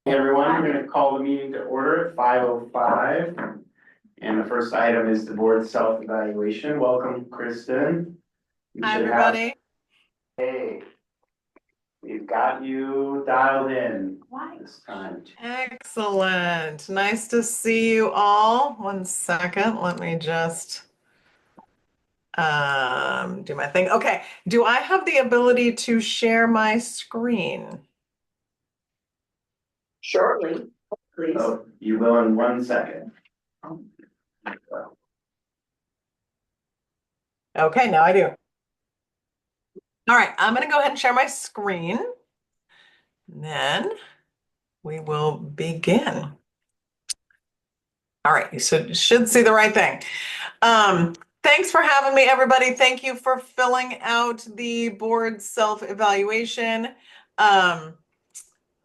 Hey everyone, we're going to call the meeting to order at 5:05. And the first item is the board self-evaluation. Welcome, Kristen. We Hi, should have, everybody. hey, we've got you dialed in this time. Excellent. Nice to see you all. One second. Let me just do my thing. Okay. Do I have the ability to share my screen? Shortly, please. Oh, you will in 1 second. Okay, now I do. All right, I'm going to go ahead and share my screen. Then we will begin. All right, you should see the right thing. Thanks for having me, everybody. Thank you for filling out the board self-evaluation.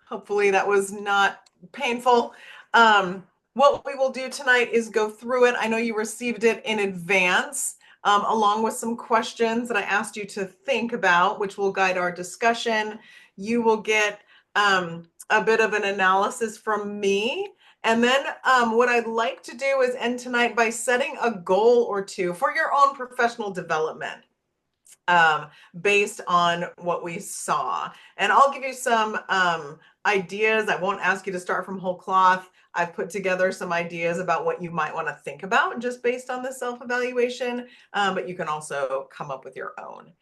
Hopefully that was not painful. What we will do tonight is go through it. I know you received it in advance, along with some questions that I asked you to think about, which will guide our discussion. You will get a bit of an analysis from me. And then what I'd like to do is end tonight by setting a goal or two for your own professional development based on what we saw. And I'll give you some ideas. I won't ask you to start from whole cloth. I've put together some ideas about what you might want to think about just based on the self-evaluation, but you can also come up with your own.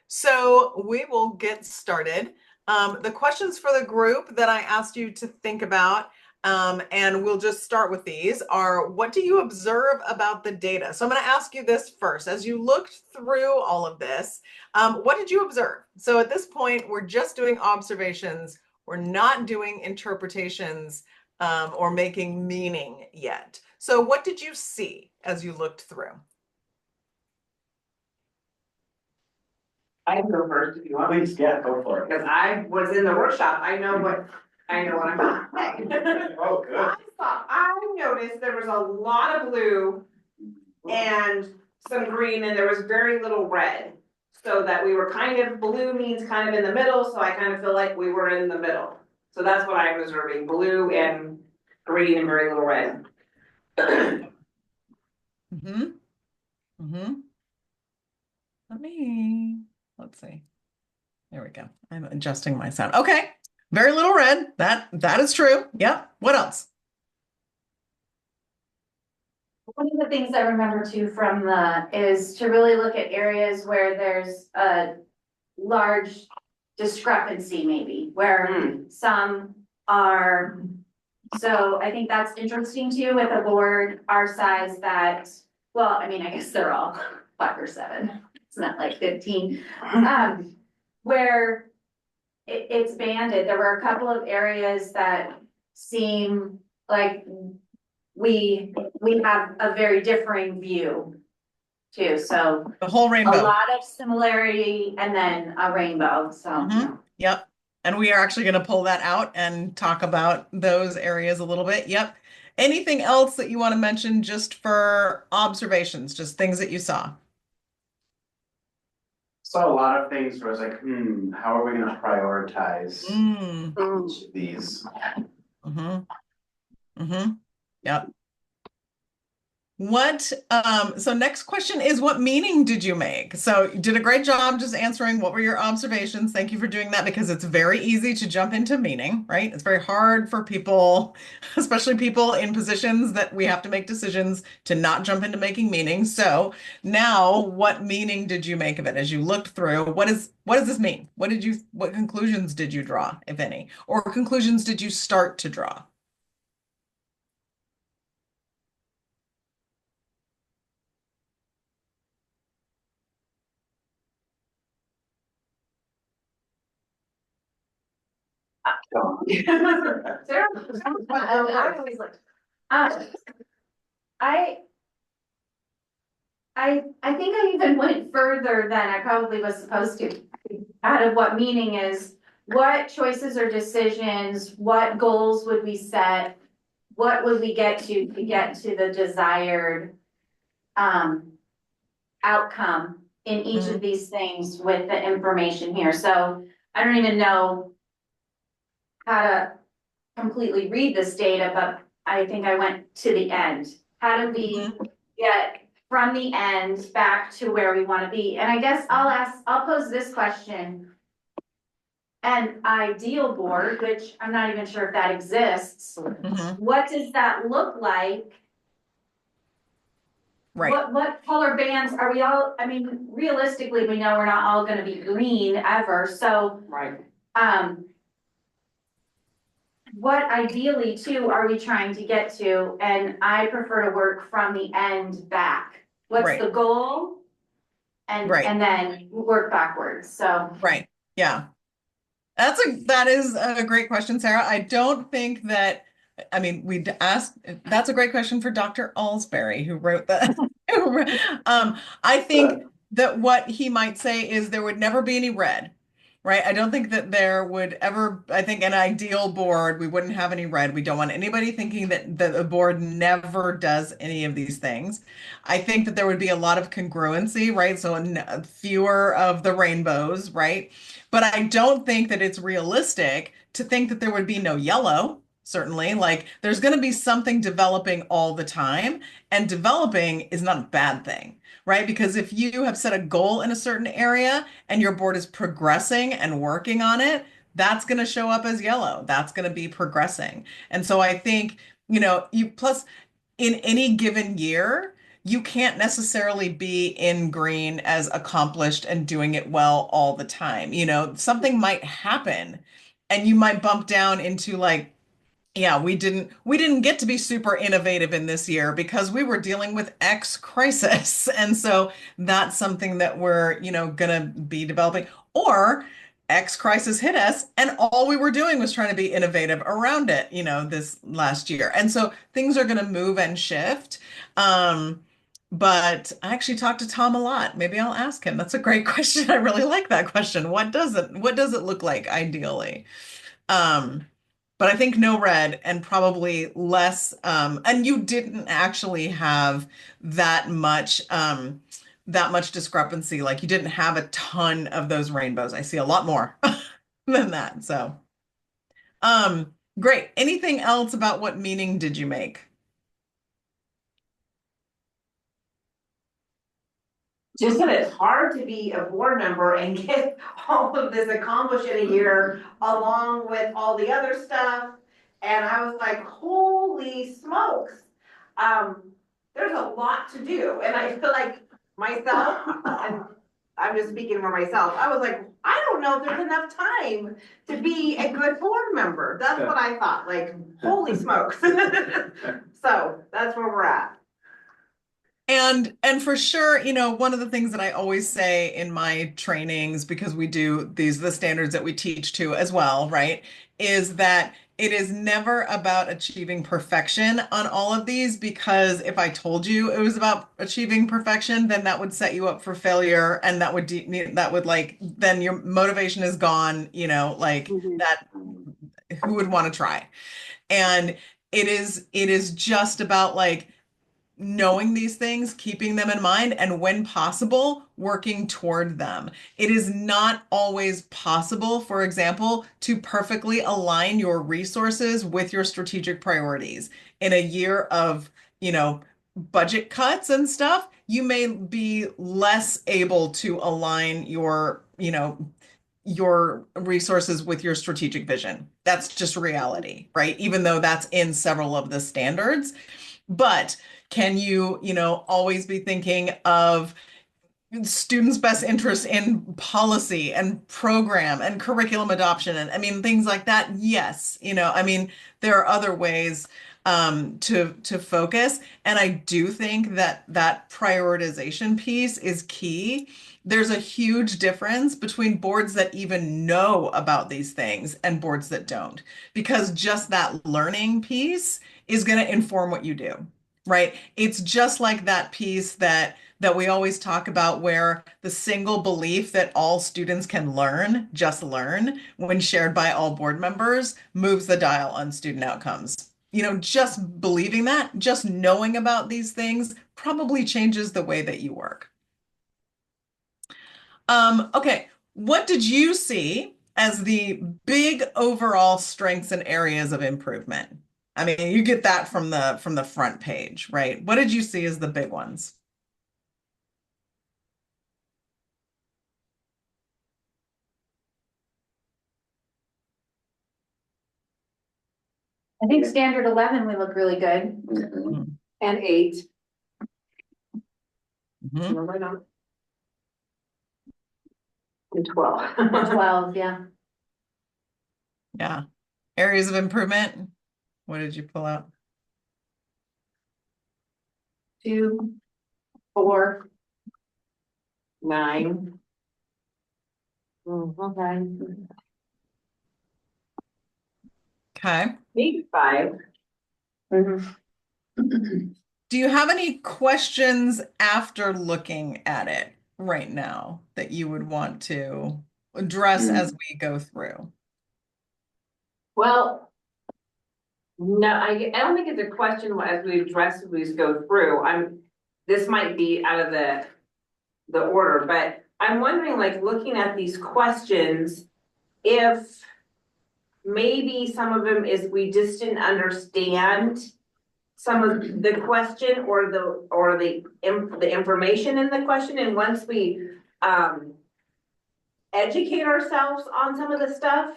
So we will get started. The questions for the group that I asked you to think about, and we'll just start with these, are what do you observe about the data? So I'm going to ask you this first. As you looked through all of this, what did you observe? So at this point, we're just doing observations. We're not doing interpretations or making meaning yet. So what did you see as you looked through? I can go first if you want, Please, yeah, go for it. because I was in the workshop, I know what I'm gonna say. Oh, good. I noticed there was a lot of blue and some green, and there was very little red. So that we were kind of, blue means kind of in the middle, so I kind of feel like we were in the middle. So that's what I'm observing, blue and green and very little red. Mm-hmm. Mm-hmm. Let's see. There we go. I'm adjusting my sound. Okay. Very little red. That is true. Yep. What else? One of the things I remember too from is to really look at areas where there's a large discrepancy maybe, where some are, so I think that's interesting too with a board our size that, well, I mean, I guess they're all 5 or 7. It's not like 15. Where it's banded. There were a couple of areas that seem like we have a very differing view too. So The whole a rainbow. lot of similarity and then a rainbow. So Mhm. Yep. And we are actually going to pull that out and talk about those areas a little bit. Yep. Anything else that you want to mention just for observations, just things that you saw? Saw a lot of things where I was like, how are we going to prioritize Mm. each of these? Mm-hmm. Mm-hmm. Yep. So next question is what meaning did you make? So you did a great job just answering what were your observations. Thank you for doing that because it's very easy to jump into meaning, right? It's very hard for people, especially people in positions that we have to make decisions to not jump into making meaning. So now what meaning did you make of it as you looked through? What does this mean? What conclusions did you draw, if any? Or conclusions did you start to draw? Sarah, I always look. I I think I even went further than I probably was supposed to. Out of what meaning is, what choices or decisions, what goals would we set? What would we get to get to the desired outcome in each of these things with the information here? So I don't even know how to completely read this data, but I think I went to the end. How do we get from the end back to where we want to be? And I guess I'll pose this question. An ideal board, which I'm not even sure if that exists, Mhm. what does that look like? Right. What color bands are we all, I mean, realistically, we know we're not all gonna be green ever, so, Right. what ideally too are we trying to get to? And I prefer to work from the end back. What's Right. the goal? Right. And then work backwards, so. Right. Yeah. That is a great question, Sarah. I don't think that, I mean, we'd ask, that's a great question for Dr. Alsbury, who wrote that. I think that what he might say is there would never be any red, right? I don't think that there would ever, I think an ideal board, we wouldn't have any red. We don't want anybody thinking that the board never does any of these things. I think that there would be a lot of congruency, right? So fewer of the rainbows, right? But I don't think that it's realistic to think that there would be no yellow, certainly. Like there's going to be something developing all the time, and developing is not a bad thing, right? Because if you have set a goal in a certain area and your board is progressing and working on it, that's going to show up as yellow. That's going to be progressing. And so I think, you plus in any given year, you can't necessarily be in green as accomplished and doing it well all the time. Something might happen and you might bump down into like, yeah, we didn't get to be super innovative in this year because we were dealing with X crisis. And so that's something that we're, gonna be developing. Or X crisis hit us and all we were doing was trying to be innovative around it, this last year. And so things are gonna move and shift. But I actually talked to Tom a lot. Maybe I'll ask him. That's a great question. I really like that question. What does it look like ideally? Um, but I think no red and probably less. And you didn't actually have that much discrepancy. Like you didn't have a ton of those rainbows. I see a lot more than that. So, great. Anything else about what meaning did you make? Just that it's hard to be a board member and get all of this accomplished in a year along with all the other stuff. And I was like, holy smokes. There's a lot to do. And I feel like myself, and I'm just speaking for myself, I was like, I don't know if there's enough time to be a good board member. That's what I thought, like, holy smokes. So that's where we're at. And for sure, one of the things that I always say in my trainings, because we do the standards that we teach to as well, right, is that it is never about achieving perfection on all of these, because if I told you it was about achieving perfection, then that would set you up for failure, and that would like then your motivation is gone, like that, who would want to try? And it is just about like knowing these things, keeping them in mind, and when possible, working toward them. It is not always possible, for example, to perfectly align your resources with your strategic priorities. In a year of, budget cuts and stuff, you may be less able to align your resources with your strategic vision. That's just reality, right? Even though that's in several of the standards. But can you, always be thinking of students' best interest in policy and program and curriculum adoption and I mean things like that? Yes, there are other ways to focus, and I do think that prioritization piece is key. There's a huge difference between boards that even know about these things and boards that don't, because just that learning piece is going to inform what you do, right? It's just like that piece that we always talk about, where the single belief that all students can just learn, when shared by all board members, moves the dial on student outcomes. Just believing that, just knowing about these things probably changes the way that you work. Okay, what did you see as the big overall strengths and areas of improvement. I mean, you get that from the front page, right? What did you see as the big ones? I think standard 11, we look really good. And 8. Mhm. No, right on. And 12. 12, yeah. Yeah. Areas of improvement. What did you pull out? 2, 4. 9. Okay. Okay. Maybe 5. Do you have any questions after looking at it right now that you would want to address as we go through? Well, no, I don't think it's a question as we address, we just go through. This might be out of the order, but I'm wondering, like, looking at these questions, if maybe some of them is we just didn't understand some of the question or the information in the question, and once we educate ourselves on some of the stuff,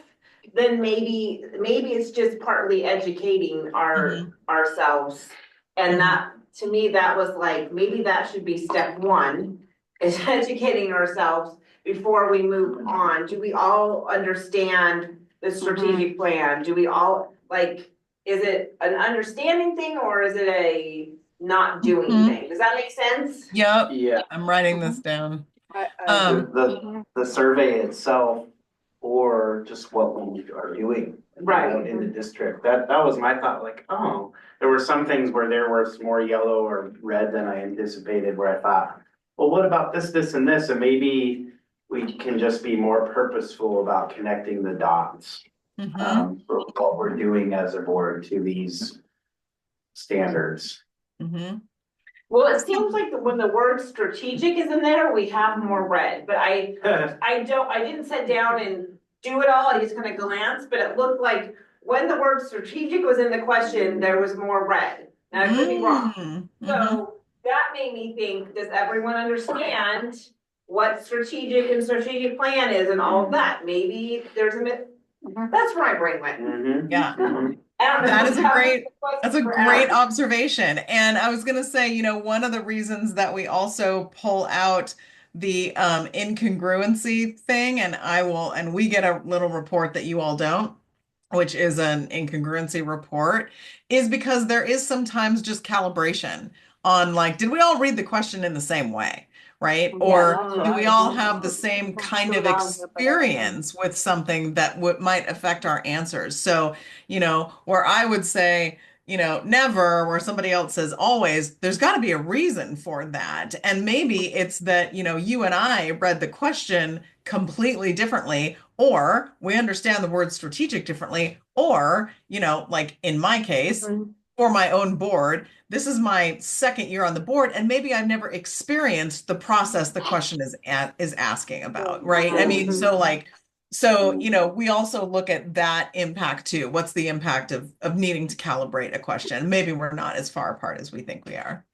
then maybe it's just partly educating ourselves. And that, to me, that was like, maybe that should be step 1, is educating ourselves before we move on. Do we all understand the strategic plan? Do we all, like, is it an understanding thing or is it a not doing thing? Does that make sense? Yep. Yeah. I'm writing this down. The survey itself, or just what we are doing. Right. In the district, That was my thought, like, oh, there were some things where there was more yellow or red than I anticipated, where I thought, well, what about this, and this, and maybe we can just be more purposeful about connecting the dots. For what we're doing as a board to these standards. Well, it seems like when the word strategic is in there, we have more red, but I didn't sit down and do it all, I just kind of glanced, but it looked like when the word strategic was in the question, there was more red. Now, I could be wrong. So that made me think, does everyone understand what strategic and strategic plan is and all of that? Maybe there's that's where my brain went. Yeah. I don't know. That's a great observation. And I was going to say, one of the reasons that we also pull out the incongruency thing, and we get a little report that you all don't, which is an incongruency report, is because there is sometimes just calibration on, like, did we all read the question in the same way? Right? Or do we all have the same kind of experience with something that might affect our answers? So, where I would say, never, where somebody else says always, there's got to be a reason for that. And maybe it's that, you and I read the question completely differently, or we understand the word strategic differently, or, like in my case, for my own board, this is my second year on the board, and maybe I've never experienced the process the question is asking about, right? I mean, we also look at that impact too. What's the impact of needing to calibrate a question? Maybe we're not as far apart as we think we are.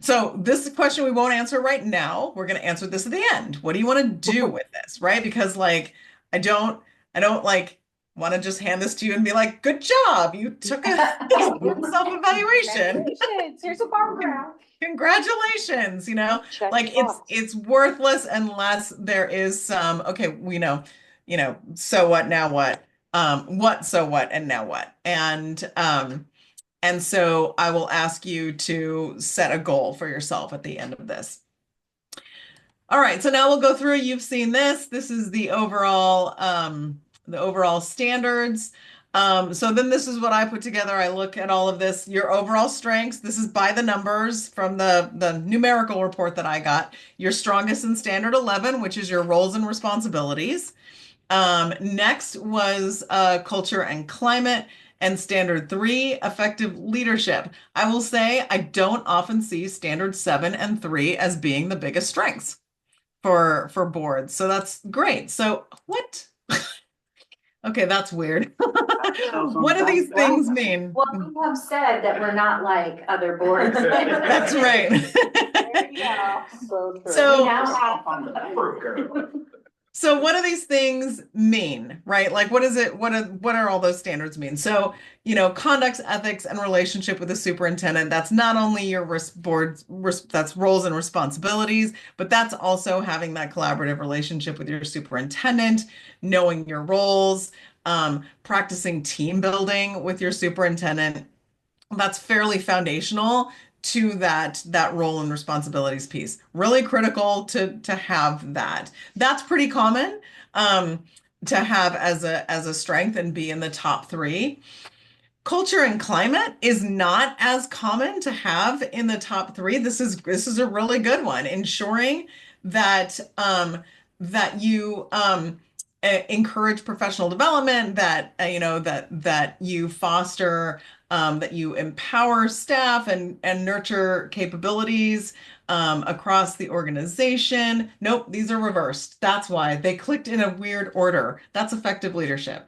So this is a question we won't answer right now. We're going to answer this at the end. What do you want to do with this, right? Because like, I don't like want to just hand this to you and be like, good job. You took a self-evaluation. Here's a bar graph. Congratulations, Check like box. it's worthless unless there is some, okay, we know, so what, now what? So what, and now what? And so I will ask you to set a goal for yourself at the end of this. All right, so now we'll go through. You've seen this. This is the overall standards. So then this is what I put together. I look at all of this, your overall strengths. This is by the numbers from the numerical report that I got. Your strongest in standard 11, which is your roles and responsibilities. Next was culture and climate. And standard 3, effective leadership. I will say I don't often see standard 7 and 3 as being the biggest strengths for boards. So that's great. So what? Okay, that's weird. What do these things mean? Well, we have said that we're not like other boards. That's right. There you go. So true. So- We now have. So what do these things mean, right? Like what is it, what are all those standards mean? So, conduct, ethics, and relationship with the superintendent, that's not only your that's roles and responsibilities, but that's also having that collaborative relationship with your superintendent, knowing your roles, practicing team building with your superintendent. That's fairly foundational to that role and responsibilities piece. Really critical to have that. That's pretty common to have as a strength and be in the top 3. Culture and climate is not as common to have in the top 3. This is a really good one. Ensuring that that you encourage professional development, that that you foster, that you empower staff and nurture capabilities across the organization. Nope, these are reversed. That's why they clicked in a weird order. That's effective leadership.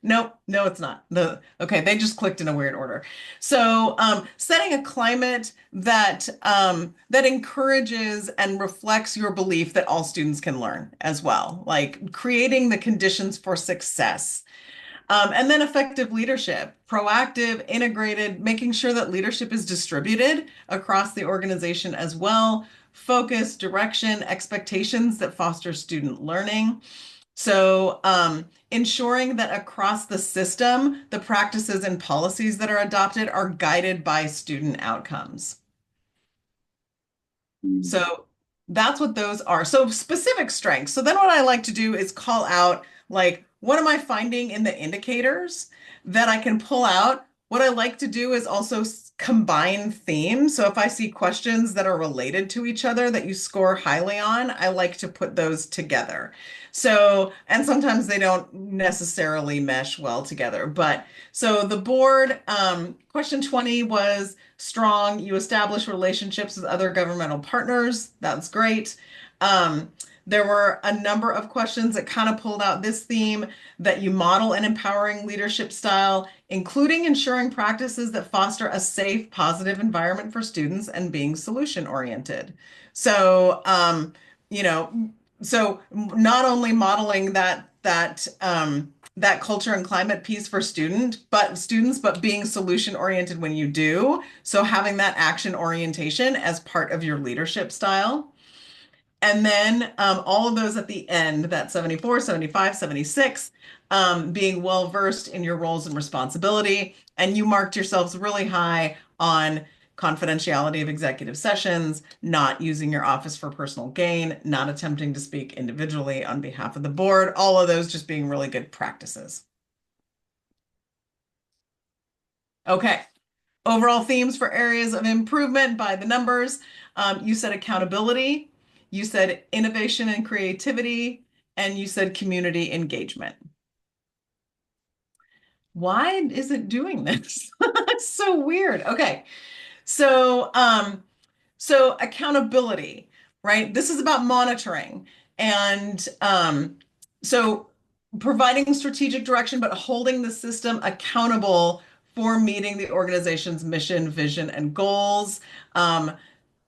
Nope, no, it's not. They just clicked in a weird order. So setting a climate that that encourages and reflects your belief that all students can learn as well, like creating the conditions for success. And then effective leadership, proactive, integrated, making sure that leadership is distributed across the organization as well. Focus, direction, expectations that foster student learning. So ensuring that across the system, the practices and policies that are adopted are guided by student outcomes. So that's what those are. So specific strengths. So then what I like to do is call out, like, what am I finding in the indicators that I can pull out? What I like to do is also combine themes. So if I see questions that are related to each other that you score highly on, I like to put those together. So, and sometimes they don't necessarily mesh well together. But so the board, question 20 was strong. You establish relationships with other governmental partners. That's great. There were a number of questions that kind of pulled out this theme, that you model an empowering leadership style, including ensuring practices that foster a safe, positive environment for students and being solution oriented. So, so not only modeling that culture and climate piece for students, but being solution oriented when you do. So having that action orientation as part of your leadership style. And then all of those at the end, that 74, 75, 76, being well versed in your roles and responsibility. And you marked yourselves really high on confidentiality of executive sessions, not using your office for personal gain, not attempting to speak individually on behalf of the board, all of those just being really good practices. Okay. Overall themes for areas of improvement by the numbers. You said accountability, you said innovation and creativity, and you said community engagement. Why is it doing this? It's so weird. Okay. So, so accountability, right? This is about monitoring. And so providing strategic direction, but holding the system accountable for meeting the organization's mission, vision, and goals.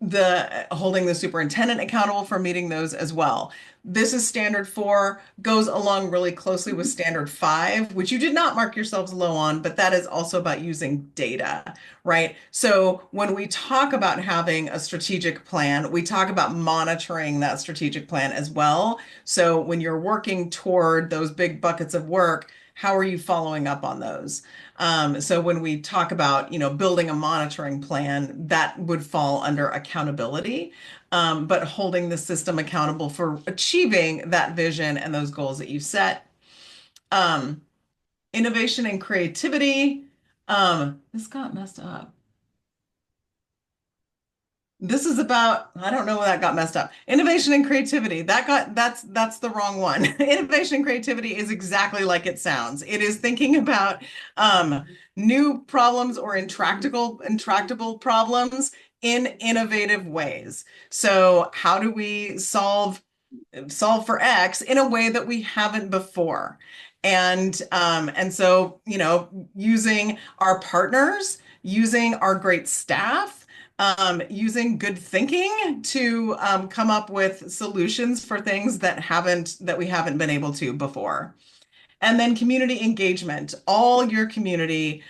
The holding the superintendent accountable for meeting those as well. This is standard 4, goes along really closely with standard 5, which you did not mark yourselves low on, but that is also about using data, right? So when we talk about having a strategic plan, we talk about monitoring that strategic plan as well. So when you're working toward those big buckets of work, how are you following up on those? So when we talk about, building a monitoring plan, that would fall under accountability, but holding the system accountable for achieving that vision and those goals that you set. Innovation and creativity. This got messed up. This is about, I don't know where that got messed up. Innovation and creativity. That's the wrong one. Innovation and creativity is exactly like it sounds. It is thinking about new problems or intractable problems in innovative ways. So how do we solve for X in a way that we haven't before? And so, using our partners, using our great staff, using good thinking to come up with solutions for things that we haven't been able to before. And then community engagement. All your community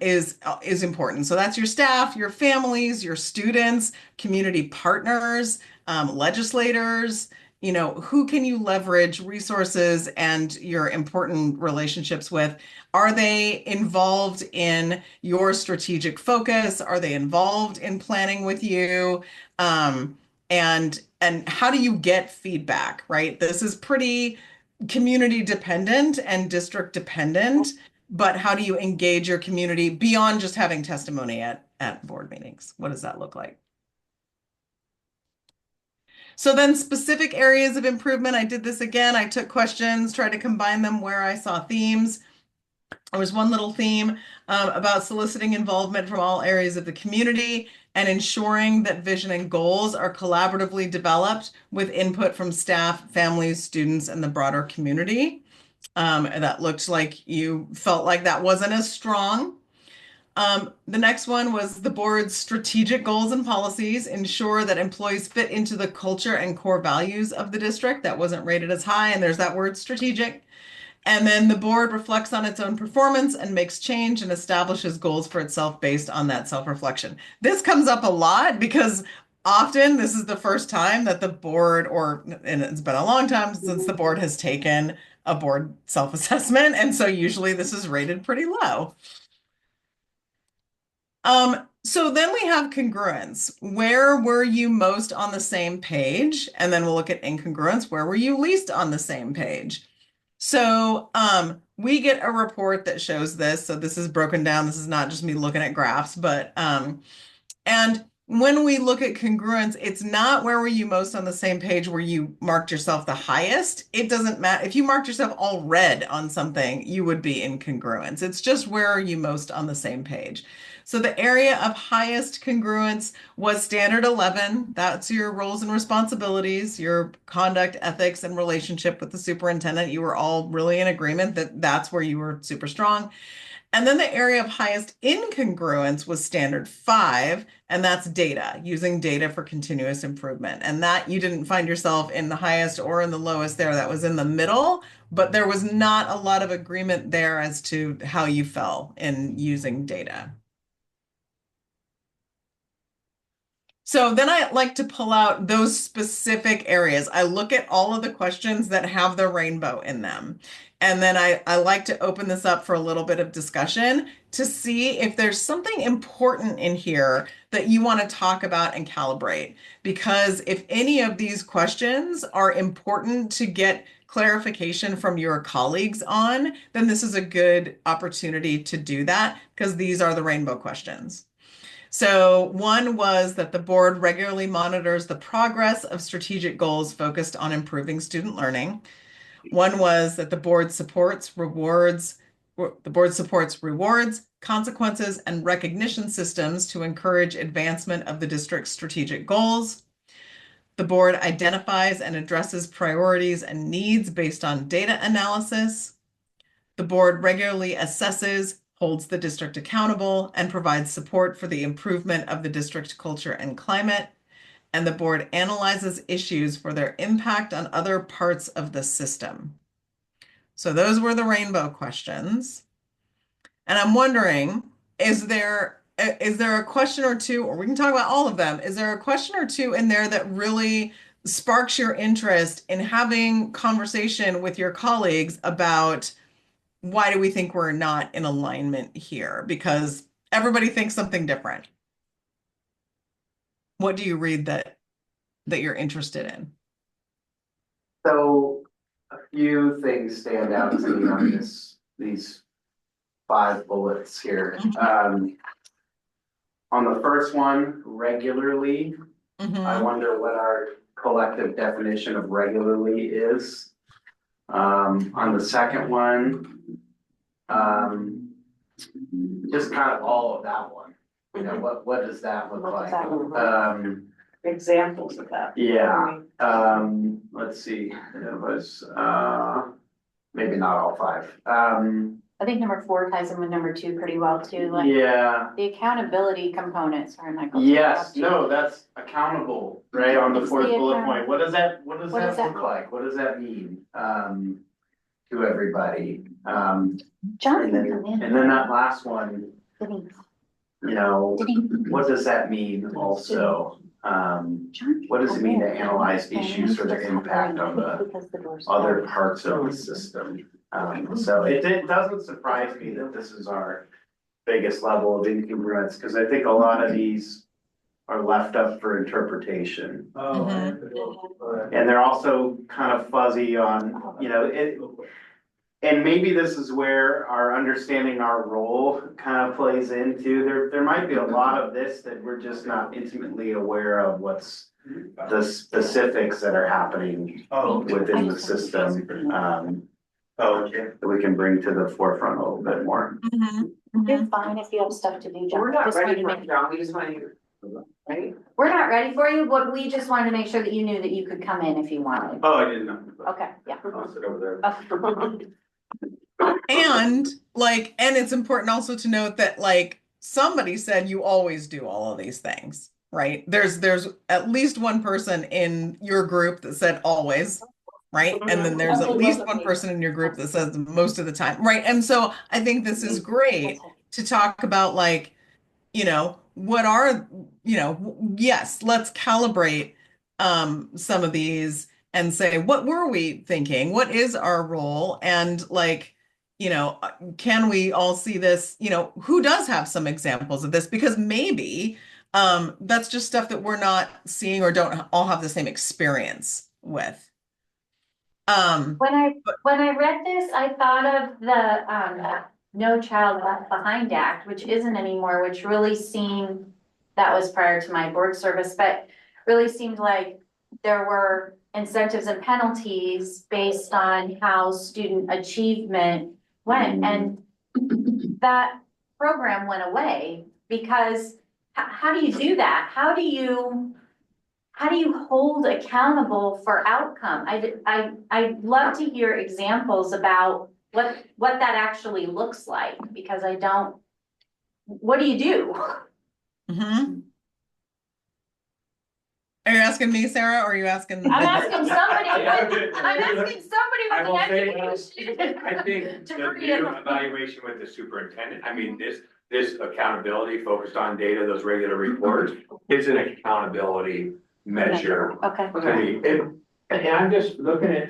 is important. So that's your staff, your families, your students, community partners, legislators. Who can you leverage resources and your important relationships with? Are they involved in your strategic focus? Are they involved in planning with you? And how do you get feedback, right? This is pretty community dependent and district dependent, but how do you engage your community beyond just having testimony at board meetings? What does that look like? So then specific areas of improvement, I did this again. I took questions, tried to combine them where I saw themes. There was one little theme about soliciting involvement from all areas of the community and ensuring that vision and goals are collaboratively developed with input from staff, families, students, and the broader community. And that looked like you felt like that wasn't as strong. The next one was the board's strategic goals and policies ensure that employees fit into the culture and core values of the district. That wasn't rated as high, and there's that word strategic. And then the board reflects on its own performance and makes change and establishes goals for itself based on that self-reflection. This comes up a lot because often this is the first time that the board, and it's been a long time since the board has taken a board self-assessment. And so usually this is rated pretty low. So then we have congruence. Where were you most on the same page? And then we'll look at incongruence. Where were you least on the same page? So we get a report that shows this. So this is broken down. This is not just me looking at graphs, but and when we look at congruence, it's not where were you most on the same page where you marked yourself the highest. It doesn't matter. If you marked yourself all red on something, you would be in congruence. It's just where are you most on the same page. So the area of highest congruence was standard 11. That's your roles and responsibilities, your conduct, ethics, and relationship with the superintendent. You were all really in agreement that that's where you were super strong. And then the area of highest incongruence was standard 5, and that's data, using data for continuous improvement. And that you didn't find yourself in the highest or in the lowest there, that was in the middle, but there was not a lot of agreement there as to how you fell in using data. So then I like to pull out those specific areas. I look at all of the questions that have the rainbow in them. And then I like to open this up for a little bit of discussion to see if there's something important in here that you want to talk about and calibrate. Because if any of these questions are important to get clarification from your colleagues on, then this is a good opportunity to do that because these are the rainbow questions. So one was that the board regularly monitors the progress of strategic goals focused on improving student learning. One was that the board supports rewards, consequences, and recognition systems to encourage advancement of the district's strategic goals. The board identifies and addresses priorities and needs based on data analysis. The board regularly assesses, holds the district accountable, and provides support for the improvement of the district culture and climate. And the board analyzes issues for their impact on other parts of the system. So those were the rainbow questions. And I'm wondering, is there a question or two, or we can talk about all of them, is there a question or two in there that really sparks your interest in having conversation with your colleagues about why do we think we're not in alignment here? Because everybody thinks something different. What do you read that you're interested in? So a few things stand out to me on these 5 bullets here. On the first one, regularly, I wonder what our collective definition of regularly is. On the second one, just kind of all of that one. You know, what does that look What does like? that look like? Examples of that. Yeah, let's see, it was, maybe not all five. I think number 4 ties in with number 2 pretty well too, like Yeah, the accountability components, sorry, Michael. yes, no, that's accountable, right, on the It's fourth the bullet account- point. What does that What does look that- like? What does that mean? To everybody, John and can then, come in. and then that last one, Did he- you know, did he- what does that mean also? John What does it mean to can come in. analyze And issues or he the just had impact to on ring, I the think, because the door's other closed. parts of the system? So it doesn't surprise me that this is our biggest level of incongruence, because I think a lot of these are left up for interpretation. And they're also kind of fuzzy on, you know, it. And maybe this is where our understanding our role kind of plays into. There might be a lot of this that we're just not intimately aware of what's the specifics that are happening within the system. That we can bring to the forefront a little bit more. You're fine if you have stuff to do, John. We're not Just ready wanted for to it, make- John, we just want you, right? We're not ready for you, but we just wanted to make sure that you knew that you could come in if you wanted. Oh, I didn't know. Okay, yeah. I'll sit over there. Okay. And like, and it's important also to note that like somebody said you always do all of these things, right? There's at least one person in your group that said always, right? And then there's at least one person in your group that says most of the time, right? And so I think this is great to talk about like, you know, what are, you know, yes, let's calibrate some of these and say, what were we thinking? What is our role? And like, you know, can we all see this? You know, who does have some examples of this? Because maybe that's just stuff that we're not seeing or don't all have the same experience with. When I read this, I thought of the No Child Left Behind Act, which isn't anymore, which really seemed, that was prior to my board service, but really seemed like there were incentives and penalties based on how student achievement went, and that program went away because how do you do that? How do you hold accountable for outcome? I'd love to hear examples about what that actually looks like, because I don't, what do you do? Mhm. Are you asking me, Sarah, or are you asking? I'm asking somebody, Yeah. I'm asking somebody I with will an say, education. I think the degree. new evaluation with the superintendent, I mean, this accountability focused on data, those regular reports, is an accountability measure Okay. to me. And I'm just looking at,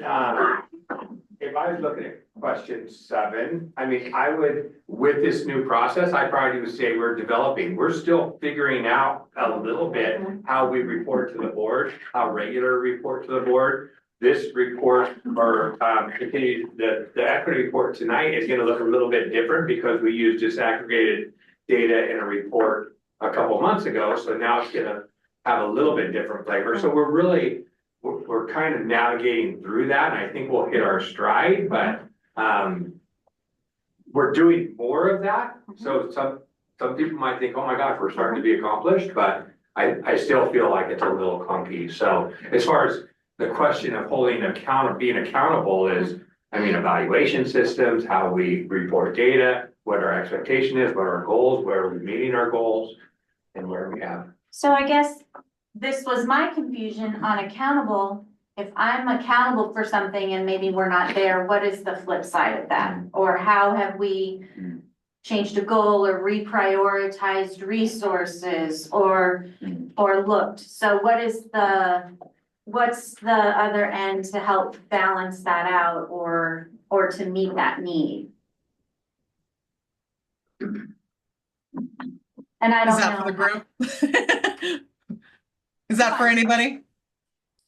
if I was looking at question 7, I mean, I would, with this new process, I probably would say we're developing, we're still figuring out a little bit how we report to the board, how regular report to the board. This report or continue, the equity report tonight is gonna look a little bit different because we used disaggregated data in a report a couple months ago, so now it's gonna have a little bit different flavor. So we're kind of navigating through that, and I think we'll hit our stride, but we're doing more of that. So some people might think, oh my gosh, we're starting to be accomplished, but I still feel like it's a little clunky. So as far as the question of being accountable is, I mean, evaluation systems, how we report data, what our expectation is, what our goals, where are we meeting our goals, and where we have. So I guess this was my confusion on accountable. If I'm accountable for something and maybe we're not there, what is the flip side of that? Or how have we changed a goal or reprioritized resources or looked? So what's the other end to help balance that out or to meet that need? And I Is don't that for the know. group? Is that for anybody?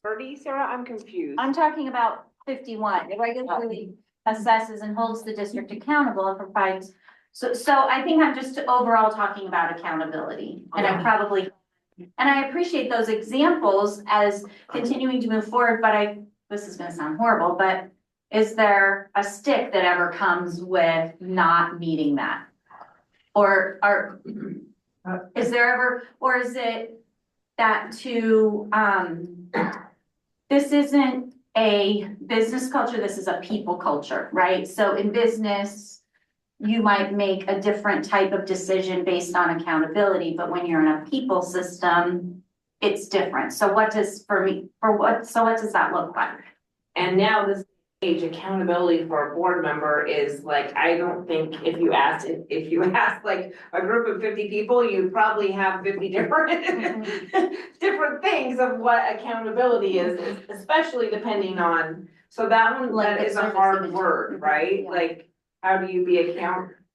Birdie, Sarah, I'm confused. I'm talking about 51. It regularly assesses and holds the district accountable and provides. So I think I'm just overall talking about accountability, and I'm probably, and I appreciate those examples as continuing to move forward, but this is gonna sound horrible, but is there a stick that ever comes with not meeting that? Or Is there ever, or is it that this isn't a business culture, this is a people culture, right? So in business, you might make a different type of decision based on accountability, but when you're in a people system, it's different. So what does, so what does that look like? And now this age accountability for a board member is like, I don't think if you asked like a group of 50 people, you'd probably have 50 different different things of what accountability is, especially depending on, so that one, Like that the is a service hard image. word, right? Yeah. Like, how do you be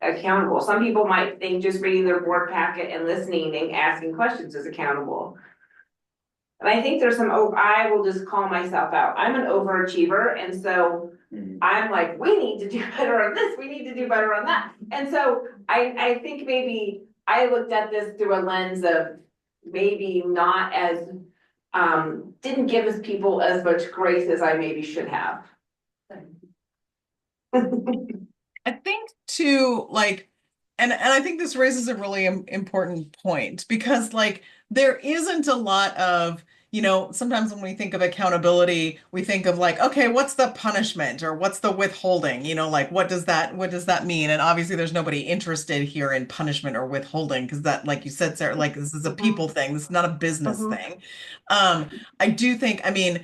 accountable? Some people might think just reading their board packet and listening and asking questions is accountable. And I think there's I will just call myself out. I'm an overachiever, and so I'm like, we need to do better on this, we need to do better on that. And so I think maybe I looked at this through a lens of maybe not as, didn't give us people as much grace as I maybe should have. I think too, like, and I think this raises a really important point because like there isn't a lot of, sometimes when we think of accountability, we think of like, okay, what's the punishment or what's the withholding? Like what does that mean? And obviously there's nobody interested here in punishment or withholding because that, like you said, Sarah, like this is a people thing. This is not a business thing. I do think, I mean,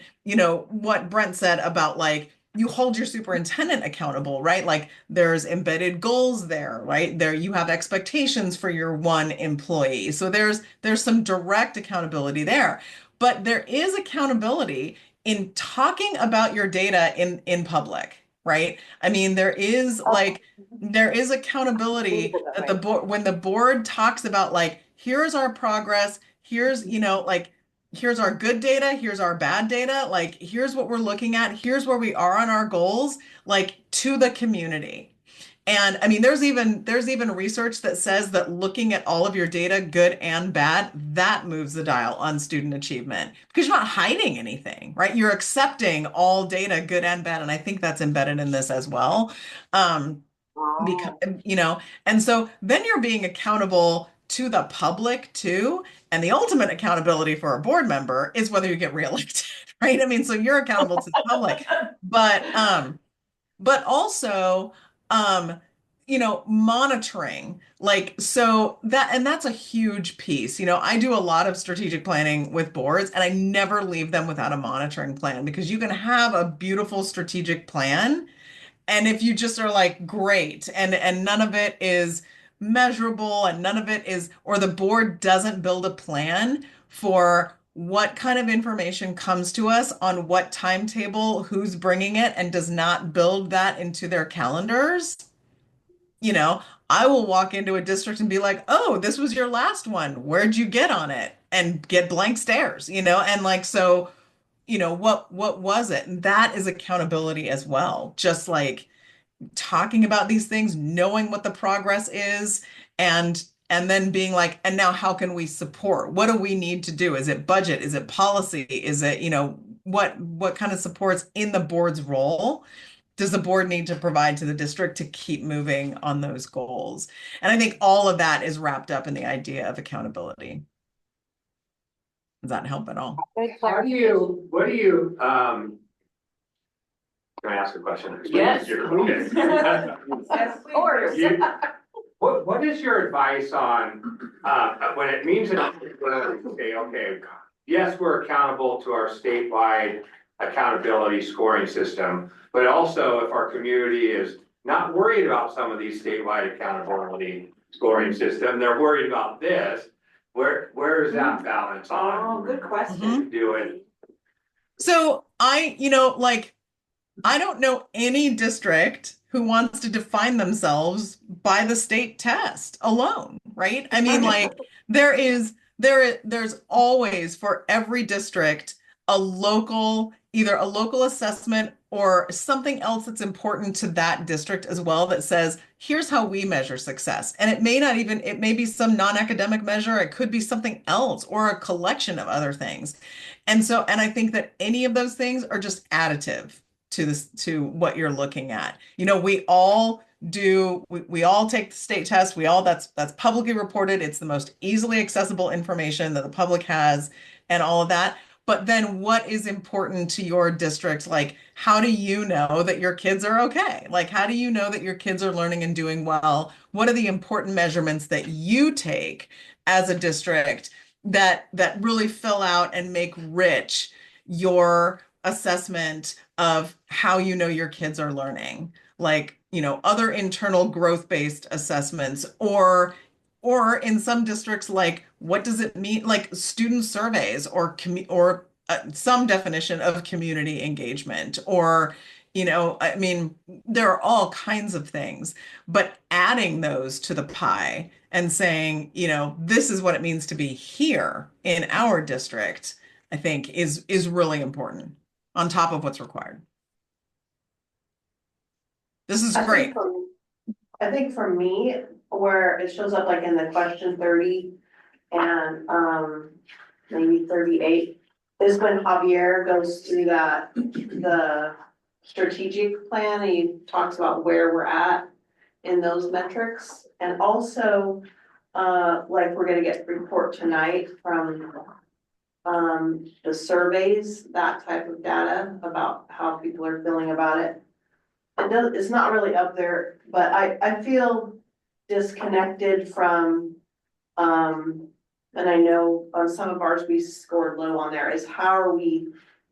what Brent said about like you hold your superintendent accountable, right? Like there's embedded goals there, right? There you have expectations for your one employee. So there's some direct accountability there. But there is accountability in talking about your data in public, right? I mean, there is accountability that the board, when the board talks about like, here's our progress, here's, like here's our good data, here's our bad data, like here's what we're looking at, here's where we are on our goals, like to the community. And I mean, there's even research that says that looking at all of your data, good and bad, that moves the dial on student achievement because you're not hiding anything, right? You're accepting all data, good and bad. And I think that's embedded in this as well. Because, and so then you're being accountable to the public too. And the ultimate accountability for a board member is whether you get reelected, right? I mean, so you're accountable to the public, but also, monitoring, like, so that's a huge piece. I do a lot of strategic planning with boards and I never leave them without a monitoring plan because you can have a beautiful strategic plan. And if you just are like, great, and none of it is measurable and none of it is, or the board doesn't build a plan for what kind of information comes to us on what timetable, who's bringing it, and does not build that into their calendars, I will walk into a district and be like, oh, this was your last one. Where'd you get on it? And get blank stares, and like, so, what was it? And that is accountability as well. Just like talking about these things, knowing what the progress is, and then being like, and now how can we support? What do we need to do? Is it budget? Is it policy? Is it, what kind of supports in the board's role does the board need to provide to the district to keep moving on those goals? And I think all of that is wrapped up in the idea of accountability. Does that help at all? What do you, can I ask a question? Yes. Okay. Yes, of course. What is your advice on, when it means that, okay, yes, we're accountable to our statewide accountability scoring system, but also if our community is not worried about some of these statewide accountability scoring system, they're worried about this, where is that balance on? Oh, good question. Do it. So I don't know any district who wants to define themselves by the state test alone, right? I mean, like there's always for every district either a local assessment or something else that's important to that district as well that says, here's how we measure success. And it may be some non-academic measure, it could be something else or a collection of other things. And I think that any of those things are just additive. to this, to what you're looking at. You know, we all take the state test. That's publicly reported. It's the most easily accessible information that the public has and all of that. But then what is important to your district? Like, how do you know that your kids are okay? Like, how do you know that your kids are learning and doing well? What are the important measurements that you take as a district that really fill out and make rich your assessment of how you know your kids are learning? Like, you know, other internal growth-based assessments, or in some districts, like, what does it mean, like student surveys or some definition of community engagement, or, you know, I mean, there are all kinds of things, but adding those to the pie and saying, you know, this is what it means to be here in our district, I think is really important on top of what's required. This is great. I think for me, where it shows up like in the question 30 and maybe 38 is when Javier goes through the strategic plan, and he talks about where we're at in those metrics. And also, like we're gonna get a report tonight from the surveys, that type of data about how people are feeling about it. It's not really up there, but I feel disconnected from, and I know on some of ours, we scored low on there, is how are we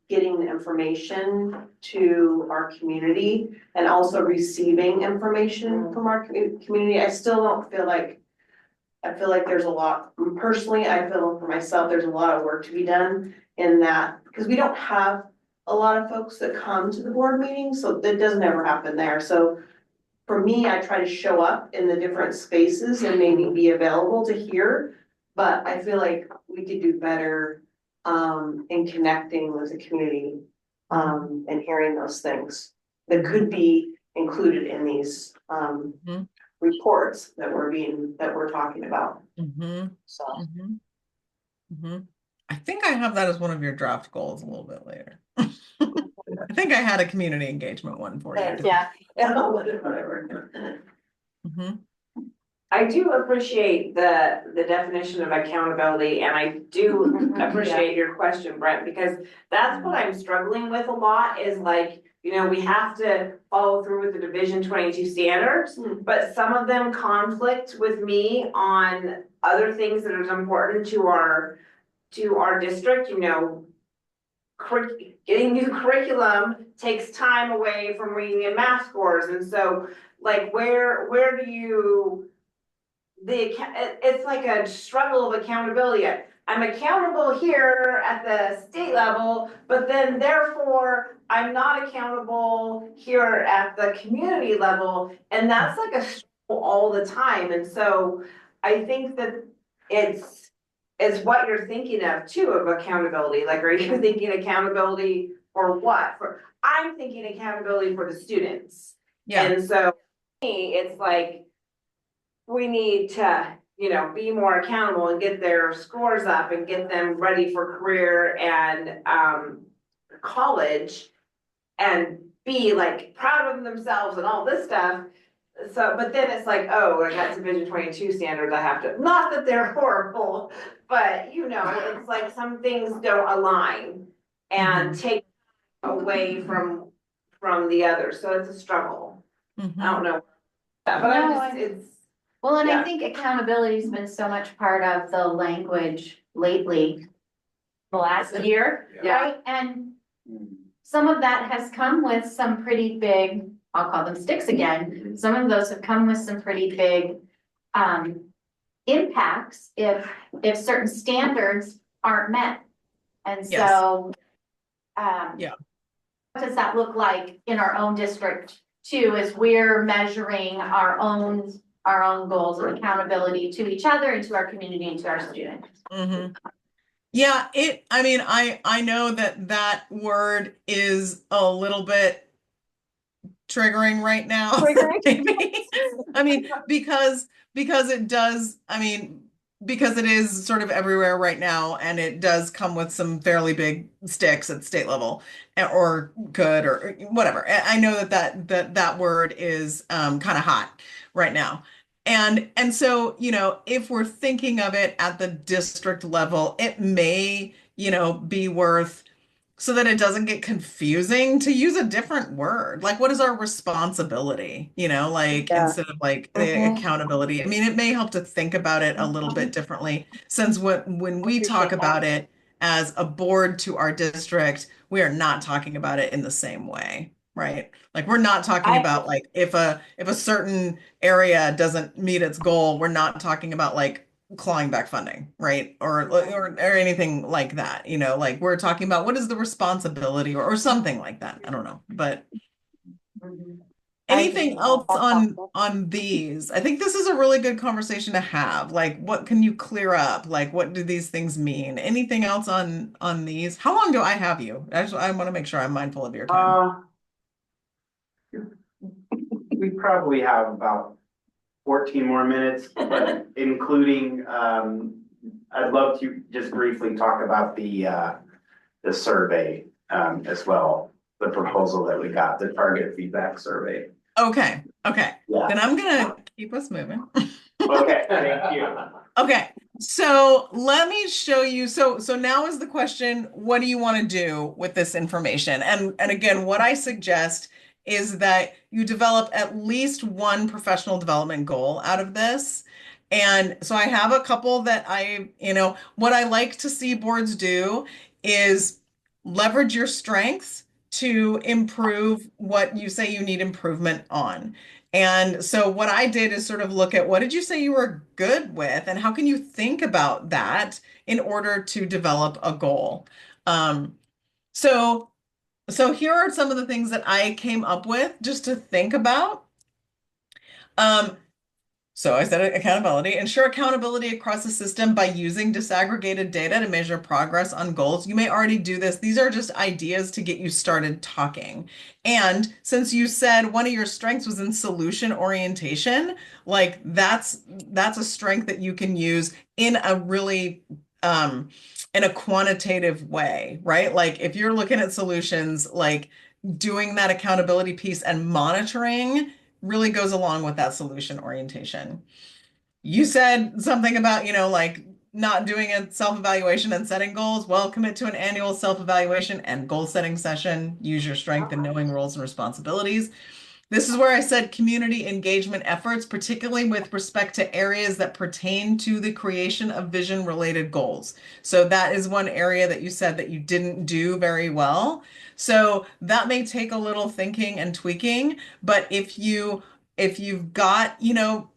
getting the information to our community and also receiving information from our community. I still don't feel like, I feel like there's a lot, personally, I feel for myself, there's a lot of work to be done in that, because we don't have a lot of folks that come to the board meetings, so that doesn't ever happen there. So for me, I try to show up in the different spaces and maybe be available to hear, but I feel like we could do better in connecting with the community and hearing those things that could be included in these reports that we're talking about. So I think I have that as one of your draft goals a little bit later. I think I had a community engagement one for you. yeah, whatever. I do appreciate the definition of accountability, and I do appreciate your question, Brett, because that's what I'm struggling with a lot is like, you know, we have to follow through with the Division 22 standards, but some of them conflict with me on other things that are important to our district, you know. Getting new curriculum takes time away from reading and math scores, and so like where do you it's like a struggle of accountability. I'm accountable here at the state level, but then therefore I'm not accountable here at the community level, and that's like a struggle all the time. And so I think that it's what you're thinking of too, of accountability. Like, are you thinking accountability for what? I'm thinking accountability for the students. Yeah. And so me, it's like we need to, you know, be more accountable and get their scores up and get them ready for career and college and be like proud of themselves and all this stuff. So, but then it's like, oh, I got Division 22 standards, I have to, not that they're horrible, but you know, it's like some things don't align and take away from the others. So it's a struggle. I don't know. But it's Well, and Yeah. I think accountability's been so much part of the language lately, the last year, Yeah. right? And some of that has come with some pretty big, I'll call them sticks again. Some of those have come with some pretty big impacts if certain standards aren't met. And so Yeah. what does that look like in our own district too, as we're measuring our own goals of accountability to each other and to our community and to our students. Yeah, I mean, I know that word is a little bit triggering right now. Maybe. I mean, because it does, I mean, because it is sort of everywhere right now, and it does come with some fairly big sticks at state level, or could, or whatever. I know that word is kind of hot right now. And so, if we're thinking of it at the district level, it may, be worth, so that it doesn't get confusing, to use a different word. Like, what is our responsibility? Like, Yeah. instead of like the Mhm. accountability. I mean, it may help to think about it a little bit differently, since when we talk about it as a board to our district, we are not talking about it in the same way, right? Like, we're not talking I, about, like, if a certain area doesn't meet its goal, we're not talking about like clawing back funding, right? Or anything like that. Like, we're talking about what is the responsibility, or something like that. I don't know. But I anything else on these? I think this is a really good conversation to have. Like, what can you clear up? Like, what do these things mean? Anything else on these? How long do I have you? Actually, I want to make sure I'm mindful of your time. We probably have about 14 more minutes, but including, I'd love to just briefly talk about the survey, as well. The proposal that we got, the target feedback survey. Okay. Yeah. Then I'm gonna keep us moving. Okay, thank you. Okay, so let me show you. So now is the question, what do you want to do with this information? And again, what I suggest is that you develop at least one professional development goal out of this. And so I have a couple that what I like to see boards do is leverage your strengths to improve what you say you need improvement on. And so what I did is sort of look at, what did you say you were good with, and how can you think about that in order to develop a goal? Um, so so here are some of the things that I came up with just to think about. Um, so I said accountability. Ensure accountability across the system by using disaggregated data to measure progress on goals. You may already do this. These are just ideas to get you started talking. And since you said one of your strengths was in solution orientation, like that's a strength that you can use in a really in a quantitative way, right? Like, if you're looking at solutions, like doing that accountability piece and monitoring really goes along with that solution orientation. You said something about, like not doing a self-evaluation and setting goals. Well, commit to an annual self-evaluation and goal setting session. Use your strength in knowing roles and responsibilities. This is where I said community engagement efforts, particularly with respect to areas that pertain to the creation of vision related goals. So that is one area that you said that you didn't do very well. So that may take a little thinking and tweaking, but if you've got,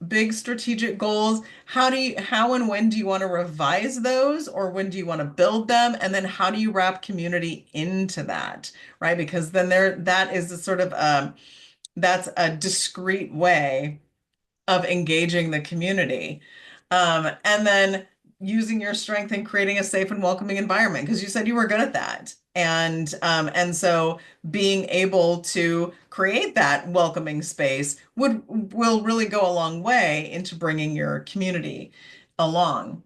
big strategic goals, how and when do you want to revise those, or when do you want to build them? And then how do you wrap community into that, right? Because then that is a sort of that's a discrete way of engaging the community. And then using your strength in creating a safe and welcoming environment, because you said you were good at that. And so being able to create that welcoming space will really go a long way into bringing your community along.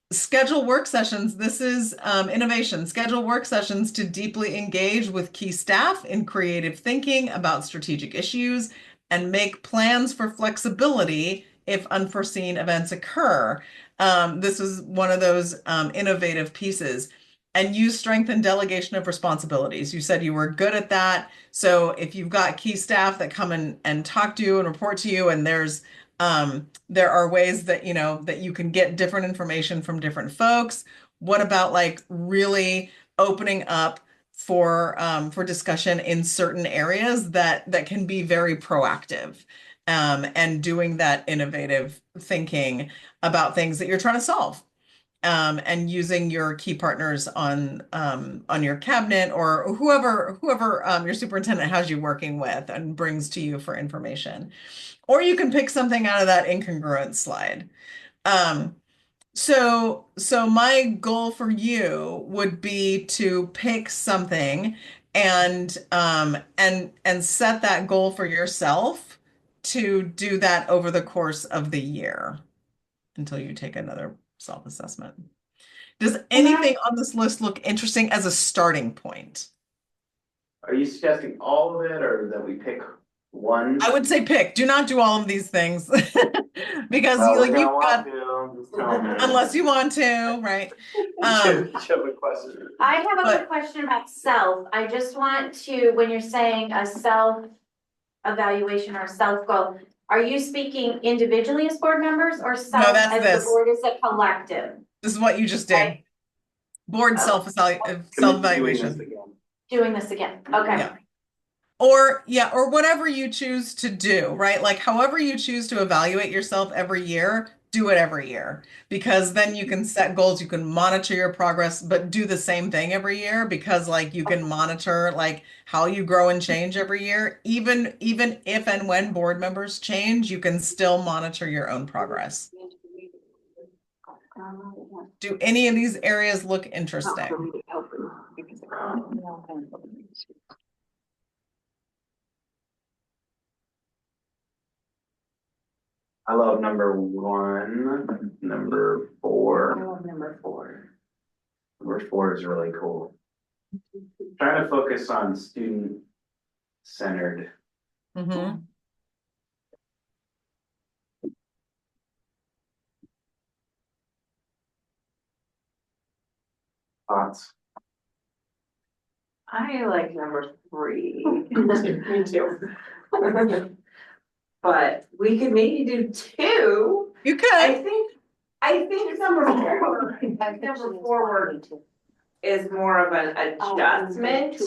Schedule work sessions. This is innovation. Schedule work sessions to deeply engage with key staff in creative thinking about strategic issues and make plans for flexibility if unforeseen events occur. This is one of those innovative pieces. And use strength and delegation of responsibilities. You said you were good at that. So if you've got key staff that come and talk to you and report to you, and there are ways that that you can get different information from different folks. What about, like, really opening up for discussion in certain areas that can be very proactive, and doing that innovative thinking about things that you're trying to solve, and using your key partners on your cabinet, or whoever your superintendent has you working with and brings to you for information. Or you can pick something out of that incongruent slide. Um, so my goal for you would be to pick something and set that goal for yourself to do that over the course of the year. until you take another self-assessment. Does anything on this list look interesting as a starting point? Are you suggesting all of it or that we pick one? I would say pick. Do not do all of these things because Well, you we like don't you've got want to, just tell me. unless you want to, right? You have a question. I have a But- quick question about self. I just want to, when you're saying a self evaluation or self goal, are you speaking individually as board members or self that's as this. the board as a collective? This is what you just did. Right. Board Oh. self-evaluation. Doing this again, okay. Yeah. Or whatever you choose to do, right? Like however you choose to evaluate yourself every year, do it every year. Because then you can set goals, you can monitor your progress, but do the same thing every year because like you can monitor like how you grow and change every year. Even if and when board members change, you can still monitor your own progress. Do any of these areas look interesting? I love number 1, number 4. love number 4. Number 4 is really cool. Trying to focus on student centered. Mm-hmm. Thoughts? I like number 3. Me too. But we could maybe do 2. You could. I think number 4, is more of an adjustment,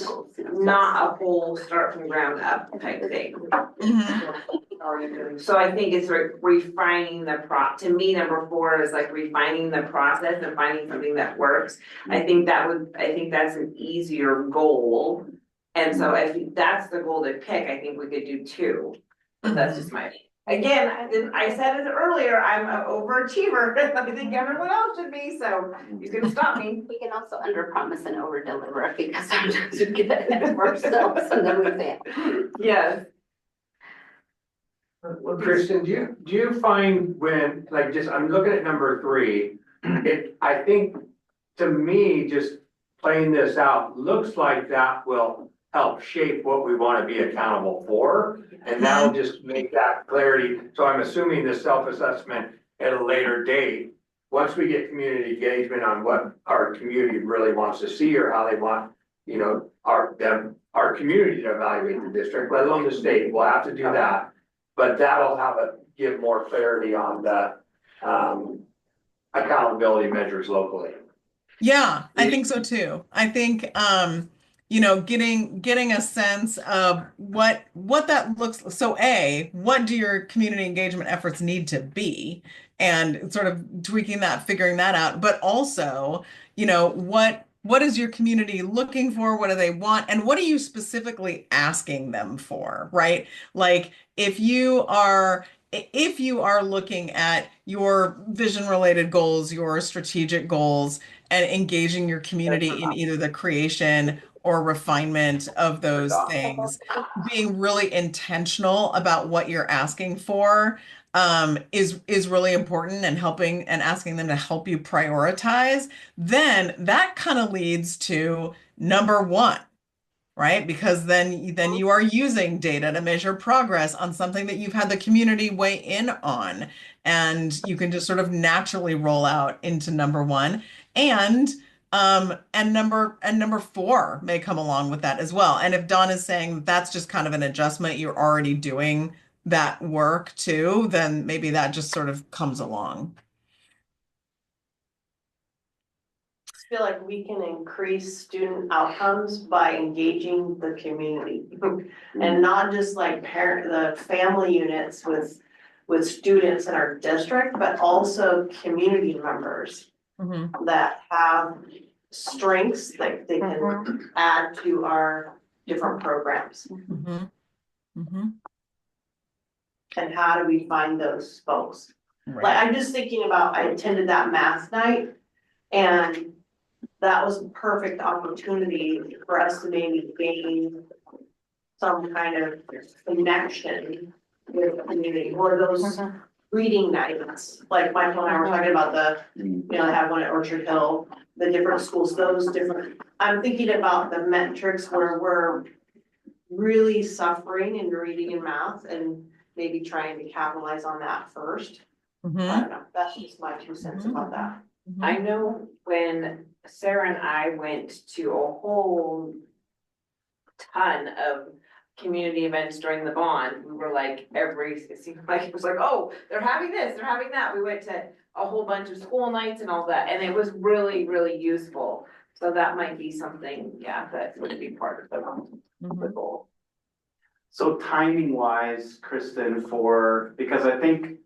not a whole start from ground up type thing. So I think it's refining the to me, number 4 is like refining the process and finding something that works. I think that's an easier goal. And so if that's the goal to pick, I think we could do 2. But that's just my, again, I said it earlier, I'm an overachiever. I think everyone else should be, so you can stop me. We can also underpromise and overdeliver because sometimes we get ahead of ourselves and then we fail. Yes. Well, Kristen, do you find when, like, just, I'm looking at number 3, I think, to me, just playing this out, looks like that will help shape what we want to be accountable for, and that'll just make that clarity. So I'm assuming the self-assessment at a later date, once we get community engagement on what our community really wants to see or how they want, you know, our community to evaluate the district, let alone the state, we'll have to do that. But that'll give more clarity on the accountability measures locally. Yeah, I think so too. I think getting a sense of what that looks. So what do your community engagement efforts need to be, and sort of tweaking that, figuring that out. But also, what is your community looking for? What do they want? And what are you specifically asking them for, right? Like if you are looking at your vision related goals, your strategic goals, and engaging your community in either the creation or refinement of those things, being really intentional about what you're asking for is really important, and helping and asking them to help you prioritize. Then that kind of leads to number 1. Right? Because then you are using data to measure progress on something that you've had the community weigh in on. And you can just sort of naturally roll out into number 1. And number 4 may come along with that as well. And if Dawn is saying that's just kind of an adjustment, you're already doing that work too, then maybe that just sort of comes along. Feel like we can increase student outcomes by engaging the community. And not just like the family units with students in our district, but also community members that have strengths that they can add to our different programs. And how do we find those folks? Right. Like, I'm just thinking about, I attended that math night, and that was a perfect opportunity for us to maybe gain some kind of connection with the community, or those reading nights, like Michael and I were talking about they have one at Orchard Hill, the different schools, those different. I'm thinking about the metrics where we're really suffering in reading and math and maybe trying to capitalize on that first. I Mhm, don't know, that's just my 2 cents about that. mhm. I know when Sarah and I went to a whole ton of community events during the bond, we were like it seemed like it was like, oh, they're having this, they're having that. We went to a whole bunch of school nights and all that, and it was really, really useful. So that might be something, yeah, that would be part of the Mhm. goal. So timing wise, Kristen, because I think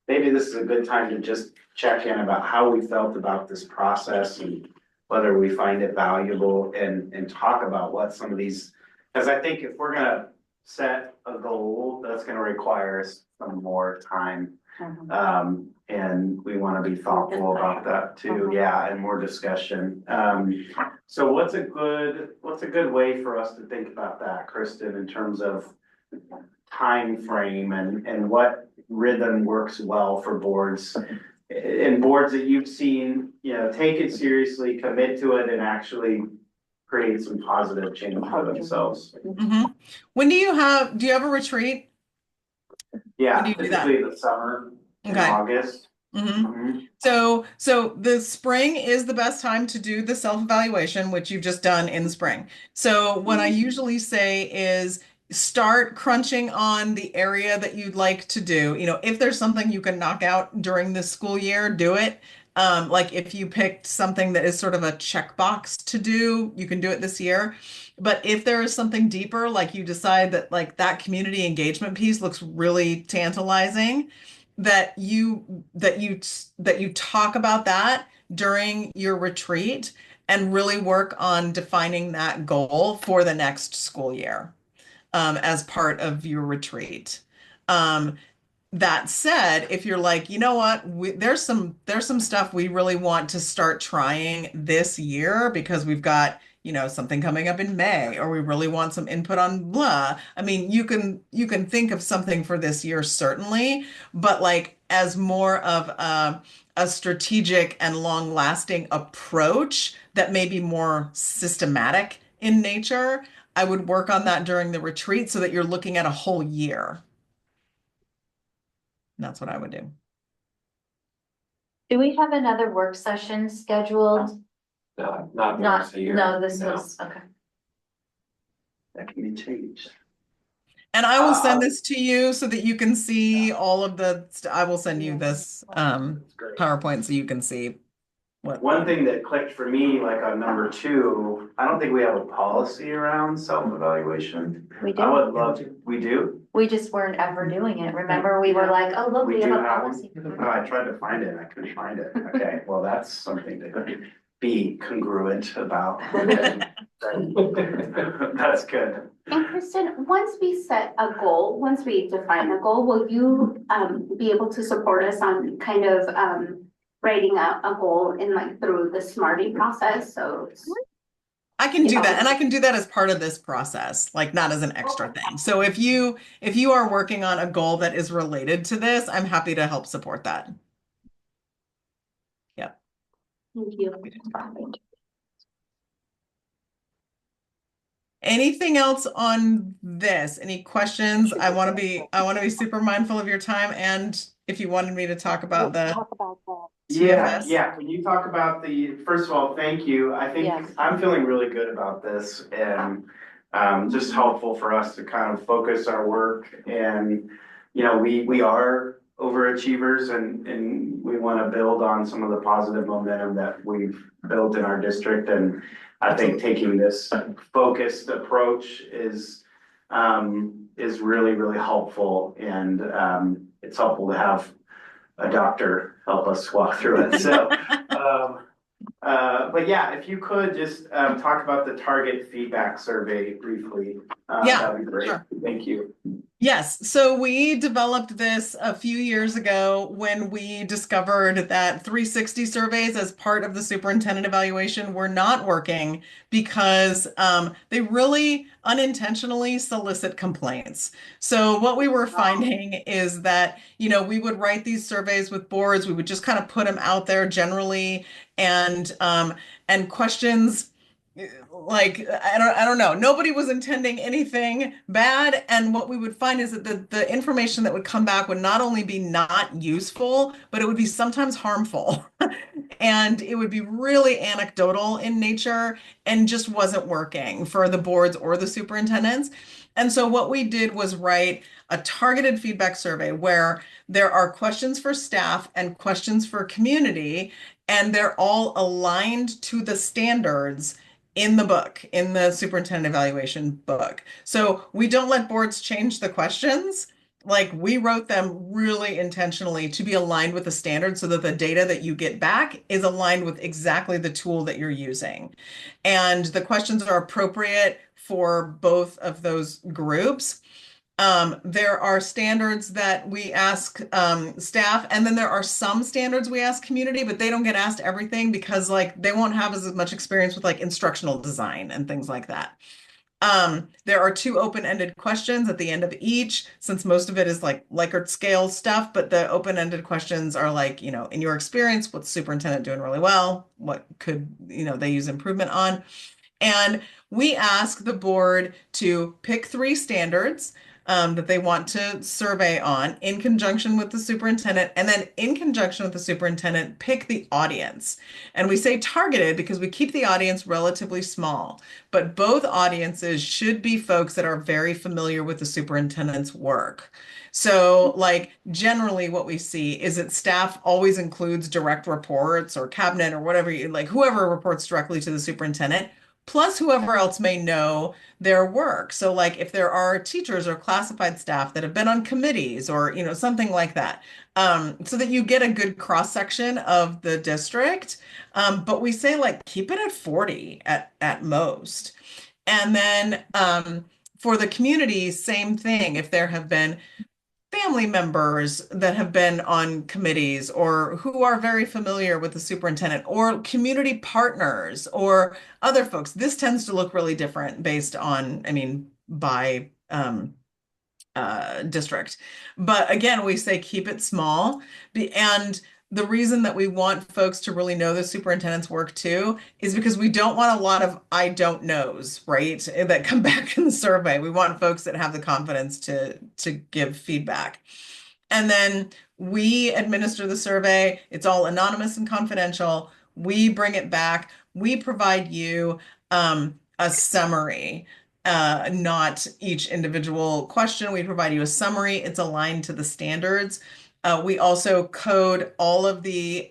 maybe this is a good time to just check in about how we felt about this process and whether we find it valuable and talk about what some of these, because I think if we're gonna set a goal, that's gonna require us some more time. And we wanna be thoughtful about that too, yeah, and more discussion. So what's a good way for us to think about that, Kristen, in terms of time frame and what rhythm works well for boards? And boards that you've seen, take it seriously, commit to it and actually create some positive change for themselves. Mhm. Do you have a retreat? Yeah, When do you do that? typically the summer in Okay. August. Mhm. Mhm. So the spring is the best time to do the self-evaluation, which you've just done in the spring. So what I usually say is start crunching on the area that you'd like to do. If there's something you can knock out during the school year, do it. Like if you picked something that is sort of a checkbox to do, you can do it this year. But if there is something deeper, like you decide that like that community engagement piece looks really tantalizing, that you talk about that during your retreat and really work on defining that goal for the next school year, as part of your retreat. Um, that said, if you're like, you know what, there's some stuff we really want to start trying this year because we've got, something coming up in May, or we really want some input on blah. I mean, you can think of something for this year, certainly, but like as more of a strategic and long-lasting approach that may be more systematic in nature, I would work on that during the retreat so that you're looking at a whole year. That's what I would do. Do we have another work session scheduled? No, not the Not, rest of the year. no, this No. was, okay. That can be changed. And I will send this to you so that you can see all of I will send you this That's great. PowerPoint so you can see what. One thing that clicked for me, like on number 2, I don't think we have a policy around self-evaluation. We I do. would love to, we do? We just weren't ever doing it. Remember, we were like, oh, look, We we have do a have one? policy. Oh, I tried to find it, I couldn't find it. Okay, well, that's something to be congruent about. That's good. And Kristen, once we set a goal, once we define a goal, will you be able to support us on kind of writing out a goal in like through the smarting process? So I can do that, and I can do that as part of this process, like not as an extra thing. So if you are working on a goal that is related to this, I'm happy to help support that. Yep. thank you. Anything else on this? Any questions? I want to be super mindful of your time, and if you wanted me to talk about the TFS. Yeah, can you talk about first of all, thank you. I think I'm feeling really good about this and just helpful for us to kind of focus our work and, we are overachievers and we want to build on some of the positive momentum that we've built in our district. And I think taking this focused approach is really, really helpful. And it's helpful to have a doctor help us walk through it. So, but yeah, if you could just talk about the target feedback survey briefly, Yeah, that'd be great. sure. Thank you. Yes, so we developed this a few years ago when we discovered that 360 surveys as part of the superintendent evaluation were not working because they really unintentionally solicit complaints. So what we were finding is that, we would write these surveys with boards, we would just kind of put them out there generally, and questions like I don't know. Nobody was intending anything bad, and what we would find is that the information that would come back would not only be not useful, but it would be sometimes harmful. And it would be really anecdotal in nature and just wasn't working for the boards or the superintendents. And so what we did was write a targeted feedback survey where there are questions for staff and questions for community, and they're all aligned to the standards in the book, in the superintendent evaluation book. So we don't let boards change the questions. Like, we wrote them really intentionally to be aligned with the standard so that the data that you get back is aligned with exactly the tool that you're using. And the questions are appropriate for both of those groups. There are standards that we ask staff, and then there are some standards we ask community, but they don't get asked everything because they won't have as much experience with instructional design and things like that. There are 2 open-ended questions at the end of each, since most of it is Likert scale stuff, but the open-ended questions are in your experience, what's superintendent doing really well? What could, they use improvement on? And we ask the board to pick 3 standards that they want to survey on in conjunction with the superintendent, and then in conjunction with the superintendent, pick the audience. And we say targeted because we keep the audience relatively small, but both audiences should be folks that are very familiar with the superintendent's work. So generally what we see is that staff always includes direct reports or cabinet or whatever, whoever reports directly to the superintendent, plus whoever else may know their work. So if there are teachers or classified staff that have been on committees or, something like that, so that you get a good cross-section of the district. But we say keep it at 40 at most. And then for the community, same thing. If there have been family members that have been on committees or who are very familiar with the superintendent or community partners or other folks. This tends to look really different based on, by district. But again, we say keep it small. And the reason that we want folks to really know the superintendent's work too is because we don't want a lot of I don't knows, right? That come back in the survey. We want folks that have the confidence to give feedback. And then we administer the survey. It's all anonymous and confidential. We bring it back. We provide you a summary, not each individual question. We provide you a summary. It's aligned to the standards. We also code all of the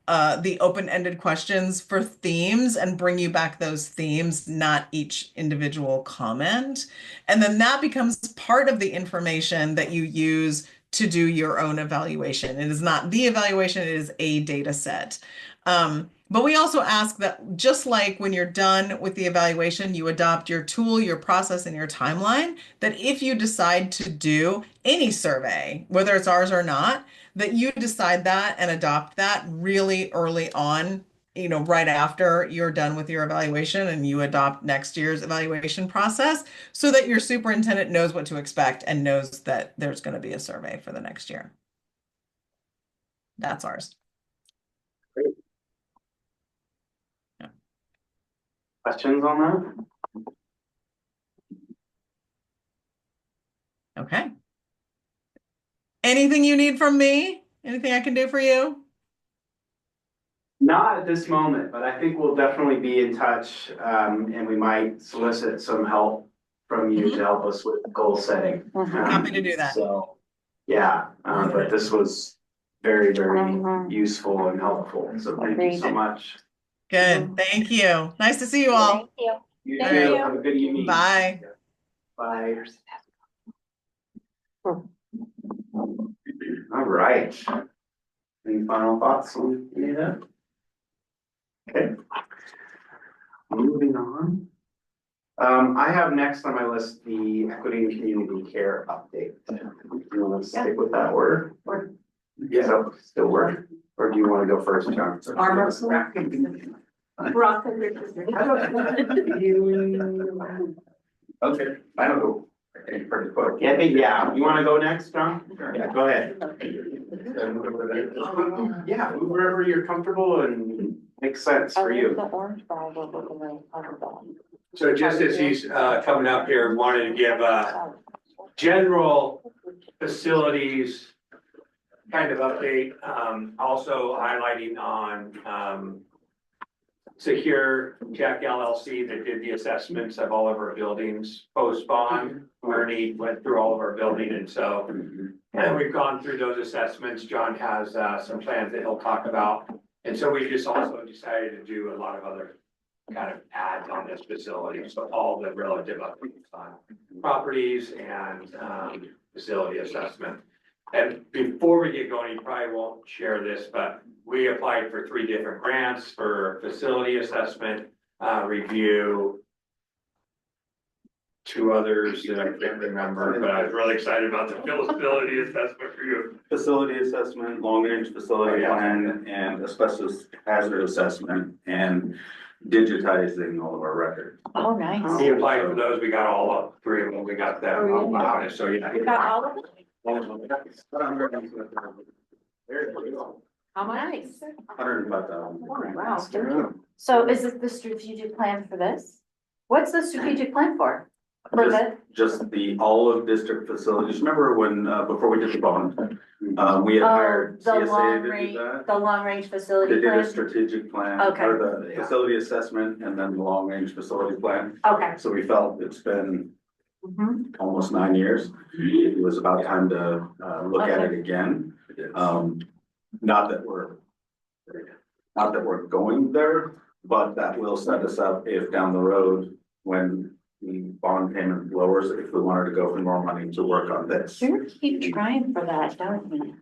open-ended questions for themes and bring you back those themes, not each individual comment. And then that becomes part of the information that you use to do your own evaluation. It is not the evaluation, it is a data set. But we also ask that just like when you're done with the evaluation, you adopt your tool, your process, and your timeline, that if you decide to do any survey, whether it's ours or not, that you decide that and adopt that really early on, right after you're done with your evaluation, and you adopt next year's evaluation process so that your superintendent knows what to expect and knows that there's going to be a survey for the next year. That's ours. Questions on that? Okay. Anything you need from me? Anything I can do for you? Not at this moment, but I think we'll definitely be in touch, and we might solicit some help from you to help us with goal setting. Happy to do that. So, yeah, but this was very, very useful and helpful, so thank you so much. Good, thank you. Nice to see you all. Thank you. You Thank too, you. have a good evening. Bye. Bye. All right. Any final thoughts on any of that? Okay. Moving on. I have next on my list the equity and community care update. Do you wanna stick with that order? Yeah, so still work, or do you wanna go first, John? Okay, I don't know. Okay, pretty quick. Yeah, you wanna go next, John? Yeah, go ahead. Yeah, move wherever you're comfortable and makes sense for you. So just as he's coming up here, wanted to give a general facilities kind of update, also highlighting on Secure Check LLC that did the assessments of all of our buildings post bond. Ernie went through all of our building, and so and we've gone through those assessments. John has some plans that he'll talk about. And so we just also decided to do a lot of other kind of ads on this facility. So all the relative updates on properties and facility assessment. And before we get going, you probably won't share this, but we applied for 3 different grants for facility assessment, review. 2 others that I can't remember, but I was really excited about the facility assessment for you. Facility assessment, long-range facility plan, and asbestos hazard assessment, and digitizing all of our records. Oh, nice. He applied for those, we got all 3 of them, we got them, on it, so yeah. You got all of them? How much? 105,000. Wow. So is it the strategic plan for this? What's the strategic plan for? For that? Just the all of district facilities. Remember when, before we did the bond, we had hired The long CSA to range, do that? the long range facility They did a plan? strategic plan, Okay. or the facility assessment, and then the long-range facility plan. Okay. So we felt it's been Mhm. almost 9 years. It was about time to look at it again. Not that we're going there, but that will set us up if down the road, when the bond payment lowers, if we wanted to go for more money to work on this. You keep trying for that, don't you?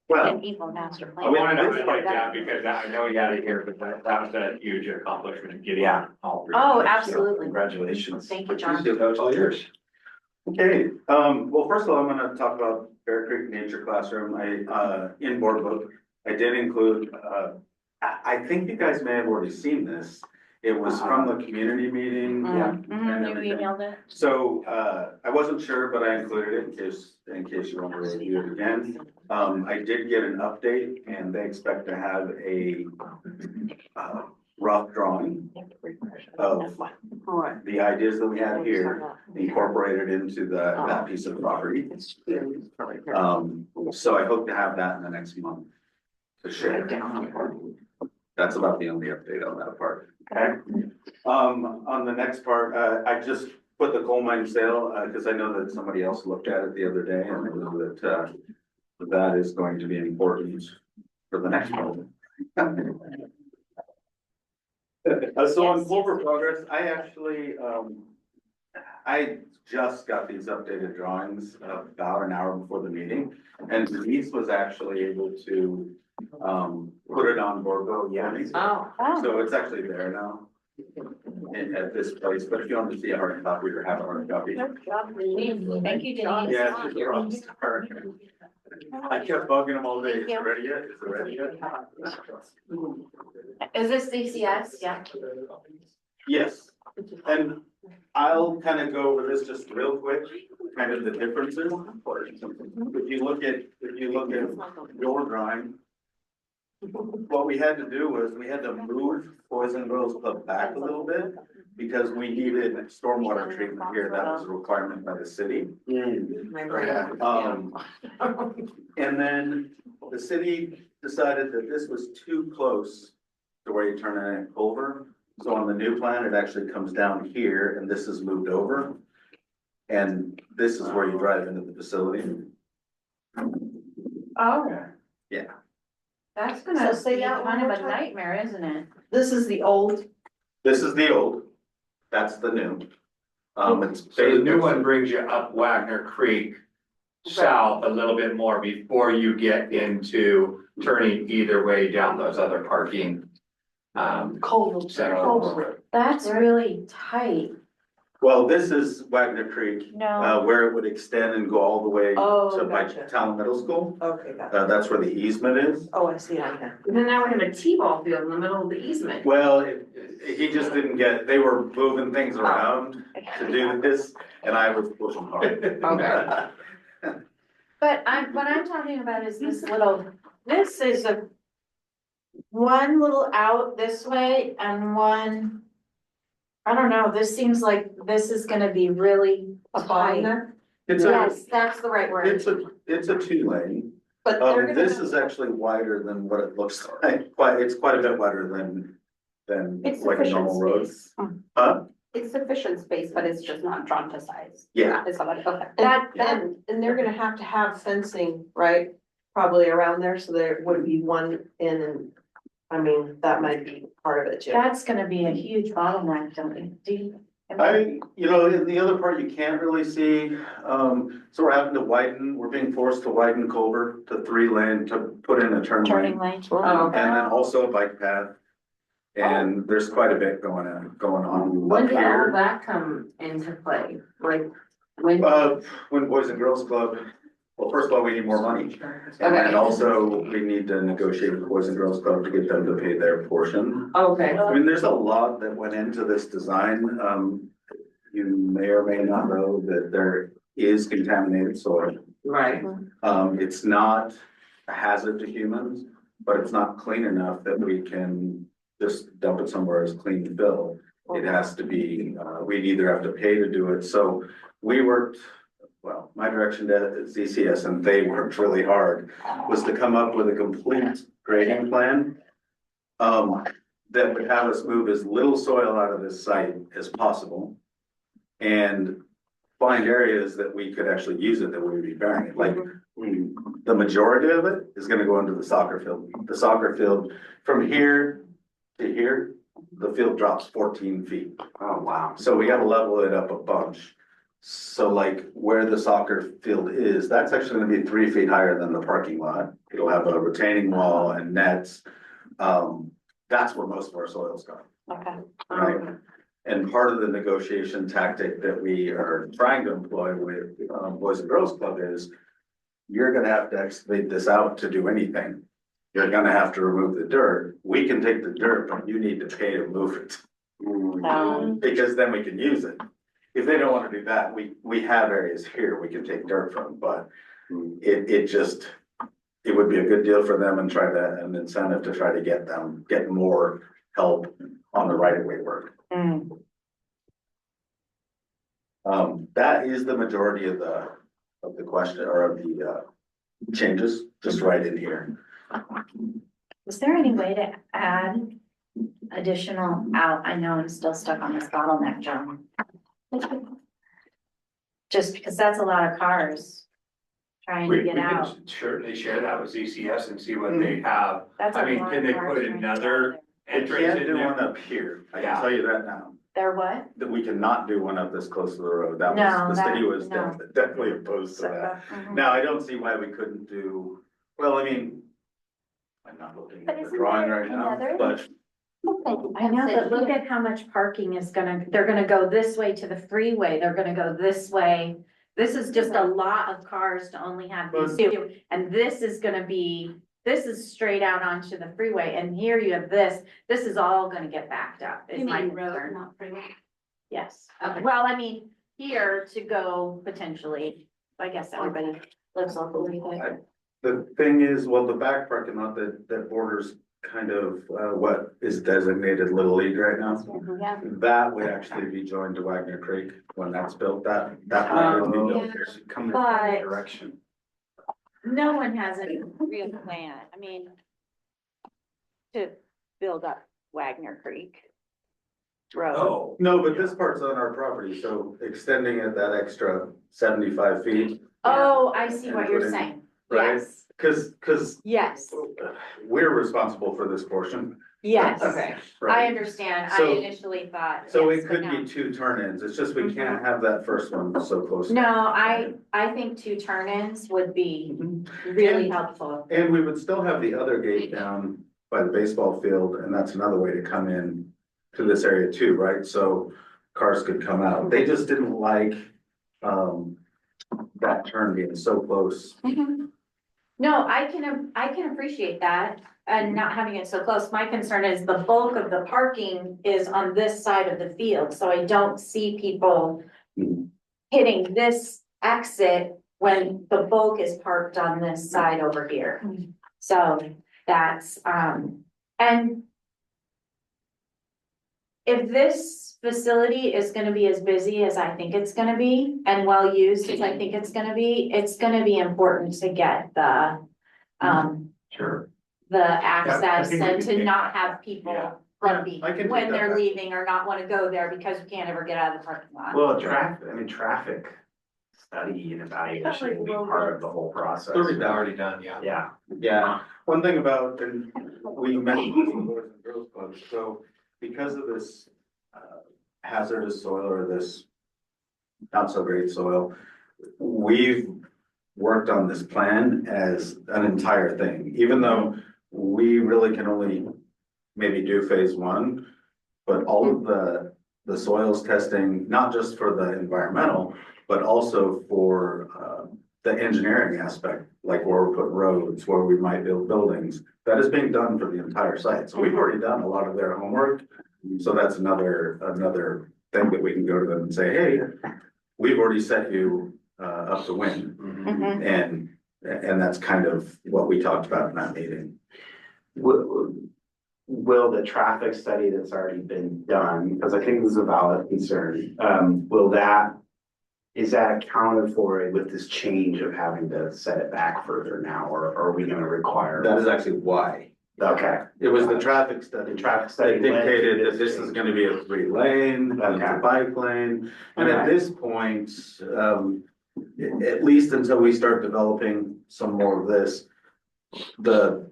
Well, An evil master I plan. wanted to highlight that because I know you had it here, but that was a huge accomplishment, getting all 3. Oh, absolutely. Congratulations. Thank you, John. That was all yours. okay, well, first of all, I'm gonna talk about Bear Creek Nature Classroom. In board book, I did include, I think you guys may have already seen this. It was from the community meeting. and You everything. emailed it? So, I wasn't sure, but I included it in case you want to review it again. I did get an update, and they expect to have a rough drawing of the ideas that we had here incorporated into that piece of property. So I hope to have that in the next month to share. That's about the only update on that part. Okay. On the next part, I just put the coal mine sale, because I know that somebody else looked at it the other day, and I know that that is going to be important for the next one. So on Clover progress, I actually, I just got these updated drawings about an hour before the meeting, and Denise was actually able to put it on Borgo. Yeah. Oh. So it's actually there now. At this place, but if you want to see a hard copy or have a hard copy. Thank you, Denise. Yeah, it's just a rock star. I kept bugging them all day. Is it ready yet? Is it ready yet? Is this DCS? Yeah. Yes, and I'll kind of go over this just real quick, kind of the differences. If you look at your drawing, what we had to do was we had to move Boys and Girls Club back a little bit because we needed stormwater treatment here. That was a requirement by the city. And then the city decided that this was too close to where you turn in at Culver. So on the new plan, it actually comes down here and this is moved over. And this is where you drive into the facility. Oh, Yeah. that's So gonna say be that one kind of more a time. nightmare, isn't it? This is the old, This is the old, that's the new. It's. So the new one brings you up Wagner Creek south a little bit more before you get into turning either way down those other parking. Culver. Sections. That's really tight. Well, this is Wagner Creek, No, where it would extend and go all the way Oh, to by gotcha. Town Middle School. Okay, got it. That's where the easement is. Oh, I see, I can. Then now we have a T-ball field in the middle of the easement. Well, he just didn't get, they were moving things around to do this, and I was pushing hard. Okay. but what I'm talking about is this is a one little out this way and one, I don't know, this seems like this is gonna be really tight. It's a, Yes, that's the right word. it's a 2-lane. But they're gonna This have- is actually wider than what it looks like, it's quite a bit wider than It's like a sufficient normal road. space. Huh? It's sufficient space, but it's just not drawn to size. Yeah, It's not, okay. And they're gonna have to have fencing, right? Probably around there, so there would be one in and, I mean, that might be part of it too. That's gonna be a huge bottleneck, don't you? Do you? the other part you can't really see, so we're having to widen, we're being forced to widen Culver to 3-lane to put in a turn Turning lane. lane. Oh, And then also a bike path. And there's quite a bit going on When up did all here. that come into play? Like, when? When Boys and Girls Club, well, first of all, we need more money. And Okay. also, we need to negotiate with Boys and Girls Club to get them to pay their portion. Okay. I mean, there's a lot that went into this design. You may or may not know that there is contaminated soil. Right. It's not a hazard to humans, but it's not clean enough that we can just dump it somewhere as clean fill. It has to be, we'd either have to pay to do it. So we worked, well, my direction to ZCS, and they worked really hard, was to come up with a complete grading plan. That would have us move as little soil out of this site as possible. And find areas that we could actually use it, that we would be bearing it, like, the majority of it is gonna go into the soccer field. The soccer field, from here to here, the field drops 14 feet. Oh, wow. So we gotta level it up a bunch. So like where the soccer field is, that's actually gonna be 3 feet higher than the parking lot. It'll have a retaining wall and nets. That's where most of our soil's going, Okay. right? And part of the negotiation tactic that we are trying to employ with Boys and Girls Club is you're gonna have to excavate this out to do anything. You're gonna have to remove the dirt. We can take the dirt, but you need to pay to move it. Because then we can use it. If they don't wanna do that, we have areas here we can take dirt from, but it would be a good deal for them and an incentive to try to get more help on the right of way work. That is the majority of the question or of the changes, just right in here. Is there any way to add additional out? I know I'm still stuck on this bottleneck, John. Just because that's a lot of cars trying We to get out. can certainly share that with ZCS and see what they have. That's I a mean, lot can of they cars put trying to get out another there. We entrance can't in do one there? up here, I Yeah. can tell you that now, They're what? that we cannot do one up this close to the road, that No, was, the city that- was no. definitely opposed to that. Mhm. Now, I don't see why we couldn't do, well, I mean. I'm not looking But at the isn't drawing there right now, another- but I know, but look at how much parking is they're gonna go this way to the freeway, they're gonna go this way. This is just a lot of cars to only have these two, and this is straight out onto the freeway, and here you have this is all gonna get backed up, is You my mean road, concern. not freeway? Yes, Okay. well, I mean, here to go potentially, I guess everybody lives locally, but. the thing is, well, the back parking lot that borders kind of, what is designated Little League right now. Yeah. That would actually be joined to Wagner Creek when that's built, that would be built. Coming from that direction. No one has a real plan, I mean, to build up Wagner Creek Road. Oh, No, but this part's on our property, so extending it that extra 75 feet, Oh, I see what you're saying, right? yes, Cause yes, we're responsible for this portion, yes. Okay. I right? understand, I So- initially thought. So yes, it but could no. be 2 turn-ins, it's just we can't have that first one so close. No, I think 2 turn-ins would be Mhm. really helpful. And we would still have the other gate down by the baseball field, and that's another way to come in to this area too, right? So cars could come out. They just didn't like, that turn being so close. No, I can appreciate that and not having it so close. My concern is the bulk of the parking is on this side of the field, so I don't see people hitting this exit when the bulk is parked on this side over here. So that's, and if this facility is gonna be as busy as I think it's gonna be and well used as I think it's gonna be important to get the, Sure. the I access think we and can to take- not have people Yeah. grumpy I can take when that they're back. leaving or not wanna go there because we can't ever get out of the parking lot. Well, traffic study and evaluation will be part of the whole process. Already done, yeah. Yeah, Yeah, one thing about, and we mentioned this in Boys and Girls Club, so because of this hazardous soil or this not so great soil, we've worked on this plan as an entire thing, even though we really can only maybe do phase one, but all of the soils testing, not just for the environmental, but also for the engineering aspect, like where we put roads, where we might build buildings, that is being done for the entire site. So we've already done a lot of their homework. So that's another thing that we can go to them and say, hey, we've already set you up to win. And that's kind of what we talked about in that meeting. will the traffic study that's already been done, because I think this is a valid concern, is that accounted for with this change of having to set it back further now, or are we gonna require? That is actually why. Okay, It was the traffic study. the traffic study. They led to dictated that this is change. gonna be a 3-lane, it's a Okay. bike lane. And at Okay. this point, at least until we start developing some more of this, the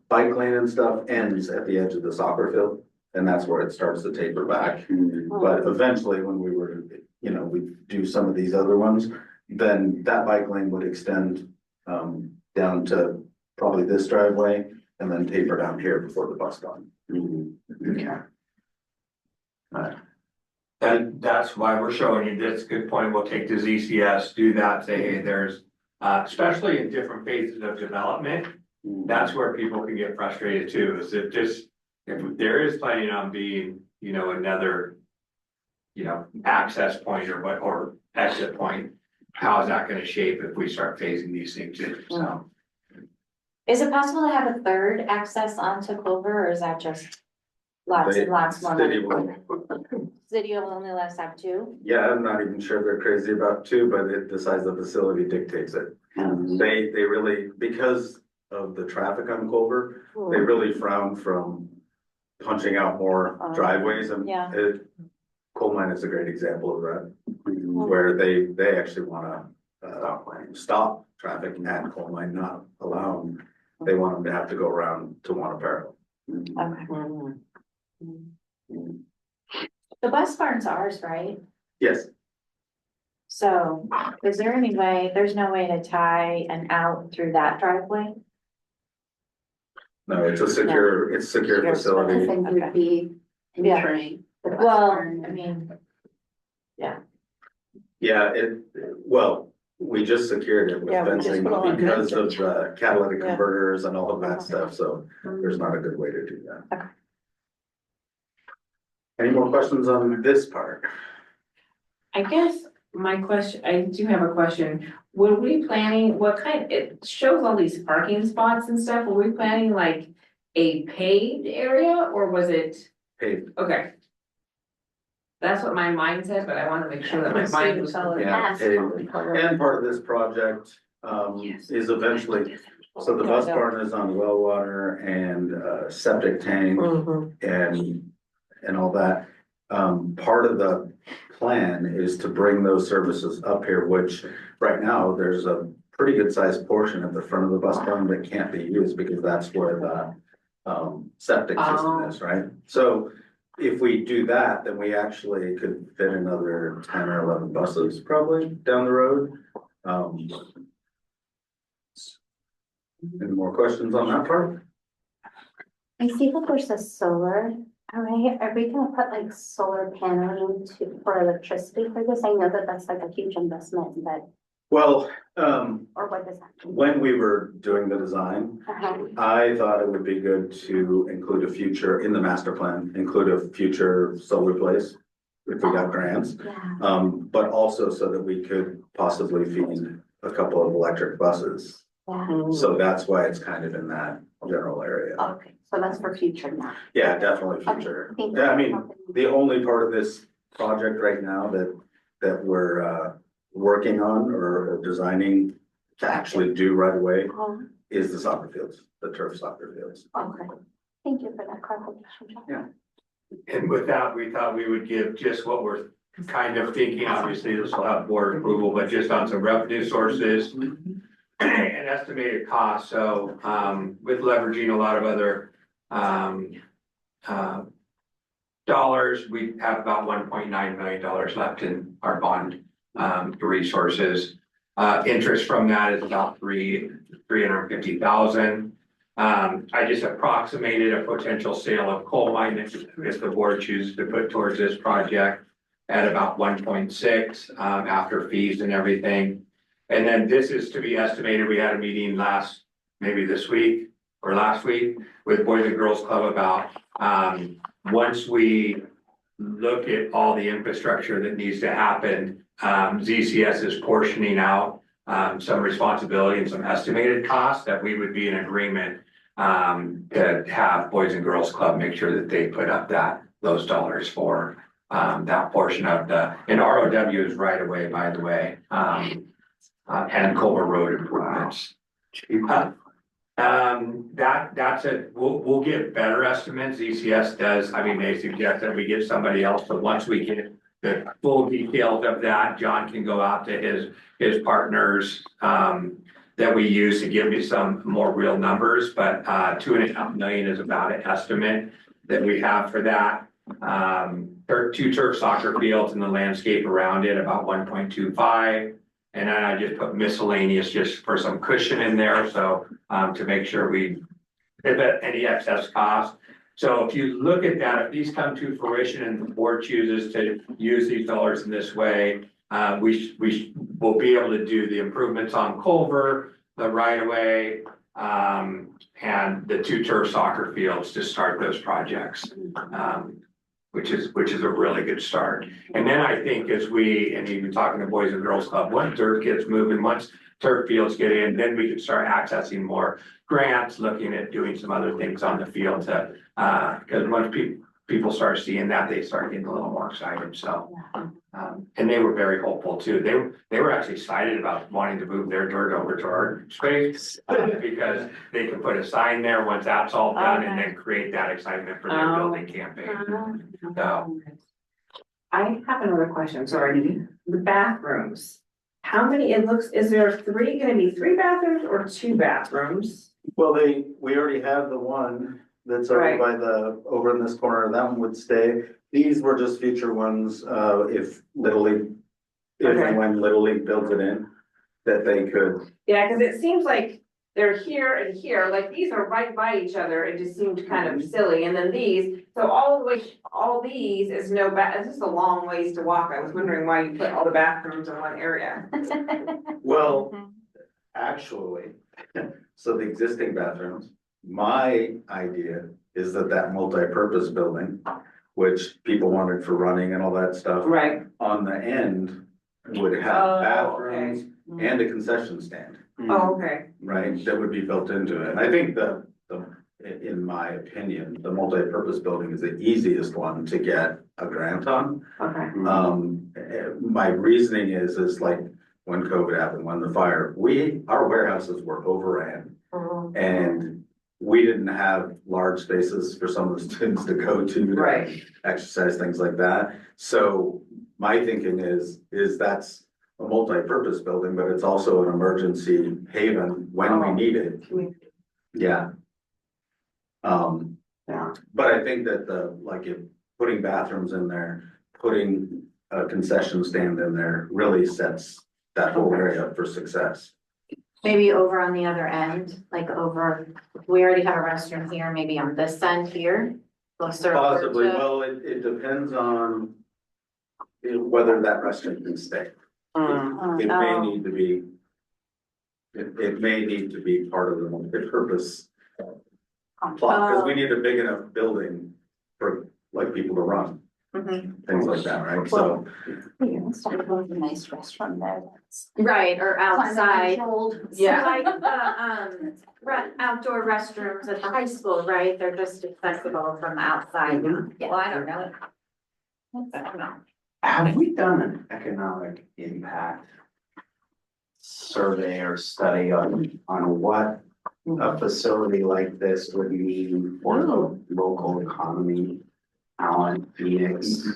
bike lane and stuff ends at the edge of the soccer field. And that's where it starts to taper back. But eventually, when we were, we do some of these other ones, then that bike lane would extend down to probably this driveway and then taper down here before the bus stop. Okay. That's why we're showing you this good point. We'll take the ZCS, do that, say, hey, there's, especially in different phases of development. That's where people can get frustrated too, is if there is planning on being, another. Access point or exit point, how is that gonna shape if we start phasing these things in, so. Is it possible to have a third access onto Clover, or is that just lots and lots more City money? will- City will only let us have two? Yeah, I'm not even sure they're crazy about two, but the size of the facility dictates it. They really, because of the traffic on Culver, they really frown from punching out more driveways and Yeah. Coal mine is a great example of that, where they actually wanna stop traffic at coal mine, not allow them. They want them to have to go around to Wanaparo. The bus barn's ours, right? Yes, So is there any way, there's no way to tie an out through that driveway? no, it's a secure I facility. think you'd be Yeah. entering. the bus Well, barn. I mean, Yeah, well, we just secured it with Yeah, we just fencing put all our because of fencing. the catalytic Yeah. converters and all of that stuff, so there's not a good way to do that. Okay. Any more questions on this part? I guess my question, I do have a question. Were we planning, it shows all these parking spots and stuff, were we planning like a paved area or was it, Paved. okay. That's what my mind said, but I wanna make sure that my mind was. Yeah, paved. And part of this project, is eventually, so the bus barn is on well water and, septic tank and all that. Part of the plan is to bring those services up here, which right now, there's a pretty good sized portion at the front of the bus barn that can't be used because that's where the septic system is, right? So if we do that, then we actually could fit another 10 or 11 buses probably down the road. Any more questions on that part? I see that there's a solar Are we gonna put like solar paneling for electricity for this? I know that that's like a huge investment, but, Well, or what does that mean? when we were doing the design, Uh-huh. I thought it would be good to include a future, in the master plan, include a future solar place. If we got grants, Yeah, but also so that we could possibly feed a couple of electric buses. yeah, So that's why it's kind of in that general area. okay, so that's for future now. Yeah, definitely Okay, future. thank Yeah, I you. mean, the only part of this project right now that we're working on or designing to actually do right away Oh, is the soccer fields, the turf soccer fields. okay, thank you for that clarification. John. Yeah. And with that, we thought we would give just what we're kind of thinking, obviously this will have board approval, but just on some revenue sources. And estimated cost, so, with leveraging a lot of other, dollars, we have about $1.9 million left in our bond, resources. Interest from that is about $350,000. I just approximated a potential sale of coal mine if the board chooses to put towards this project at about 1.6, after fees and everything. And then this is to be estimated, we had a meeting maybe this week or last week with Boys and Girls Club about, once we look at all the infrastructure that needs to happen, ZCS is portioning out some responsibility and some estimated costs that we would be in agreement to have Boys and Girls Club make sure that they put up those dollars for that portion of and ROW is right away, by the way, and Culver Road improvements. That's it. We'll get better estimates. ECS does, I mean, they suggest that we get somebody else, but once we get the full details of that, John can go out to his partners, that we use to give me some more real numbers, but, 2.5 million is about an estimate that we have for that. 2 turf soccer fields and the landscape around it, about 1.25. And then I just put miscellaneous just for some cushion in there, so, to make sure we, if any excess cost. So if you look at that, if these come to fruition and the board chooses to use these dollars in this way, we will be able to do the improvements on Culver, the right of way, and the 2 turf soccer fields to start those projects. Which is a really good start. And then I think as and even talking to Boys and Girls Club, once dirt gets moving, once turf fields get in, then we can start accessing more grants, looking at doing some other things on the field to, because once people start seeing that, they start getting a little more excited, so. And they were very hopeful too. They were actually excited about wanting to move their dirt over to our space. Because they can put a sign there once that's all done and then create that excitement for their building campaign. So, I have another question, sorry. The bathrooms. How many, is there gonna be 3 bathrooms or 2 bathrooms? Well, we already have the one that's over Right. by over in this corner, that one would stay. These were just future ones, if Little League, if Okay. and when Little League builds it in, that they could. Yeah, cause it seems like they're here and here, like these are right by each other, it just seemed kind of silly, and then these, so all these is it's just a long ways to walk, I was wondering why you put all the bathrooms in one area. Well, actually, so the existing bathrooms, my idea is that multi-purpose building, which people wanted for running and all that stuff. Right. On the end would have Oh, bathrooms and a concession stand, Oh, okay, right, that would be built into it. And I think in my opinion, the multi-purpose building is the easiest one to get a grant on. okay. My reasoning is like when COVID happened, when the fire, our warehouses were overran. And we didn't have large spaces for some of the students to go to. Right. Exercise, things like that. So my thinking is that's a multi-purpose building, but it's also an emergency haven when we need it. Yeah. Yeah. But I think that if putting bathrooms in there, putting a concession stand in there really sets that whole area up for success. Maybe over on the other end, we already have a restroom here, maybe on this end here, Closer Possibly, to- well, it depends on whether that restaurant can stay. It may Oh. need to be, it may need to be part of the multi-purpose plot, because we need a big enough building for like people to run, things like that, right? So, Yeah, let's talk about a nice restaurant there. That's Right, or outside. controlled. Yeah. Like, outdoor restrooms at the high school, right? They're just accessible from the outside. Well, I don't know. I don't know. Have we done an economic impact survey or study on what a facility like this would mean for the local economy out in Phoenix?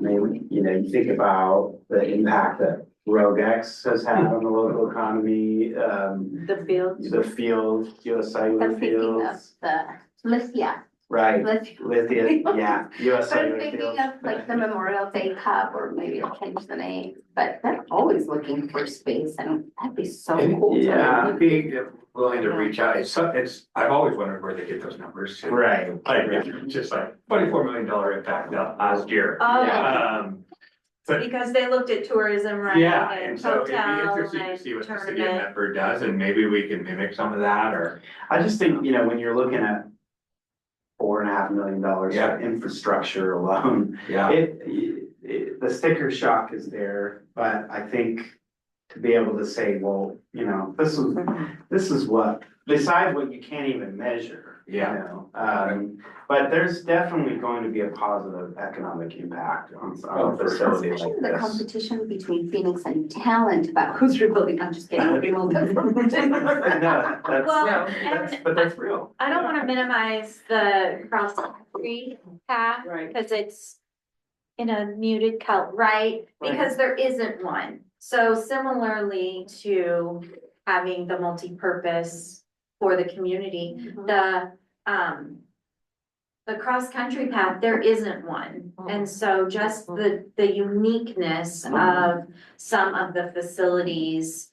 Maybe, you think about the impact that Rogue X has had on the local economy, The fields. the field, US Cellular I'm thinking of fields. the Lithia. Right, Lithia. Lithia, yeah, US But I'm Cellular thinking fields. of like the Memorial Day Cup, or maybe I'll change the name, but they're always looking for space, and that'd be so cool. to- Yeah, I'd be willing to reach out. I've always wondered where they get those numbers. Right. Like, just like $24 million impact last year. Oh, Um, because they looked at tourism, right? yeah, And and so it'd be hotel interesting to and see what the city of tournament. Medford does, and maybe we can mimic some of that, or. I just think, when you're looking at $4.5 million Yeah. for infrastructure alone, Yeah. the sticker shock is there, but I think to be able to say, well, this is what, besides what you can't even measure. Yeah. But there's definitely going to be a positive economic impact on a for sure. facility like Especially the this. competition between Phoenix and Talent about who's rebuilding, I'm just kidding. No, Well, but that's real. I don't wanna minimize the cross country path, Right. cause it's in a muted color, right? Because there isn't one. So similarly to having the multi-purpose for the community, the cross-country path, there isn't one. And so just the uniqueness of some of the facilities,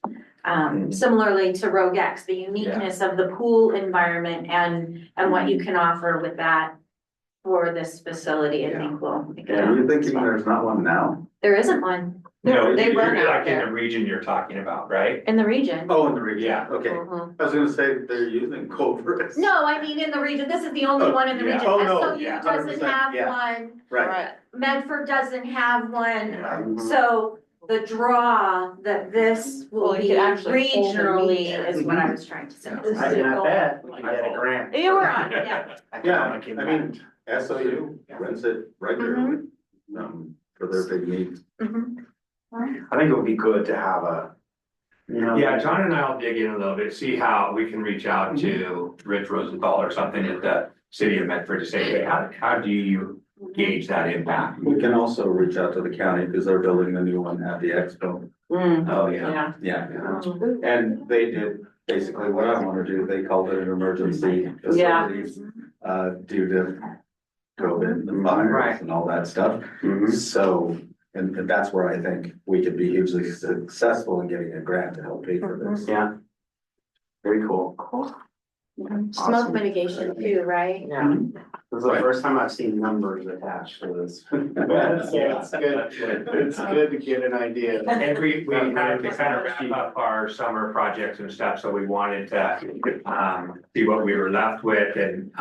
similarly to Rogue X, the uniqueness of the pool environment and what you can offer with that for this facility, I think will make are you it. thinking there's not one now? There isn't one No, they run you're out like in there. the region you're talking about, right? in the region. Oh, in the region, Yeah. okay. Mhm. I was gonna say they're using Culver's. No, I mean, in the region, this is the only Oh, one in the yeah. region. Oh, no, SOU yeah, doesn't 100%, have yeah. one, Right. Medford doesn't have one. Mhm. So the draw that this will Well, you be could actually hold a regionally meeting. is what I was trying to say. I bet we get a grant. You were on, yeah. Yeah, Economic I impact. mean, SOU rents it regularly, for their big needs. Mhm. I think it would be good to have Yeah, John and I'll dig in a little bit, see how we can reach out to Rich Rosenthal or something at the city of Medford to say, hey, how do you gauge that impact? We can also reach out to the county, because they're building the new one at the expo. Oh, yeah. Yeah. Yeah, and they did basically what I wanna do, they called it an emergency facilities, due to COVID and the fires Right. and all that stuff. Mhm. So, and that's where I think we could be hugely successful in getting a grant to help pay for this. Yeah. Very cool. Smoke Awesome. mitigation too, right? Yeah. This is the first time I've seen numbers attached to this. So it's good, it's good to get an idea. And we had to kind of wrap up our summer projects and stuff, so we wanted to, see what we were left with and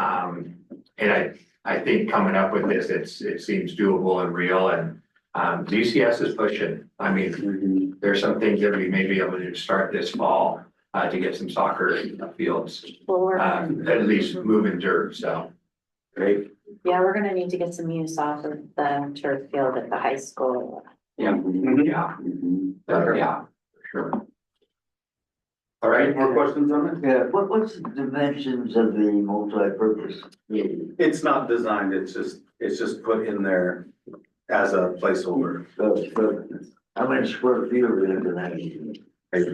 I think coming up with this, it seems doable and real and, DCS is pushing. I mean, there's some things that we may be able to start this fall, to get some soccer fields, at least moving dirt, so. Great. Yeah, we're gonna need to get some use off of the turf field at the high school. Yeah, yeah, yeah, sure. All right, More questions on it? Yeah, what's the dimensions of the multi-purpose? It's not designed, it's just put in there as a placeholder. So how many square feet are we looking at?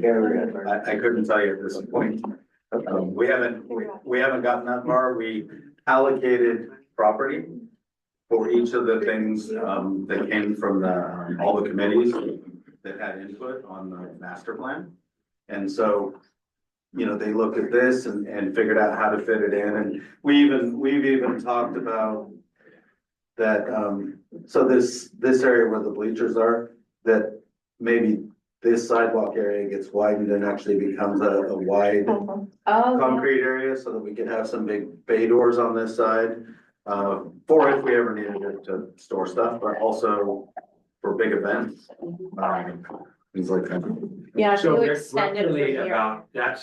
Area. I couldn't tell you at this point. We haven't gotten that far. We allocated property for each of the things, that came from all the committees that had input on the master plan. And so, they looked at this and figured out how to fit it in. And we've even talked about that, so this area where the bleachers are, that maybe this sidewalk area gets widened and actually becomes a wide Oh, concrete area so that we could have some big bay doors on this side. For if we ever needed it to store stuff, but also for big events. Things like that. Yeah, if So you there's extend it from roughly here. about, that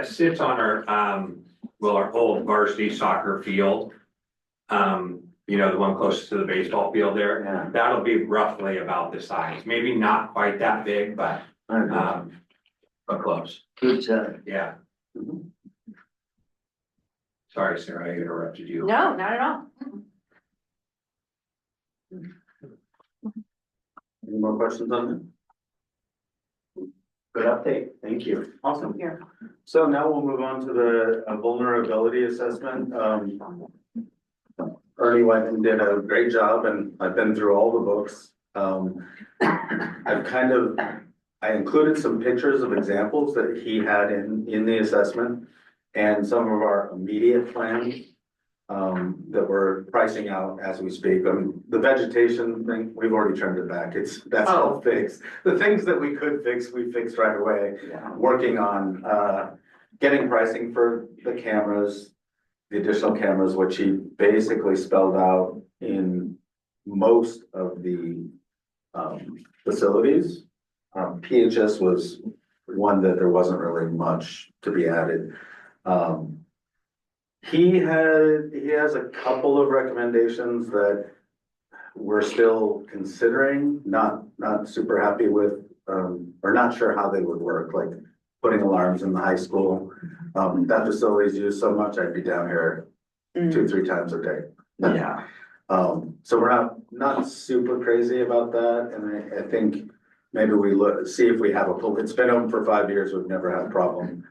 sits on our, well, our old varsity soccer field. You know, the one closest to the baseball field there, Yeah. that'll be roughly about the size, maybe not quite that big, but close, Good job. yeah. Sorry, Sarah, I interrupted you. no, not at all. Any more questions on that? Good update, thank you. Awesome. Here. So now we'll move on to the vulnerability assessment. Ernie Whiten did a great job and I've been through all the books. I included some pictures of examples that he had in the assessment and some of our immediate plans that we're pricing out as we speak. The vegetation thing, we've already turned it back. That's all fixed. The things that we could fix, we fixed right away. Working on, getting pricing for the cameras, the additional cameras, which he basically spelled out in most of the, facilities. PHS was one that there wasn't really much to be added. He has a couple of recommendations that we're still considering, not super happy with, or not sure how they would work, like putting alarms in the high school. That facility's used so much, I'd be down here 2-3 times a day. Yeah. So we're not super crazy about that, and I think maybe we see if we have it's been open for 5 years, we've never had a problem.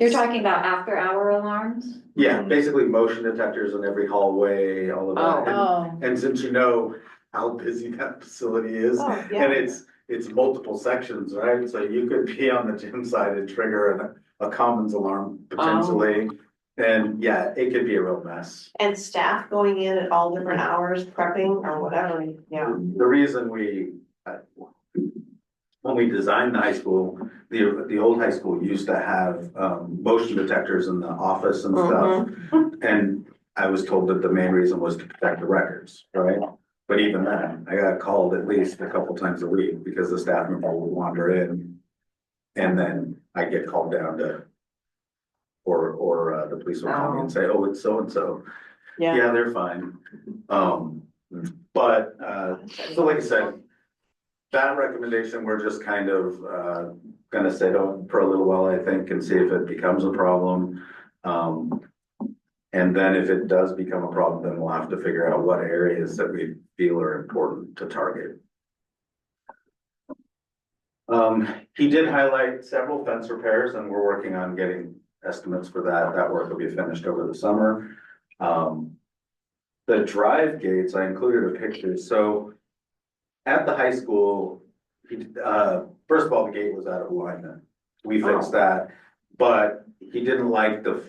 You're talking about after hour alarms? Yeah, basically motion detectors in every hallway, all of that. Oh. And since you know how busy that facility is, Oh, and it's multiple sections, right? So you could be on the gym side and trigger a commons alarm potentially. And yeah, it could be a real mess. And staff going in at all different hours, prepping or whatever, yeah. The reason when we designed the high school, the old high school used to have motion detectors in the office and stuff. And I was told that the main reason was to protect the records, right? But even then, I got called at least a couple times a week because the staff member would wander in. And then I get called down to, or the police will call me and say, oh, it's so-and-so. Yeah, they're fine. But so like I said, that recommendation, we're just kind of gonna sit on for a little while, I think, and see if it becomes a problem. And then if it does become a problem, then we'll have to figure out what areas that we feel are important to target. He did highlight several fence repairs and we're working on getting estimates for that. That work will be finished over the summer. The drive gates, I included a picture. So at the high school, first of all, the gate was out of alignment. We fixed that, but he didn't like the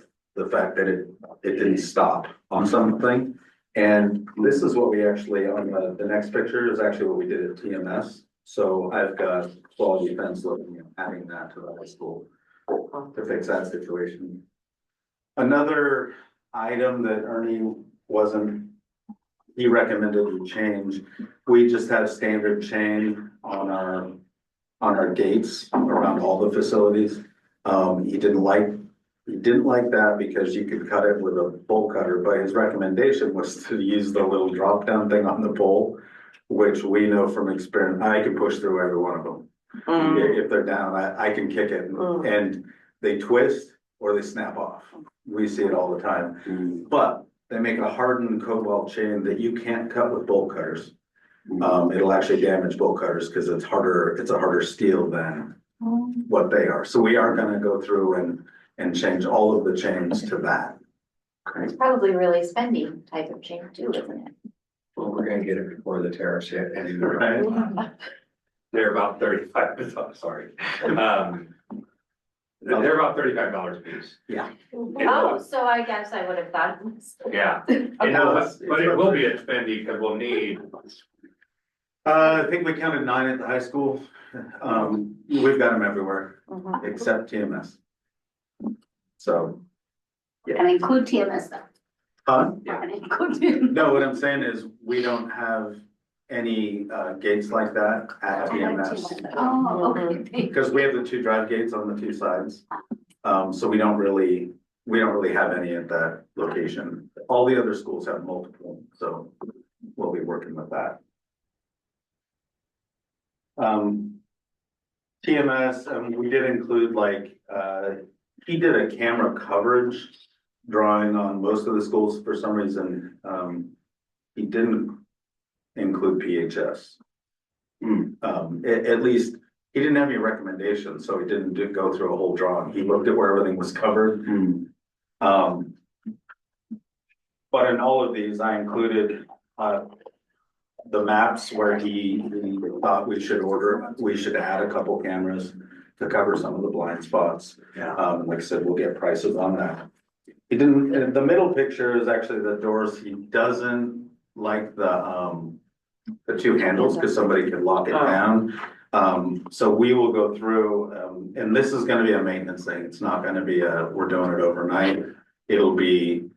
fact that it didn't stop on something. And this is what we actually, on the next picture is actually what we did at TMS. So I've got quality fence looking at adding that to the high school to fix that situation. Another item that Ernie he recommended we change. We just had a standard chain on our gates around all the facilities. He didn't like that because you could cut it with a bolt cutter, but his recommendation was to use the little drop down thing on the pole, which we know from experience, I can push through every one of them. If they're down, I can kick it and they twist or they snap off. We see it all the time, but they make a hardened cobalt chain that you can't cut with bolt cutters. It'll actually damage bolt cutters because it's a harder steel than what they are. So we are gonna go through and change all of the chains to that. It's probably really spendy type of chain too, isn't it? Well, we're gonna get it before the tariffs hit anyway. Right. They're about 35, sorry. They're about $35 a piece. Oh, so I guess I would have thought. Yeah. No, But it will be expensive because we'll need, I think we counted 9 at the high school. We've got them everywhere, Mhm. except TMS. So, And include TMS though. And include TMS. no, what I'm saying is, we don't have any, gates like that at TMS. Oh, okay. Because we have the 2 drive gates on the 2 sides. So we don't really have any at that location. All the other schools have multiple, so we'll be working with that. TMS, we did include like, he did a camera coverage drawing on most of the schools for some reason. He didn't include PHS. At least, he didn't have any recommendations, so he didn't go through a whole drawing. He looked at where everything was covered. But in all of these, I included, the maps where he thought we should add a couple cameras to cover some of the blind spots. Like I said, we'll get prices on that. He didn't, the middle picture is actually the doors. He doesn't like the 2 handles because somebody can lock it down. So we will go through, and this is gonna be a maintenance thing. It's not gonna be we're doing it overnight. It'll be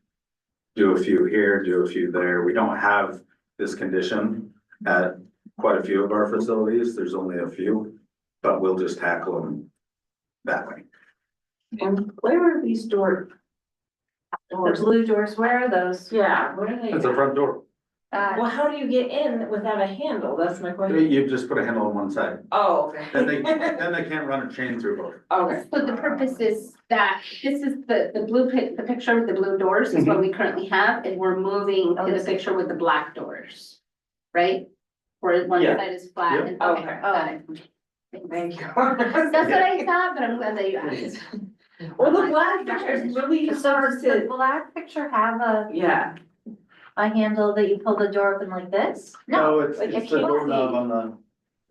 do a few here, do a few there. We don't have this condition at quite a few of our facilities. There's only a few, but we'll just tackle them that way. And where are these doors? The blue doors, where are those? Yeah, where are they? It's a front door. Well, how do you get in without a handle? That's my question. You just put a handle on one side. Oh, Then they okay. can't run a chain through both. Okay. So the purpose is that this is the blue the picture with the blue doors is what we currently have, and we're moving to the picture with the black doors. Right? Where one Yeah. side is flat and, Okay. okay, got it. Thank you. That's what I thought, but I'm glad that you asked. Well, the black picture is really So hard does the to, black picture have yeah. a handle that you pull the door open like this? No, It's like the it can't doorknob be.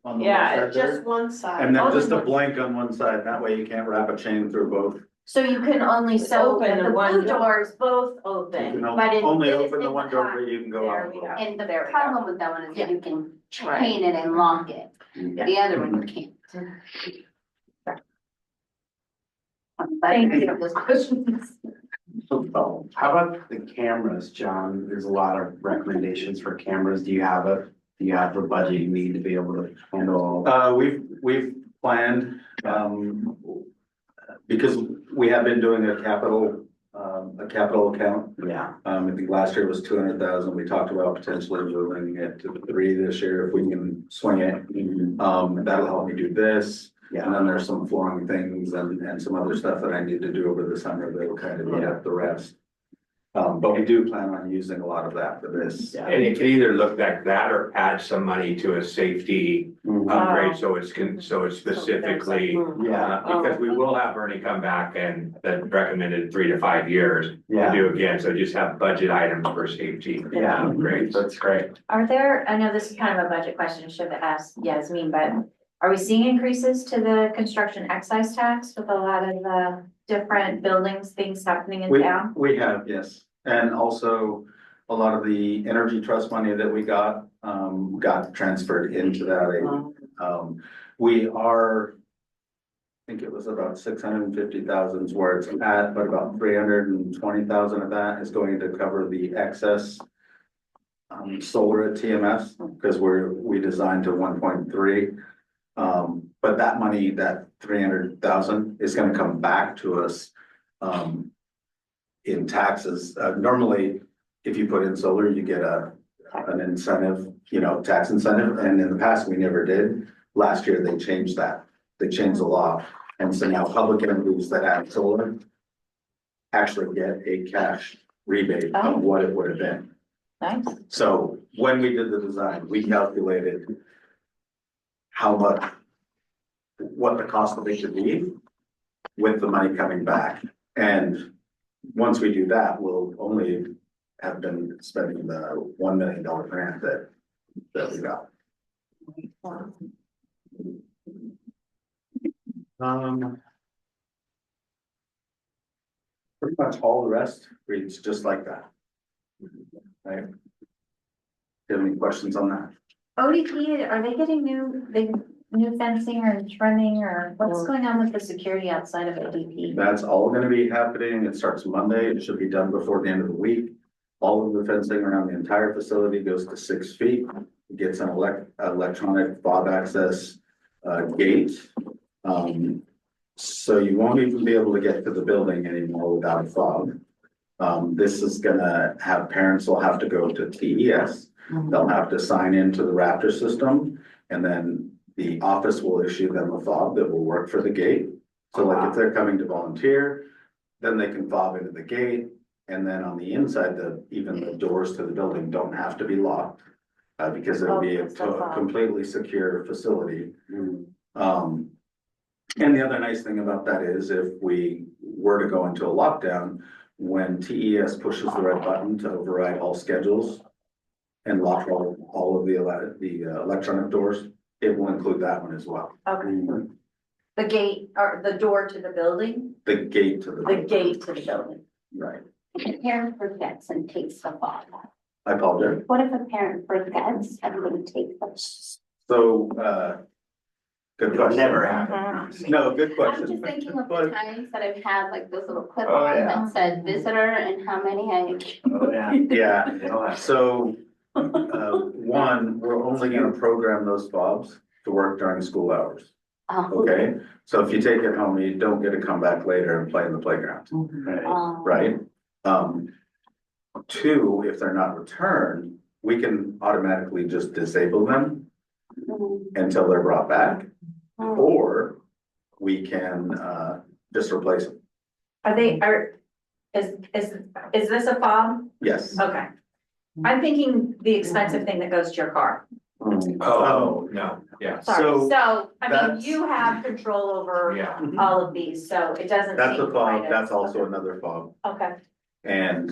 on the Yeah, left it's side just there. one side. And then Oh, just a one- blank on one side. That way you can't wrap a chain through both. So you can only, so Open the the one blue door. doors both You open. can But it only is open the in one the door back. where you can go There out. we go. and the There we go. problem with that one is that you can Right. chain it and lock it. The other one you can't. Thank you. Those questions. How about the cameras, John? There's a lot of recommendations for cameras. Do you have the budget you need to be able to handle all? We've planned, because we have been doing a capital account. Yeah, I think last year was 200,000. We talked about potentially moving it to 3 this year if we can swing it. That'll help me do this. And yeah, then there's some flooring things and some other stuff that I need to do over the summer that will kind of eat up the rest. But we do plan on using a lot of that for this. yeah. and it can either look like that or add some money to a safety upgrade, so it's specifically. Yeah, Because we will have Ernie come back and the recommended 3 to 5 years to yeah, do again, so just have budget items for safety. yeah, Upgrades. that's great. Are there, I know this is kind of a budget question, should have asked Yasmin, but are we seeing increases to the construction excise tax with a lot of different buildings, things happening in town? We have, yes. And also a lot of the energy trust money that we got transferred into that. We are, I think it was about 650,000 is where it's at, but about 320,000 of that is going to cover the excess solar at TMS, because we designed to 1.3. But that money, that 300,000 is gonna come back to us in taxes. Normally, if you put in solar, you get an incentive, tax incentive, and in the past, we never did. Last year, they changed that. They changed the law, and so now public entities that have solar actually get a cash rebate of what it would have been. Nice. So when we did the design, we calculated what the cost of it should be with the money coming back. And once we do that, we'll only have been spending the $1 million grant that we got. much all the rest reads just like that. Right? Do you have any questions on that? ODP, are they getting new fencing or trimming or what's going on with the security outside of ODP? That's all gonna be happening. It starts Monday. It should be done before the end of the week. All of the fencing around the entire facility goes to 6 feet. It gets an electronic fob access gate. So you won't even be able to get to the building anymore without a fob. This is gonna have, parents will have to go to TES. They'll have to sign into the Raptor system, and then the office will issue them a fob that will work for the gate. So like if they're coming to volunteer, then they can fob into the gate. And then on the inside, even the doors to the building don't have to be locked. Because it'll be a completely secure facility. And the other nice thing about that is if we were to go into a lockdown, when TES pushes the red button to override all schedules and lock all of the electronic doors, it will include that one as well. Okay. The gate or the door to the building? The gate to the. The gate to the building. Right. If a parent forgets and takes the fob, I apologize. what if a parent forgets and they take the? So, good It'll question. never happen. No, good I'm question. just thinking of the But- times that I've had like those little clip Oh, on yeah. that said visitor and how many I. Oh, yeah. Yeah, It'll happen. so, one, we're only gonna program those fobs to work during school hours, okay? So if you take it home, you don't get to come back later and play in the playground, right? Two, if they're not returned, we can automatically just disable them until they're brought back. Or we can, just replace them, Is this a fob? yes. Okay. I'm thinking the expensive thing that goes to your car. Oh, no, yeah, Sorry, So, so, I mean, that's- you have control over yeah. all of these, so it doesn't. That's a seem fob, quite that's as- also another fob. Okay, And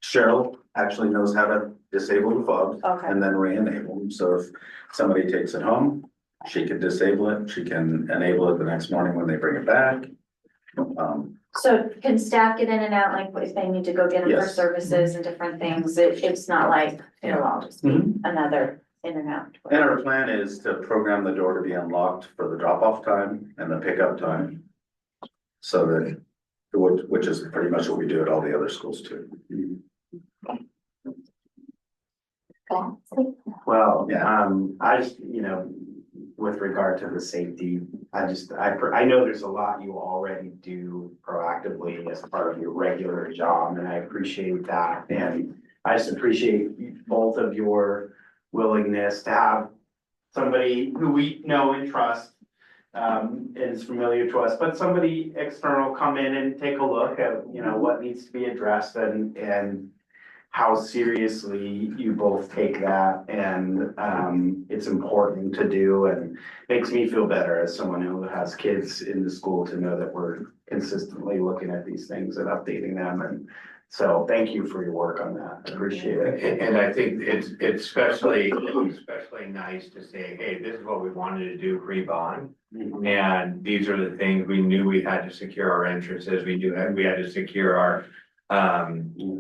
Cheryl actually knows how to disable the fobs okay. and then re-enable them. So if somebody takes it home, she can disable it, she can enable it the next morning when they bring it back. So can staff get in and out, like if they need to go get them for Yes. services and different things? It's not like it'll all just be another in and out. And our plan is to program the door to be unlocked for the drop-off time and the pickup time. So that, which is pretty much what we do at all the other schools too. Well, Yeah. I just, with regard to the safety, I know there's a lot you already do proactively as part of your regular job, and I appreciate that. And I just appreciate both of your willingness to have somebody who we know and trust, is familiar to us, but somebody external come in and take a look at, what needs to be addressed and how seriously you both take that, and it's important to do, and makes me feel better as someone who has kids in the school to know that we're consistently looking at these things and updating them, and so thank you for your work on that, I appreciate it. And I think it's especially nice to say, hey, this is what we wanted to do pre-bond. And these are the things we knew we had to secure our entrances, we knew that we had to secure our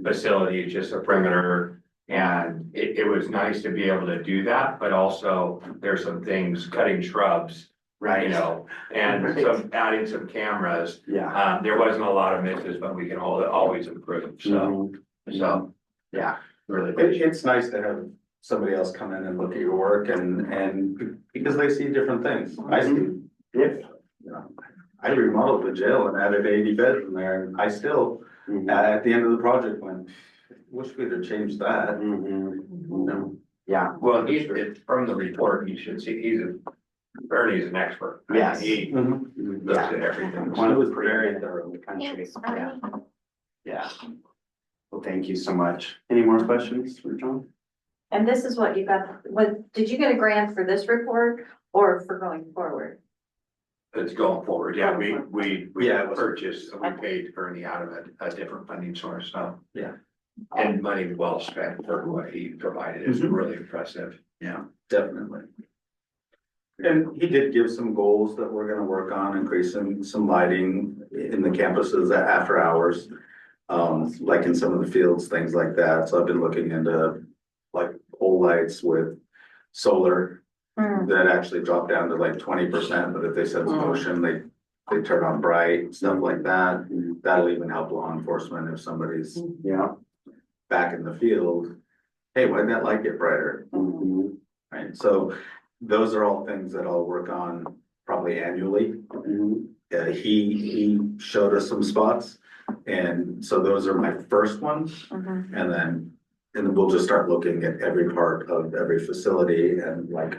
facility, just a perimeter. And it was nice to be able to do that, but also there's some things, cutting shrubs, Right. and some adding some cameras. Yeah. There wasn't a lot of misses, but we can always improve, so, Yeah, really. It's nice to have somebody else come in and look at your work and because they see different things. I see, I remodeled the jail and added 80 beds in there, and I still, at the end of the project, went, wish we'd have changed that. Yeah, well, it's from the report, you should see, Bernie's an expert. I mean, Yes. He looks at everything. one was very thorough in the country, yeah. Well, thank you so much. Any more questions for John? And this is what you got, did you get a grant for this report or for going forward? It's going forward, yeah, we Yeah, it was- purchased, we paid Bernie out of a different funding source, so. Yeah. And money well spent for what he provided is really impressive. Yeah, definitely. And he did give some goals that we're gonna work on, increasing some lighting in the campuses after hours. Like in some of the fields, things like that. So I've been looking into like pole lights with solar that actually drop down to like 20%, but if they sense motion, they turn on bright, stuff like that. That'll even help law enforcement if somebody's Yeah. back in the field. Hey, why'd that light get brighter? Right, so those are all things that I'll work on probably annually. He showed us some spots, and so those are my first ones. And then we'll just start looking at every part of every facility and like,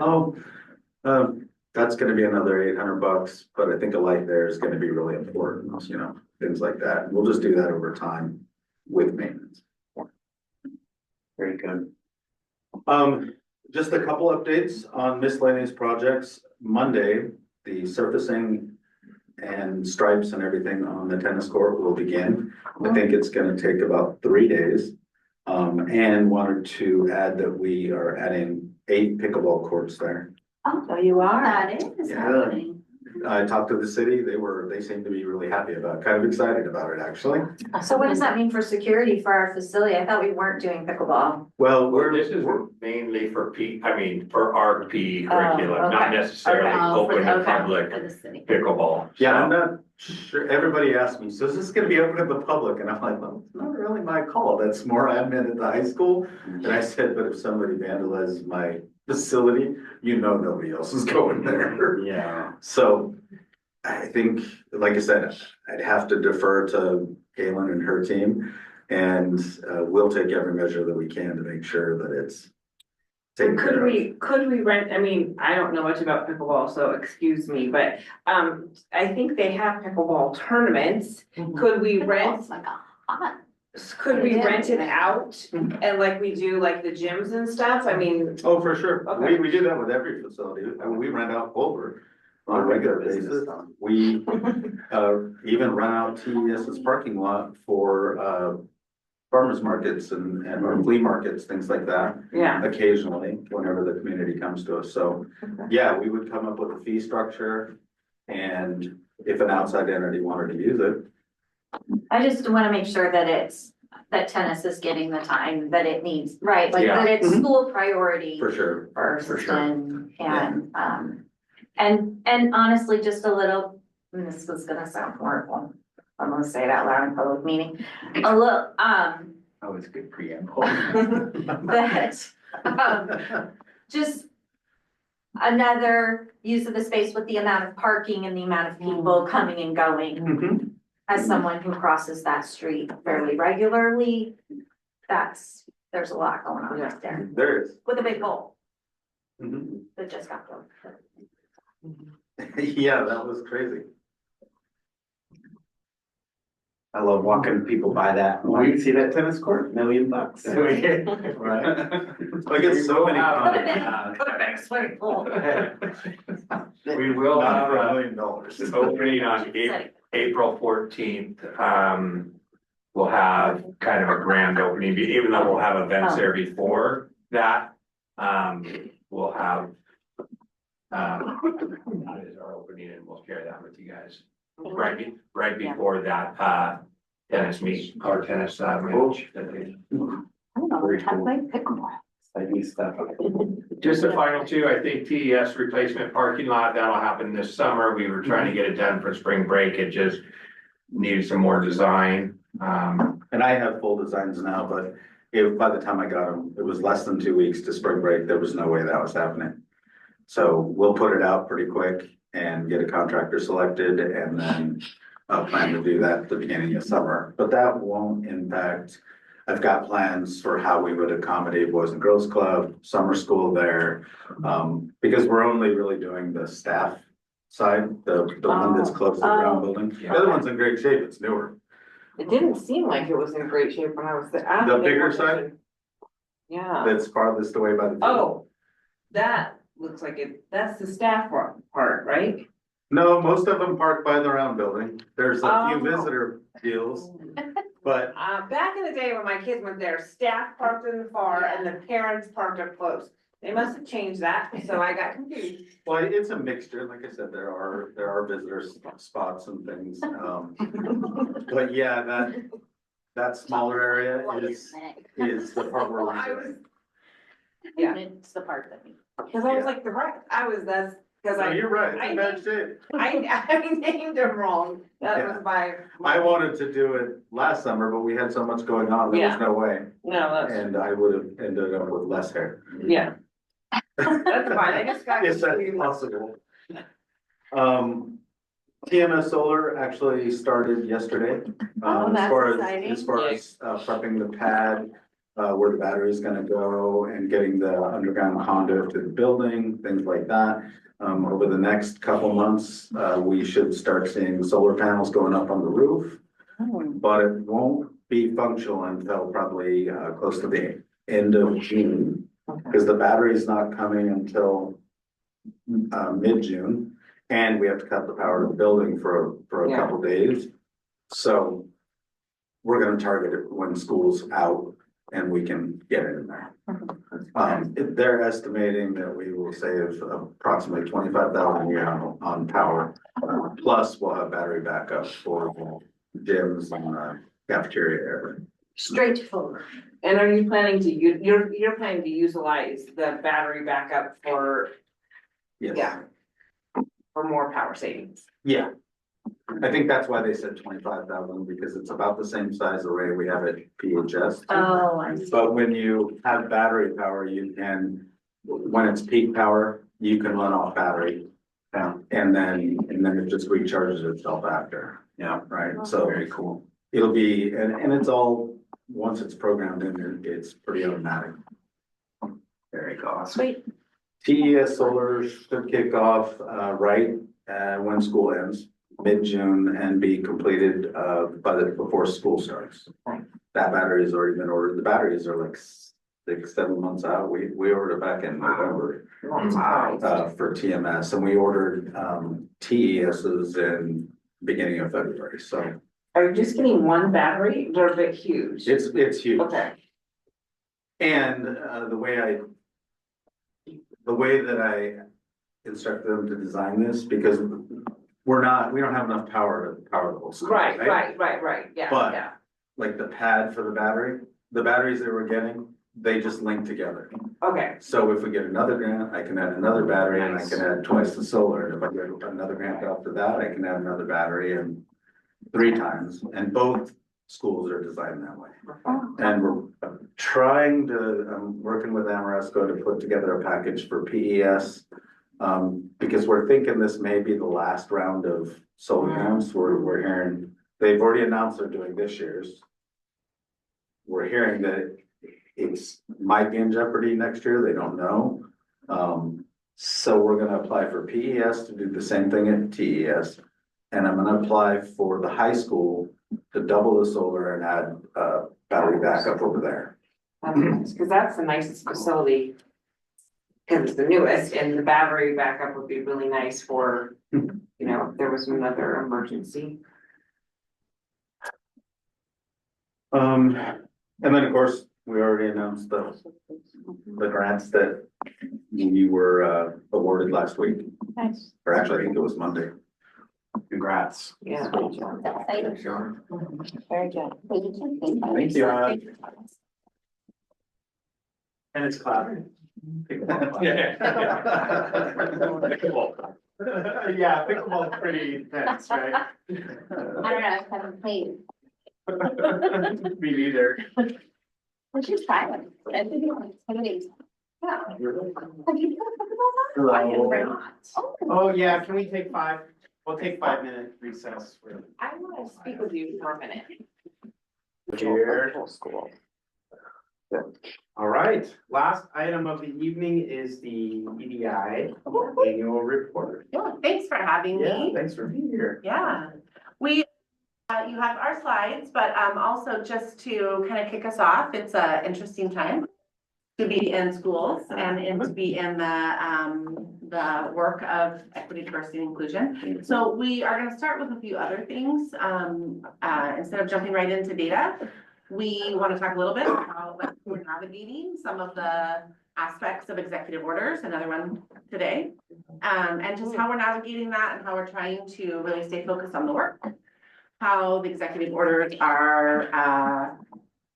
that's gonna be another $800, but I think a light there is gonna be really important, you know, things like that. We'll just do that over time with maintenance. Very good. Just a couple updates on miscellaneous projects. Monday, the surfacing and stripes and everything on the tennis court will begin. I think it's gonna take about 3 days. And wanted to add that we are adding 8 pickleball courts there. Oh, you are. That is Yeah. happening. I talked to the city, they seemed to be really happy about it, kind of excited about it, actually. So what does that mean for security for our facility? I thought we weren't doing pickleball. Well, This is mainly for for our PE curriculum, not okay. necessarily Okay. open to Okay. public For the city. pickleball. yeah, I'm So, not sure, everybody asked me, so is this gonna be open to the public? And I'm like, well, it's not really my call, that's more admin at the high school. And I said, but if somebody vandalizes my facility, you know nobody else is going there. Yeah. So I think, like I said, I'd have to defer to Galen and her team. And we'll take every measure that we can to make sure that it's taken care of. Could we rent, I mean, I don't know much about pickleball, so excuse me, but, I think they have pickleball tournaments. Could we rent, It's like a hot. could we rent it out and like we do like the gyms and stuff? I mean, Oh, for sure. Okay. We do that with every facility. I mean, we rent out over on a regular basis. We even run out TES's parking lot for farmers markets and or flea markets, things like that. yeah. Occasionally, whenever the community comes to us. So, yeah, we would come up with a fee structure. And if an outside entity wanted to use it, I just wanna make sure that that tennis is getting the time that it needs, right? Like Yeah. that it's Mhm. school priority for sure. first for sure. and honestly, just a little, and this was gonna sound horrible. I'm gonna say it out loud in public meeting. A little, Always good preamble. that, just another use of the space with the amount of parking and the amount of people coming and going. Mhm. As someone who crosses that street fairly regularly, there's a lot going on out there There is. with a big goal Mhm. that just got built. Yeah, that was crazy. I love walking people by that. Why you see that tennis court? $1 million. Right. I get so many comments. Put it back, swimming pool. we will Not have for $1 a million. opening on April 14th. We'll have kind of a grand opening, even though we'll have events there before that. We'll have that is our opening, and we'll share that with you guys. Right before that, tennis meet, or tennis, match. I don't know, Very how to cool. play pickleball. Exciting stuff. Just the final two, I think TES replacement parking lot, that'll happen this summer. We were trying to get it done for spring break. It just needed some more design. And I have full designs now, but by the time I got them, it was less than 2 weeks to spring break. There was no way that was happening. So we'll put it out pretty quick and get a contractor selected and then plan to do that at the beginning of summer. But that won't impact, I've got plans for how we would accommodate Boys and Girls Club, summer school there. Because we're only really doing the staff side, the one that's close to the ground building. The other one's in great shape, it's newer. It didn't seem like it was in great shape when I was there. The bigger side Yeah. that's farthest away by the field. Oh, that looks like that's the staff part, right? No, most of them park by the round building. There's a few Oh. visitor deals, but Back in the day when my kids went there, staff parked in the far and the parents parked up close. They must have changed that, so I got confused. Well, it's a mixture, like I said, there are visitor spots and things, but yeah, that smaller area is the part where Well, we're I doing. was, yeah, It's the part that we. cause I was like, the right, that's, cause No, I, you're right, it's in bad shape. I named them wrong. That was my. I wanted to do it last summer, but we had so much going on, there was Yeah. no way, No, that's, and I would have ended up with less hair. yeah. That's fine, I just got If that's confused. possible. TMS Solar actually started yesterday. Oh, that's exciting. As far as prepping the pad, where the battery is gonna go and getting the underground conduit to the building, things like that. Over the next couple months, we should start seeing solar panels going up on the roof. But it won't be functional until probably close to the end of June. Because the battery is not coming until mid-June. And we have to cut the power to the building for a Yeah. couple days. So we're gonna target it when school's out and we can get it in there. They're estimating that we will save approximately 25,000 a year on power. Plus, we'll have battery backup for gyms and cafeteria area. Straightforward. And are you planning to, you're planning to utilize the battery backup for, Yes. Yeah. for more power savings? Yeah. I think that's why they said 25,000, because it's about the same size array we have at PHS. Oh, I see. But when you have battery power, you can, when it's peak power, you can run off battery. And then it just recharges itself after, yeah, right, so. Very cool. It'll be, and it's all, once it's programmed in, it's pretty automatic. Very cool. Sweet. TES Solar should kick off, right, when school ends, mid-June, and be completed, before school starts. That battery has already been ordered, the batteries are like 6-7 months out, we ordered it back in November. For TMS, and we ordered, TES's in beginning of February, so Are you just getting one battery? They're a bit huge. it's huge. Okay, And, the way that I instructed them to design this, because we don't have enough power to power the whole school. right, yeah, But- yeah, Like the pad for the batteries they were getting, they just link together. okay, So if we get another grant, I can add another battery and I can add twice the solar. And if I get another grant after that, I can add another battery and 3 times. And both schools are designed that way. And we're I'm working with Amoresco to put together a package for PES. Because we're thinking this may be the last round of solar grants. We're hearing, they've already announced they're doing this year's. We're hearing that it's might be in jeopardy next year, they don't know. So we're gonna apply for PES to do the same thing at TES. And I'm gonna apply for the high school to double the solar and add, battery backup over there. cause that's the nicest facility. Cause it's the newest and the battery backup would be really nice for, you know, if there was another emergency. And then, of course, we already announced the grants that we were, awarded last week, Nice. or actually, I think it was Monday. Congrats. Yeah. That's exciting. Sure. Very good. Thank you. And it's cloudy. Yeah, pickleball is pretty intense, right? I don't know, I haven't played. Me neither. We should try one. I think it's yeah. Have you played pickleball? I have not. Oh, yeah, can we take 5? We'll take 5-minute recess. I wanna speak with you for a minute. Here. All right, last item of the evening is the EDI annual report. Yeah, thanks for having Yeah, me. thanks for being here. Yeah, we, you have our slides, but also just to kind of kick us off, it's a interesting time to be in schools and to be in the work of equity, diversity, and inclusion. So we are gonna start with a few other things. Instead of jumping right into data, we want to talk a little bit about like we're navigating some of the aspects of executive orders, another one today. And just how we're navigating that and how we're trying to really stay focused on the work. How the executive orders are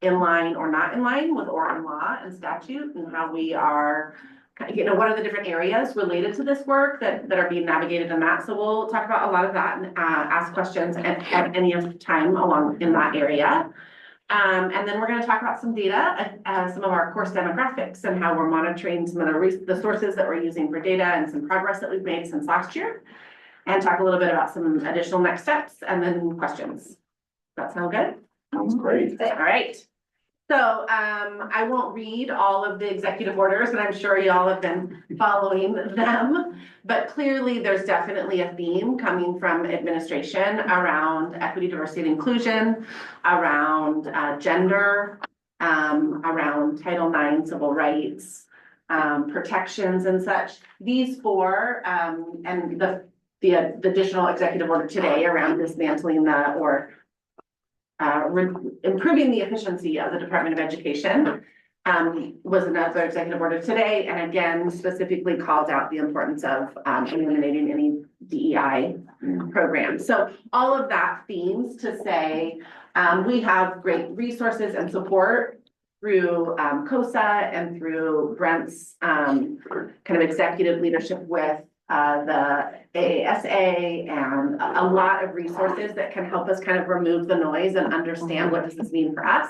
in line or not in line with Oregon law and statute, and how we are, what are the different areas related to this work that are being navigated in that. So we'll talk about a lot of that and ask questions at any of time along in that area. And then we're going to talk about some data, some of our course demographics and how we're monitoring some of the sources that we're using for data and some progress that we've made since last year. And talk a little bit about some additional next steps and then questions. That sound good? Sounds great. All right. So I won't read all of the executive orders, and I'm sure y'all have been following them. But clearly there's definitely a theme coming from administration around equity, diversity, and inclusion, around gender, around Title IX civil rights, protections and such. These four, and the additional executive order today around dismantling improving the efficiency of the Department of Education was another executive order today, and again specifically called out the importance of eliminating any DEI programs. So all of that themes to say we have great resources and support through COSA and through Brent's kind of executive leadership with the AASA and a lot of resources that can help us kind of remove the noise and understand what does this mean for us,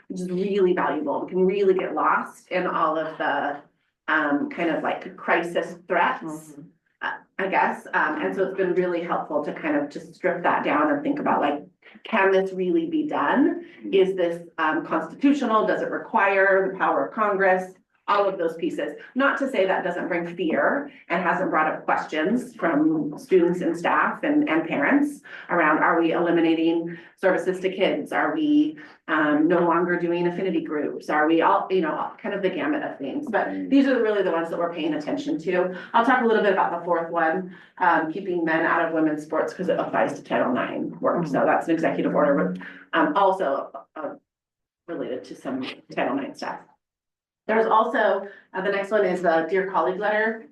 which is really valuable. We can really get lost in all of the kind of like crisis threats, I guess. And so it's been really helpful to kind of just strip that down and think about like, can this really be done? Is this constitutional? Does it require the power of Congress? All of those pieces. Not to say that doesn't bring fear and hasn't brought up questions from students and staff and parents around, are we eliminating services to kids? Are we no longer doing affinity groups? Are we all, kind of the gamut of things? But these are really the ones that we're paying attention to. I'll talk a little bit about the fourth one, keeping men out of women's sports because it applies to Title IX work. So that's an executive order, but also related to some Title IX stuff. There's also, the next one is a Dear Colleague letter.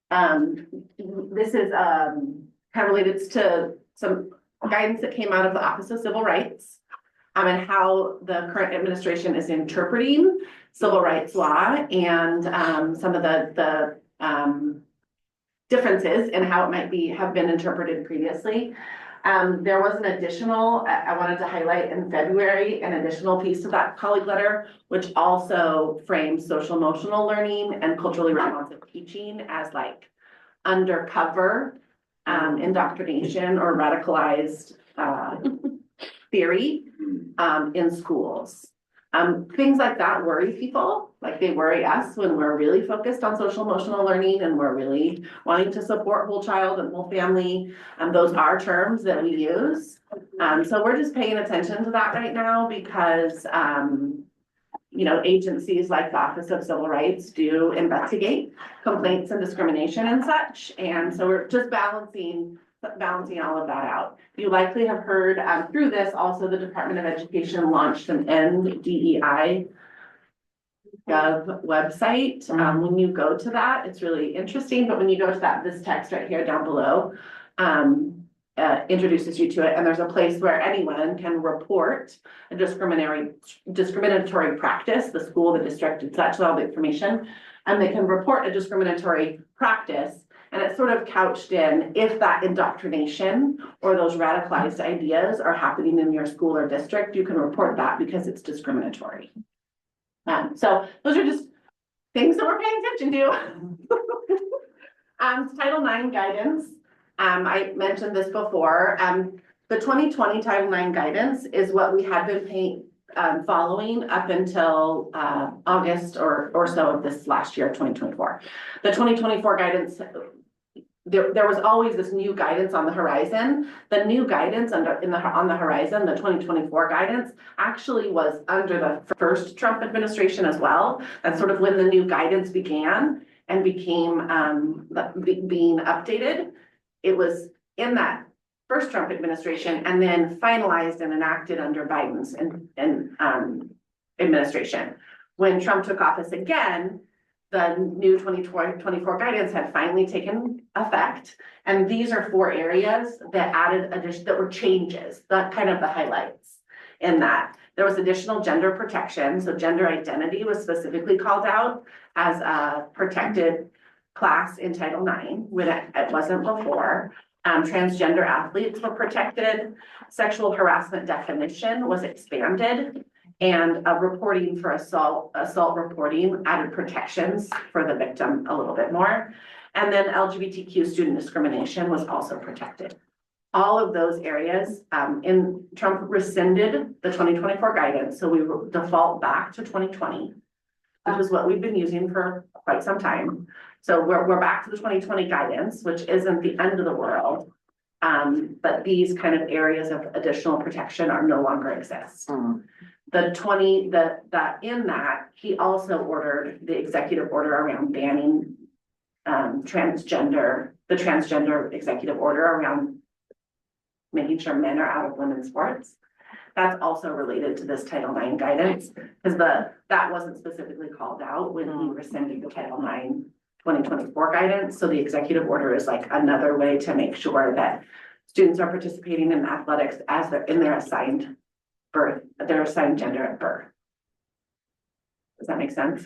This is kind of related to some guidance that came out of the Office of Civil Rights and how the current administration is interpreting civil rights law and some of the differences in how it might have been interpreted previously. There was an additional, I wanted to highlight in February, an additional piece of that colleague letter, which also frames social emotional learning and culturally responsive teaching as like undercover indoctrination or radicalized theory in schools. Things like that worry people, like they worry us when we're really focused on social emotional learning and we're really wanting to support whole child and whole family. Those are terms that we use. So we're just paying attention to that right now because, agencies like the Office of Civil Rights do investigate complaints and discrimination and such. And so we're just balancing all of that out. You likely have heard through this also the Department of Education launched an End DEI Gov website. When you go to that, it's really interesting, but when you go to this text right here down below, introduces you to it, and there's a place where anyone can report a discriminatory practice, the school, the district, and such, all the information, and they can report a discriminatory practice. And it's sort of couched in if that indoctrination or those radicalized ideas are happening in your school or district, you can report that because it's discriminatory. So those are just things that we're paying attention to. Title IX guidance. I mentioned this before. The 2020 Title IX guidance is what we had been following up until August or so of this last year, 2024. The 2024 guidance, there was always this new guidance on the horizon. The new guidance on the horizon, the 2024 guidance, actually was under the first Trump administration as well. That's sort of when the new guidance began and became being updated. It was in that first Trump administration and then finalized and enacted under Biden's administration. When Trump took office again, the new 24 guidance had finally taken effect. And these are 4 areas that that were changes, that kind of the highlights in that. There was additional gender protection, so gender identity was specifically called out as a protected class in Title IX, when it wasn't before. Transgender athletes were protected, sexual harassment definition was expanded, and reporting for assault reporting added protections for the victim a little bit more. And then LGBTQ student discrimination was also protected. All of those areas, Trump rescinded the 2024 guidance, so we will default back to 2020, which is what we've been using for quite some time. So we're back to the 2020 guidance, which isn't the end of the world. But these kind of areas of additional protection are no longer exist. In that, he also ordered the executive order around banning the transgender executive order around making sure men are out of women's sports. That's also related to this Title IX guidance, because that wasn't specifically called out when he rescinded the Title IX 2024 guidance. So the executive order is like another way to make sure that students are participating in athletics as they're in their assigned gender at birth. Does that make sense?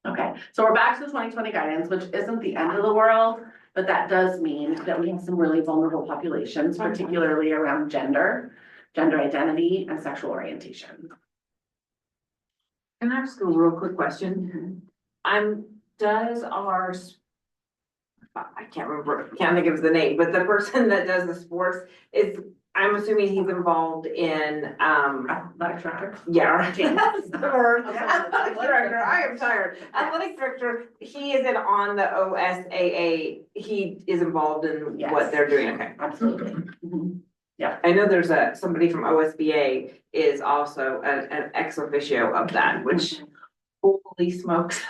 Okay, so we're back to the 2020 guidance, which isn't the end of the world, but that does mean that we have some really vulnerable populations, particularly around gender identity, and sexual orientation. Can I ask a real quick question? Does I can't think of the name, but the person that does the sports I'm assuming he's involved in, Athletic director? yeah, that's the word. Athletic director, I am tired. Athletic director, he isn't on the OSAA, he is involved in Yes. what they're doing, okay. Absolutely. Yeah. I know there's somebody from OSBA is also an ex officio of that, which holy smokes.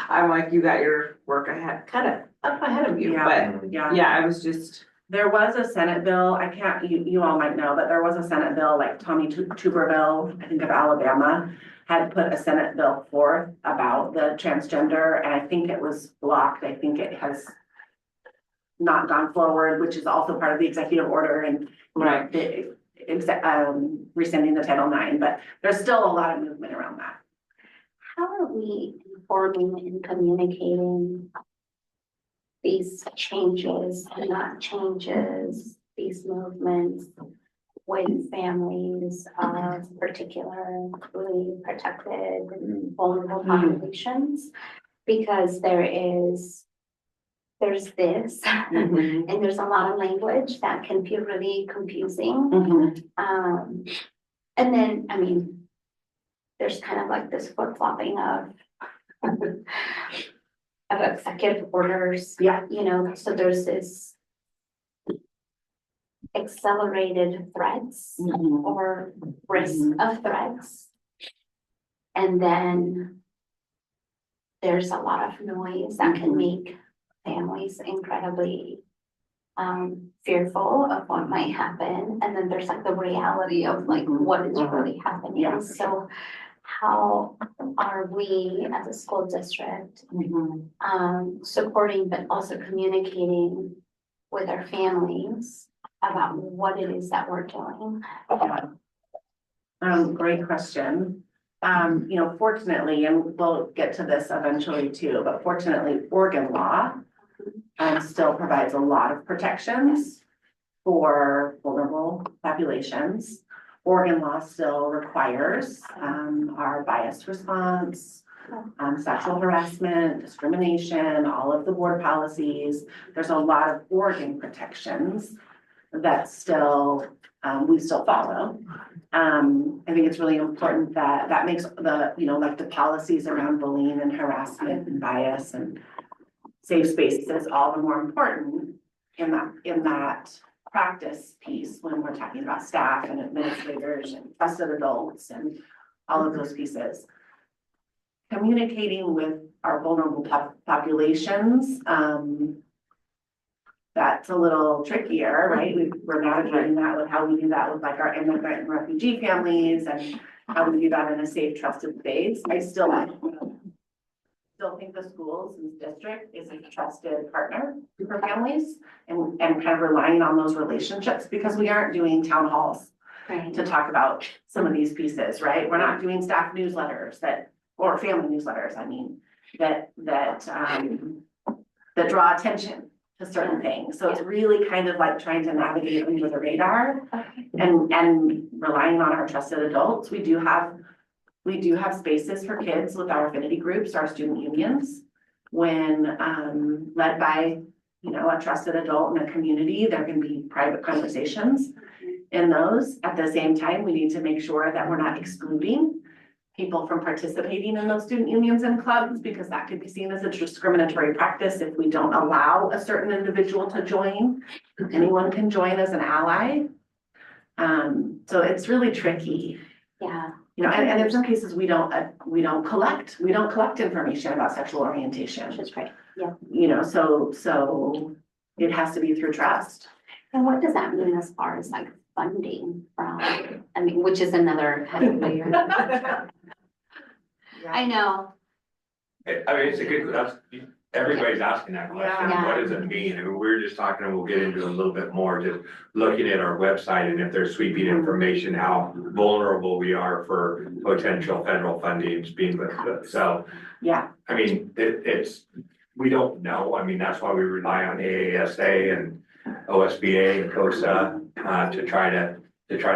I'm like, you got your work ahead, kind of up ahead of you, but yeah, I was just. There was a Senate bill, you all might know, but there was a Senate bill, like Tommy Tuberville, I think of Alabama, had put a Senate bill forth about the transgender, and I think it was blocked. I think it has not gone forward, which is also part of the executive order and rescinding the Title IX, but there's still a lot of movement around that. How are we informing and communicating these changes and not changes, these movements with families of particularly protected and vulnerable populations? Because there's this, and there's a lot of language that can be really confusing. And then, I mean, there's kind of like this flip-flopping of executive orders. Yeah. You know, so there's this accelerated threats or risk of threats. And then there's a lot of noise that can make families incredibly fearful of what might happen. And then there's like the reality of like what is really happening. Yeah. So how are we as a school district supporting but also communicating with our families about what it is that we're doing? Great question. Fortunately, and we'll get to this eventually too, but fortunately, Oregon law still provides a lot of protections for vulnerable populations. Oregon law still requires our biased response, sexual harassment, discrimination, all of the board policies. There's a lot of Oregon protections that we still follow. I think it's really important that makes the policies around bullying and harassment and bias and safe spaces all the more important in that practice piece when we're talking about staff and administrators and trusted adults and all of those pieces. Communicating with our vulnerable populations, that's a little trickier, right? We're navigating that with how we do that with like our immigrant and refugee families and how we do that in a safe, trusted space. I still think the schools and district is a trusted partner for families and kind of relying on those relationships because we aren't doing town halls Right. to talk about some of these pieces, right? We're not doing staff newsletters or family newsletters, I mean, that draw attention to certain things. So it's really kind of like trying to navigate under the radar and relying on our trusted adults. We do have spaces for kids with our affinity groups, our student unions. When led by, a trusted adult in a community, there can be private conversations in those. At the same time, we need to make sure that we're not excluding people from participating in those student unions and clubs, because that could be seen as a discriminatory practice if we don't allow a certain individual to join. Anyone can join as an ally. So it's really tricky. Yeah. And in some cases, we don't collect information about sexual orientation. Which is great. Yeah. So it has to be through trust. And what does that mean as far as like funding from, I mean, which is another heavy layer. I know. I mean, it's a good, everybody's asking that question, Yeah. what does it mean? I mean, we're just talking, and we'll get into it a little bit more, just looking at our website and if there's sweeping information, how vulnerable we are for potential federal fundings being with it. So, Yeah. I mean, we don't know. I mean, that's why we rely on AASA and OSBA and COSA, to try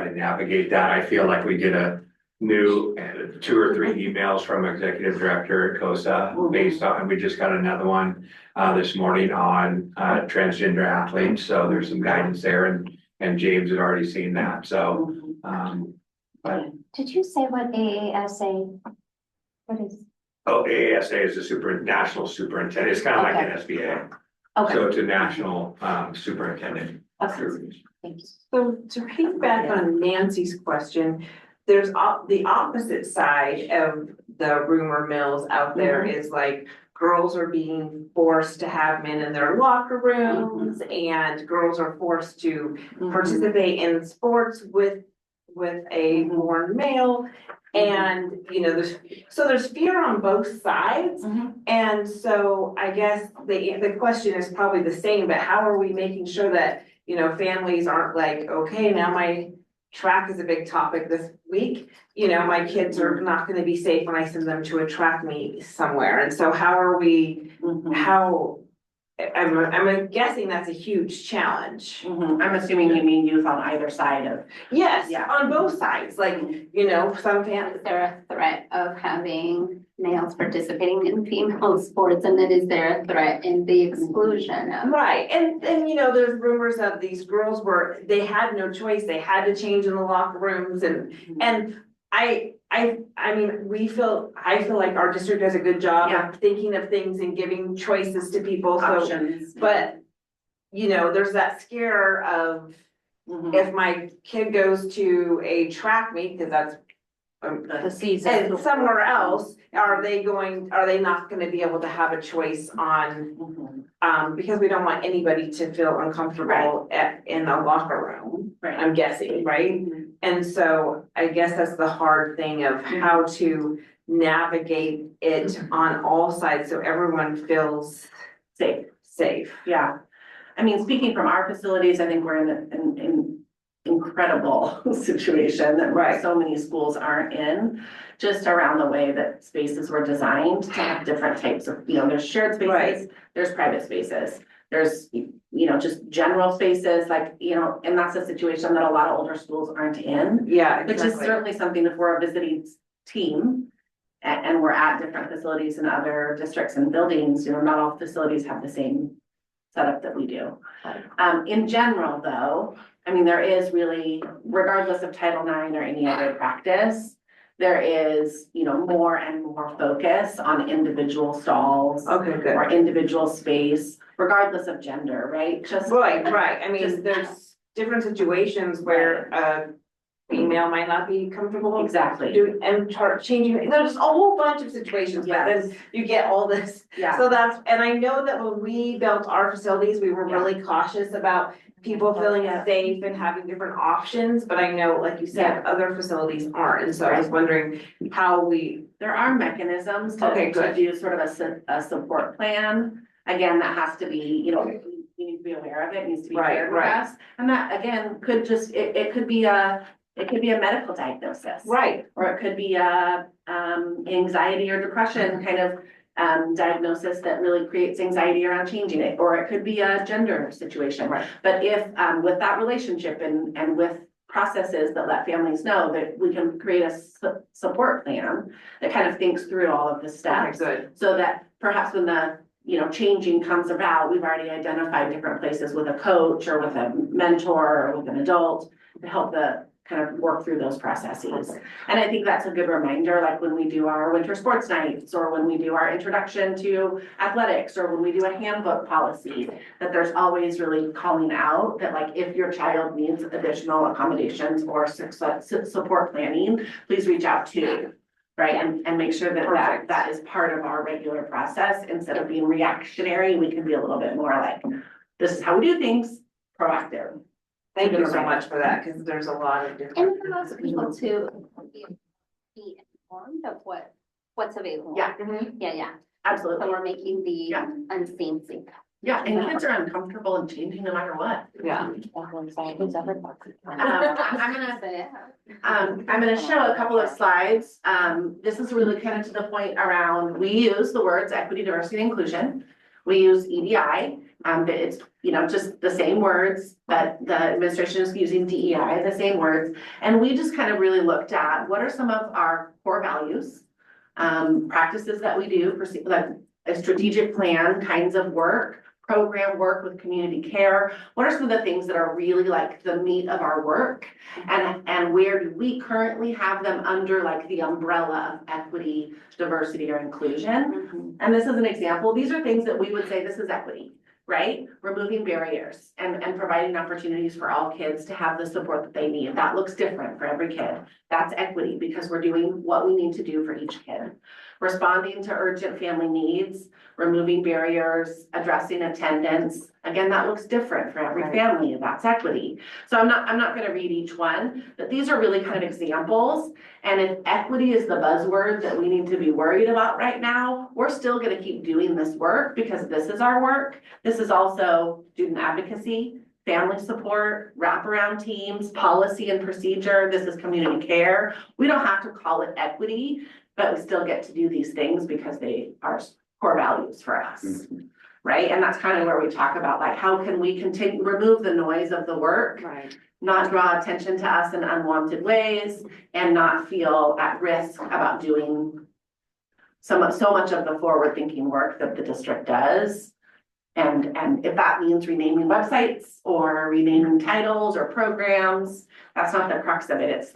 to navigate that. I feel like we get a new 2 or 3 emails from executive director at COSA based on, and we just got another one this morning on transgender athletes. So there's some guidance there, and James had already seen that. So, but Did you say what AASA? What is? oh, AASA is the national superintendent. It's kind of like an SBA. Okay. So it's a national superintendent. Okay. Thank you. So to piggyback on Nancy's question, there's the opposite side of the rumor mills out there is like girls are being forced to have men in their locker rooms and girls are forced to participate in sports with a born male. And, there's fear on both sides. And so I guess the question is probably the same, but how are we making sure that, families aren't like, okay, now my track is a big topic this week. My kids are not gonna be safe when I send them to a track meet somewhere. And so how are we, I'm guessing that's a huge challenge. I'm assuming you mean youth on either side of. Yes, Yeah. on both sides, like, some families. Is there a threat of having males participating in female sports, and then is there a threat in the exclusion of? Right, and there's rumors of these girls they had no choice, they had to change in the locker rooms and I mean, I feel like our district does a good job of thinking of things and giving choices to people, so, Options. but there's that scare of if my kid goes to a track meet, because that's The season. and somewhere else, are they not gonna be able to have a choice on, because we don't want anybody to feel uncomfortable in a locker room, Right. I'm guessing, right? And so I guess that's the hard thing of how to navigate it on all sides, so everyone feels safe. Yeah. I mean, speaking from our facilities, I think we're in an incredible situation that so many schools aren't in, just around the way that spaces were designed to have different types of, there's shared spaces, there's private spaces, there's, just general spaces, like, and that's a situation that a lot of older schools aren't in. Yeah, Which is certainly something, if we're a visiting team and we're at different facilities in other districts and buildings, not all facilities have the same setup that we do. In general, though, I mean, there is really, regardless of Title IX or any other practice, there is, more and more focus on individual stalls. Okay, good. Or individual space, regardless of gender, right? Right, I mean, there's different situations where female might not be comfortable. Exactly. Doing, and changing, there's a whole bunch of situations, but then you get all this. Yeah. So that's, and I know that when we built our facilities, we were really cautious about people feeling safe and having different options, but I know, like you said, other facilities aren't, and so I was wondering how we. There are mechanisms Okay, to good. do sort of a support plan. Again, that has to be, you know, we need to be aware of it, needs to be Right, shared with right. us. And that, again, could just, it could be a medical diagnosis. Right. Or it could be a, anxiety or depression kind of, diagnosis that really creates anxiety around changing it, or it could be a gender situation. Right. But if, with that relationship and with processes that let families know that we can create a support plan that kind of thinks through all of the Okay, steps. good. So that perhaps when the, you know, changing comes about, we've already identified different places with a coach or with a mentor or with an adult to help the kind of work through those processes. And I think that's a good reminder, like when we do our winter sports nights, or when we do our introduction to athletics, or when we do a handbook policy, that there's always really calling out that, like, if your child needs additional accommodations or support planning, please reach out to, right? And make sure that that is part of our regular process. Instead of being reactionary, we can be a little bit more like, this is how we do things, proactive. Thank you so much for that, because there's a lot of different. And for those people to be informed of what's available. Yeah. Yeah. Absolutely. So we're making the Yeah. unseen safe. Yeah, and kids are uncomfortable and changing no matter what. Yeah. I'm gonna show a couple of slides. This is really kind of to the point around, we use the words equity, diversity, and inclusion. We use EDI, it's, you know, just the same words, but the administration is using DEI, the same words. And we just kind of really looked at what are some of our core values, practices that we do, like a strategic plan, kinds of work, program work with community care. What are some of the things that are really like the meat of our work? And where do we currently have them under like the umbrella of equity, diversity, or inclusion? And this is an example. These are things that we would say this is equity, right? Removing barriers and providing opportunities for all kids to have the support that they need. That looks different for every kid. That's equity because we're doing what we need to do for each kid. Responding to urgent family needs, removing barriers, addressing attendance. Again, that looks different for every family, and that's equity. So I'm not gonna read each one, but these are really kind of examples. And if equity is the buzzword that we need to be worried about right now, we're still gonna keep doing this work because this is our work. This is also student advocacy, family support, wraparound teams, policy and procedure. This is community care. We don't have to call it equity, but we still get to do these things because they are core values for us, right? And that's kind of where we talk about like, how can we continue, remove the noise of the work, Right. not draw attention to us in unwanted ways, and not feel at risk about doing so much of the forward-thinking work that the district does. And if that means renaming websites or renaming titles or programs, that's not the crux of it, it's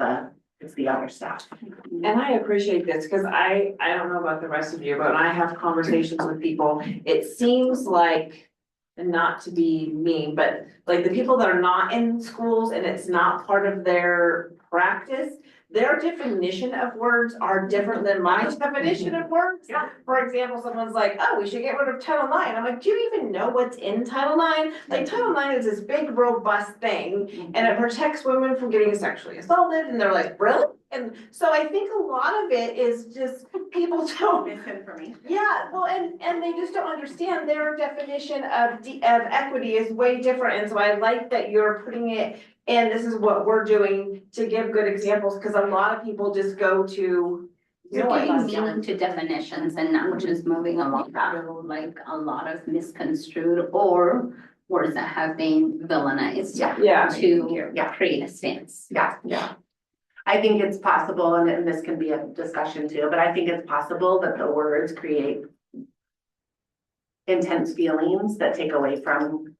the other stuff. And I appreciate this, because I don't know about the rest of you, but when I have conversations with people, it seems like, and not to be mean, but like the people that are not in schools and it's not part of their practice, their definition of words are different than my definition of words. Yeah. For example, someone's like, oh, we should get rid of Title IX. I'm like, do you even know what's in Title IX? Like Title IX is this big robust thing and it protects women from getting sexually assaulted, and they're like, really? And so I think a lot of it is just people don't. Misinformation. Yeah, well, and they just don't understand their definition of equity is way different, and so I like that you're putting it, and this is what we're doing to give good examples, because a lot of people just go to. You're giving meaning to definitions and not just moving along that road, like a lot of misconstrued or words that have been villainized. Yeah. To create a stance. Yeah. I think it's possible, and this can be a discussion too, but I think it's possible that the words create intense feelings that take away from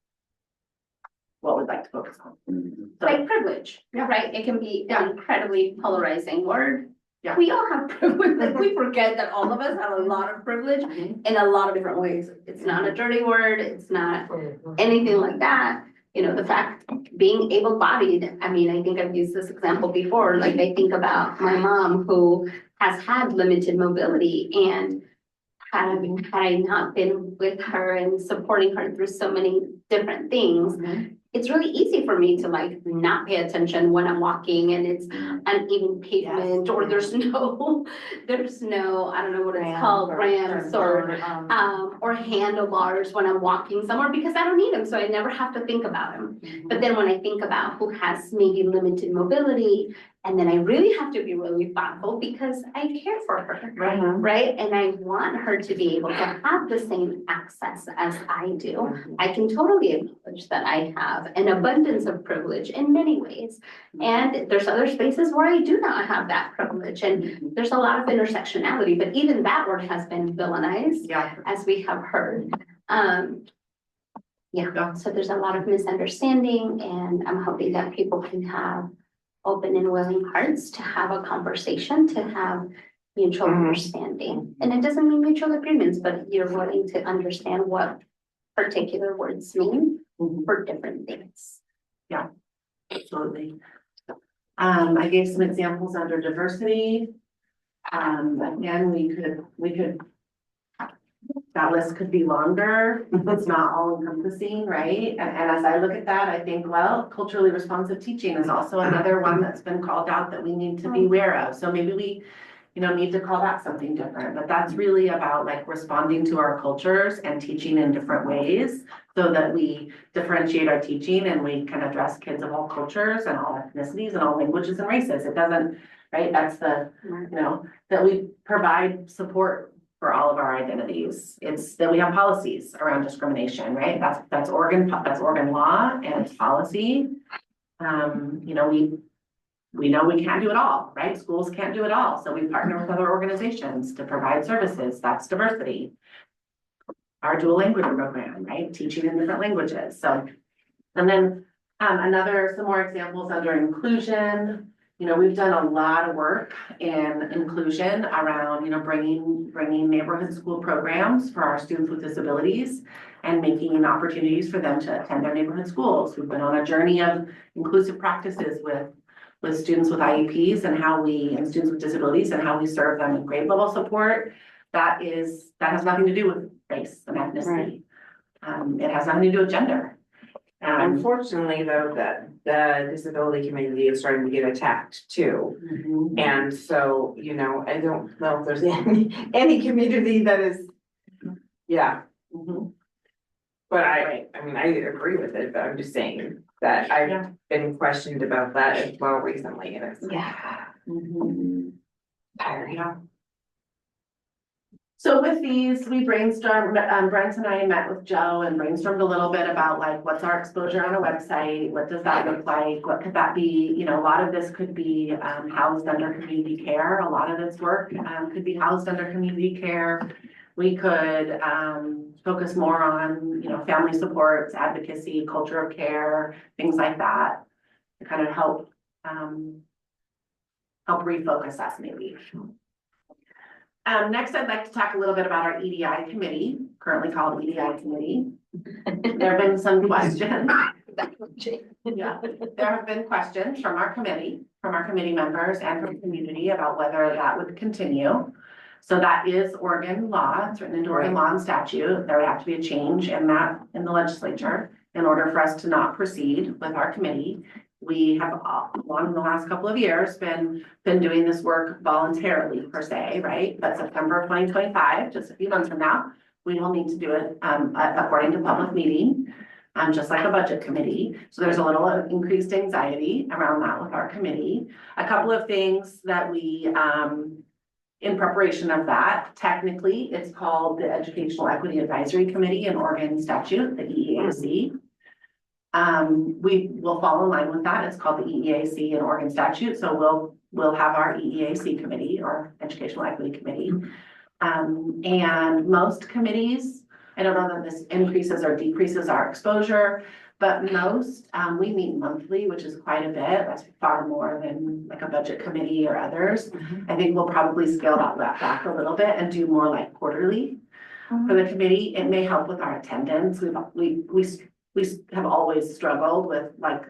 what we'd like to focus on. So, Like privilege, Yeah. right? It can be an incredibly polarizing word. Yeah. We all have privilege, like we forget that all of us have a lot of privilege in a lot of different ways. It's not a dirty word, it's not anything like that. the fact being able-bodied, I mean, I think I've used this example before, like I think about my mom who has had limited mobility, and had I not been with her and supporting her through so many different things, it's really easy for me to like not pay attention when I'm walking and it's uneven pavement, or there's no, I don't know what it's called, ramps or handlebars when I'm walking somewhere, because I don't need them, so I never have to think about them. But then when I think about who has maybe limited mobility, and then I really have to be really thoughtful because I care for her, right? And I want her to be able to have the same access as I do. I can totally acknowledge that I have an abundance of privilege in many ways. And there's other spaces where I do not have that privilege. And there's a lot of intersectionality, but even that word has been villainized, as we have heard. So there's a lot of misunderstanding, and I'm hoping that people can have open and willing hearts to have a conversation, to have mutual understanding. And it doesn't mean mutual agreements, but you're willing to understand what particular words mean for different things. Yeah, absolutely. I gave some examples under diversity. Again, we could, that list could be longer, it's not all encompassing, right? And as I look at that, I think, well, culturally responsive teaching is also another one that's been called out that we need to be aware of. So maybe we, need to call that something different, but that's really about like responding to our cultures and teaching in different ways so that we differentiate our teaching and we can address kids of all cultures and all ethnicities and all languages and races. It doesn't, right? That's the, that we provide support for all of our identities. It's that we have policies around discrimination, right? That's Oregon law and it's policy. We know we can't do it all, right? Schools can't do it all. So we partner with other organizations to provide services. That's diversity. Our dual language program, right? Teaching in different languages. So, and then some more examples under inclusion. We've done a lot of work in inclusion around, bringing neighborhood school programs for our students with disabilities and making opportunities for them to attend their neighborhood schools. We've been on a journey of inclusive practices with students with IEPs and students with disabilities and how we serve them in grade level support. That has nothing to do with race and ethnicity. It has nothing to do with gender. Unfortunately, though, that the disability community is starting to get attacked too. And so, I don't know if there's any community that is, But I agree with it, but I'm just saying that I've been questioned about that as well recently, and it's tiring. So with these, we brainstormed, Brent and I met with Joe and brainstormed a little bit about like, what's our exposure on a website? What does that look like? What could that be? A lot of this could be housed under community care. A lot of this work could be housed under community care. We could focus more on, family supports, advocacy, culture of care, things like that, to kind of help refocus us maybe. Next, I'd like to talk a little bit about our EDI committee, currently called EDI committee. There have been some questions. There have been questions from our committee members and from the community about whether that would continue. So that is Oregon law. It's written into Oregon law and statute. There would have to be a change in that in the legislature in order for us to not proceed with our committee. We have in the last couple of years been doing this work voluntarily per se, right? But September of 2025, just a few months from now, we will need to do it according to public meeting, just like a budget committee. So there's a little increased anxiety around that with our committee. A couple of things that we in preparation of that, technically, it's called the Educational Equity Advisory Committee in Oregon statute, the EEAC. We will fall in line with that. It's called the EEAC in Oregon statute. So we'll have our EEAC committee or Educational Equity Committee. And most committees, I don't know that this increases or decreases our exposure, but most, we meet monthly, which is quite a bit. That's far more than like a budget committee or others. I think we'll probably scale that back a little bit and do more like quarterly for the committee. It may help with our attendance. We we have always struggled with like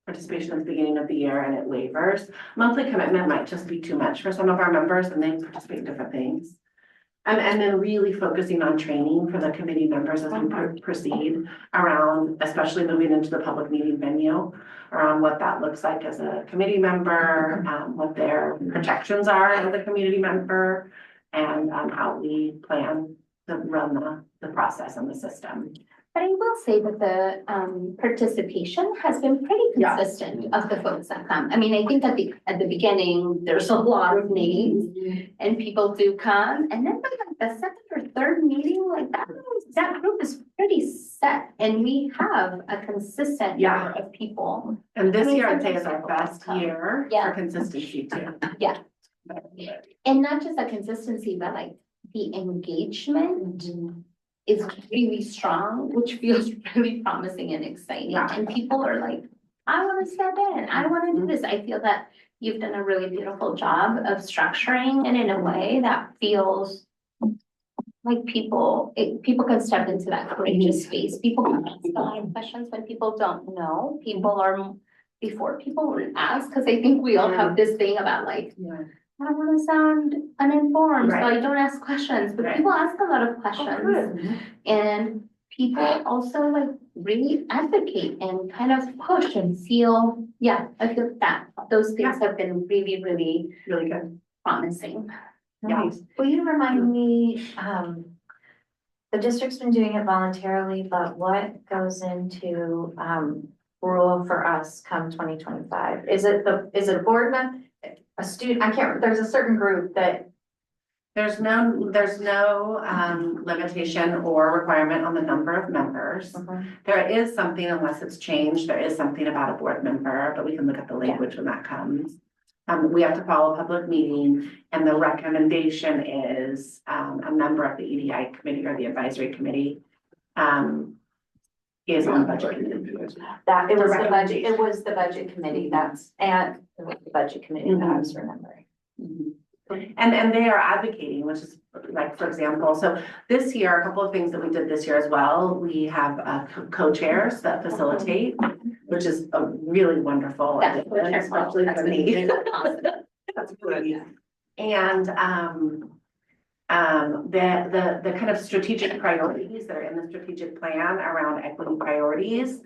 participation at the beginning of the year and it waivers. Monthly commitment might just be too much for some of our members and they participate in different things. And then really focusing on training for the committee members as we proceed around, especially moving into the public meeting venue, around what that looks like as a committee member, what their protections are as a community member, and how we plan to run the process and the system. But I will say that the participation has been pretty Yeah. consistent of the folks that come. I mean, I think at the beginning, there's a lot of names and people do come. And then by like the second or third meeting, like that group is pretty set. And we have a consistent Yeah. number of people. And this I mean, year I'd say is sometimes our people best come. year Yeah. for consistency too. Yeah. And not just the consistency, but like the engagement is really strong, which feels really promising and exciting. Yeah. And people are like, I want to step in, I want to do this. I feel that you've done a really beautiful job of structuring it in a way that feels like people can step into that courageous space. People can ask a lot of questions when people don't know. Before people would ask, because I think we all have this thing about like, Yeah. I don't want to sound uninformed, so Right. I don't ask questions, but Right. people ask a lot of questions. And people also like really advocate and kind of push and feel, I feel that those things have been really, really Really good. promising. Nice. Will you remind me, the district's been doing it voluntarily, but what goes into, rule for us come 2025? Is it a board member, a student? I can't, there's a certain group that. There's no limitation or requirement on the number of members. There is something, unless it's changed, there is something about a board member, but we can look at the language when that comes. We have to follow a public meeting, and the recommendation is a member of the EDI committee or the advisory committee is on budget committee. That, it was the budget committee, it was the budget committee that I was remembering. And they are advocating, which is like, for example, so this year, a couple of things that we did this year as well, we have co-chairs that facilitate, which is a really wonderful addition, especially for me. That's good. And the kind of strategic priorities that are in the strategic plan around equity priorities.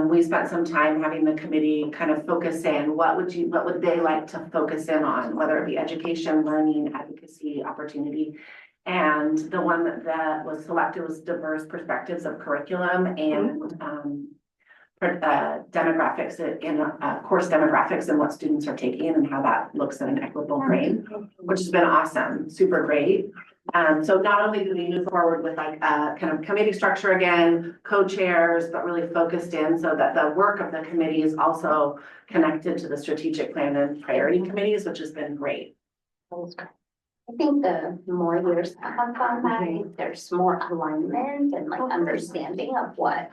We spent some time having the committee kind of focus in, what would they like to focus in on, whether it be education, learning, advocacy, opportunity. And the one that was selected was diverse perspectives of curriculum and demographics in course demographics and what students are taking and how that looks in an equitable frame, which has been awesome, super great. So not only do we move forward with like kind of committee structure again, co-chairs, but really focused in so that the work of the committee is also connected to the strategic plan and priority committees, which has been great. I think the more years that have gone by, there's more alignment and like understanding of what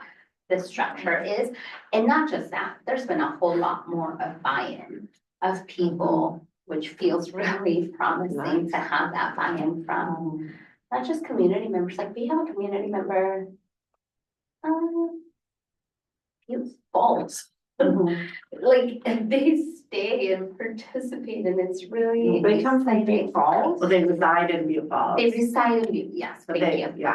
the structure is. And not just that, there's been a whole lot more of buy-in of people, which feels really promising to have that buy-in from not just community members, like we have a community member, feels false. Like they stay and participate and it's really They come from exciting. Big Falls? Well, they reside in Butte Falls. They reside in Butte, yes, But thank you.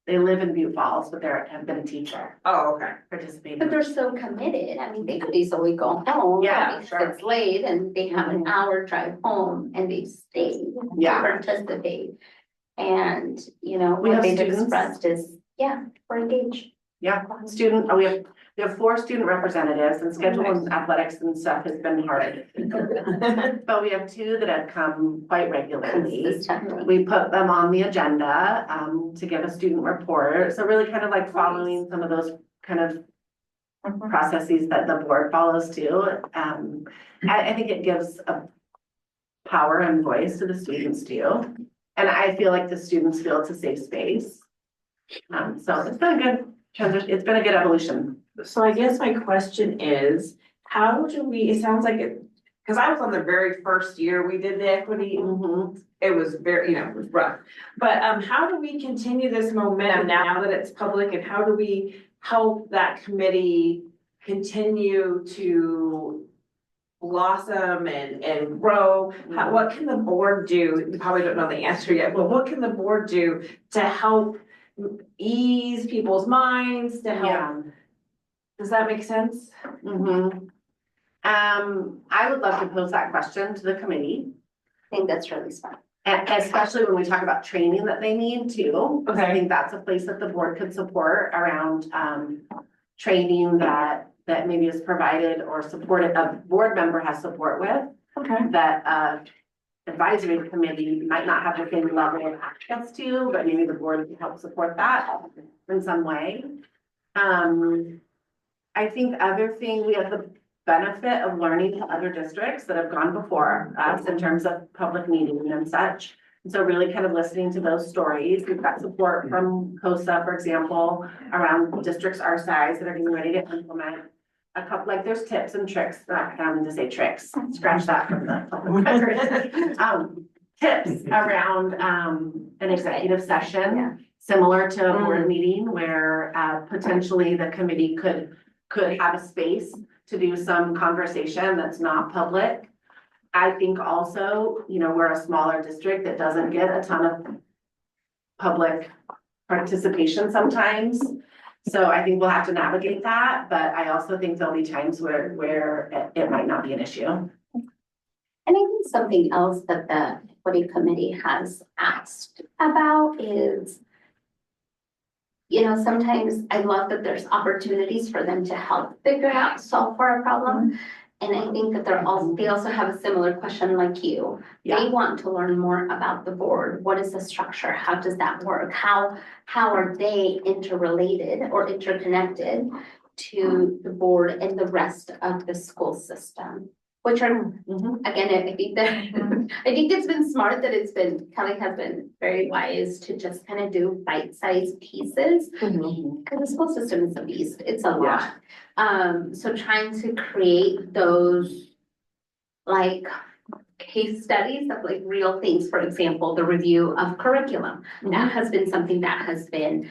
they live in Butte Falls, but have been a teacher, Oh, okay. participating. But they're so committed, I mean, they could easily go home. Yeah, if sure. It's late and they have an hour drive home and they stay to Yeah. participate. And, you know, We what have they've students. expressed is, we're engaged. Yeah, we have 4 student representatives and scheduling athletics and stuff has been hard. But we have 2 that have come quite regularly. Consistently. We put them on the agenda to give a student report. So really kind of like following some of those kind of processes that the board follows too. I think it gives a power and voice to the students too. And I feel like the students feel it's a safe space. So it's been a good transition. It's been a good evolution. So I guess my question is, how do we, it sounds like it, because I was on the very first year we did the equity. It was very, it was rough. But how do we continue this momentum now that it's public and how do we help that committee continue to blossom and grow? What can the board do? You probably don't know the answer yet, but what can the board do to help ease people's minds, to help? Yeah. Does that make sense? Mhm. I would love to pose that question to the committee, I think that's really smart. and especially when we talk about training that they need too. 'Cause I Okay. think that's a place that the board could support around, training that maybe is provided or supported, a board member has support with, Okay. that, advisory committee might not have the same level of access to, but maybe the board can help support that in some way. I think other thing, we have the benefit of learning to other districts that have gone before us in terms of public meeting and such. And so really kind of listening to those stories. We've got support from COSA, for example, around districts our size that are getting ready to implement a couple, like there's tips and tricks, not having to say tricks, scratch that from the public record. Tips around, an executive session, similar to a board meeting where, potentially the committee could have a space to do some conversation that's not public. I think also, you know, we're a smaller district that doesn't get a ton of public participation sometimes. So I think we'll have to navigate that, but I also think there'll be times where it might not be an issue. And I think something else that the equity committee has asked about is, you know, sometimes I love that there's opportunities for them to help figure out, solve for a problem. And I think that they also have a similar question like you. Yeah. They want to learn more about the board. What is the structure? How does that work? How are they interrelated or interconnected to the board and the rest of the school system? Which are, again, I think that, I think it's been smart that Kelly has been very wise to just kind of do bite-sized pieces. Because the school system is a beast, it's a lot. So trying to create those like case studies of like real things, for example, the review of curriculum. That has been something that has been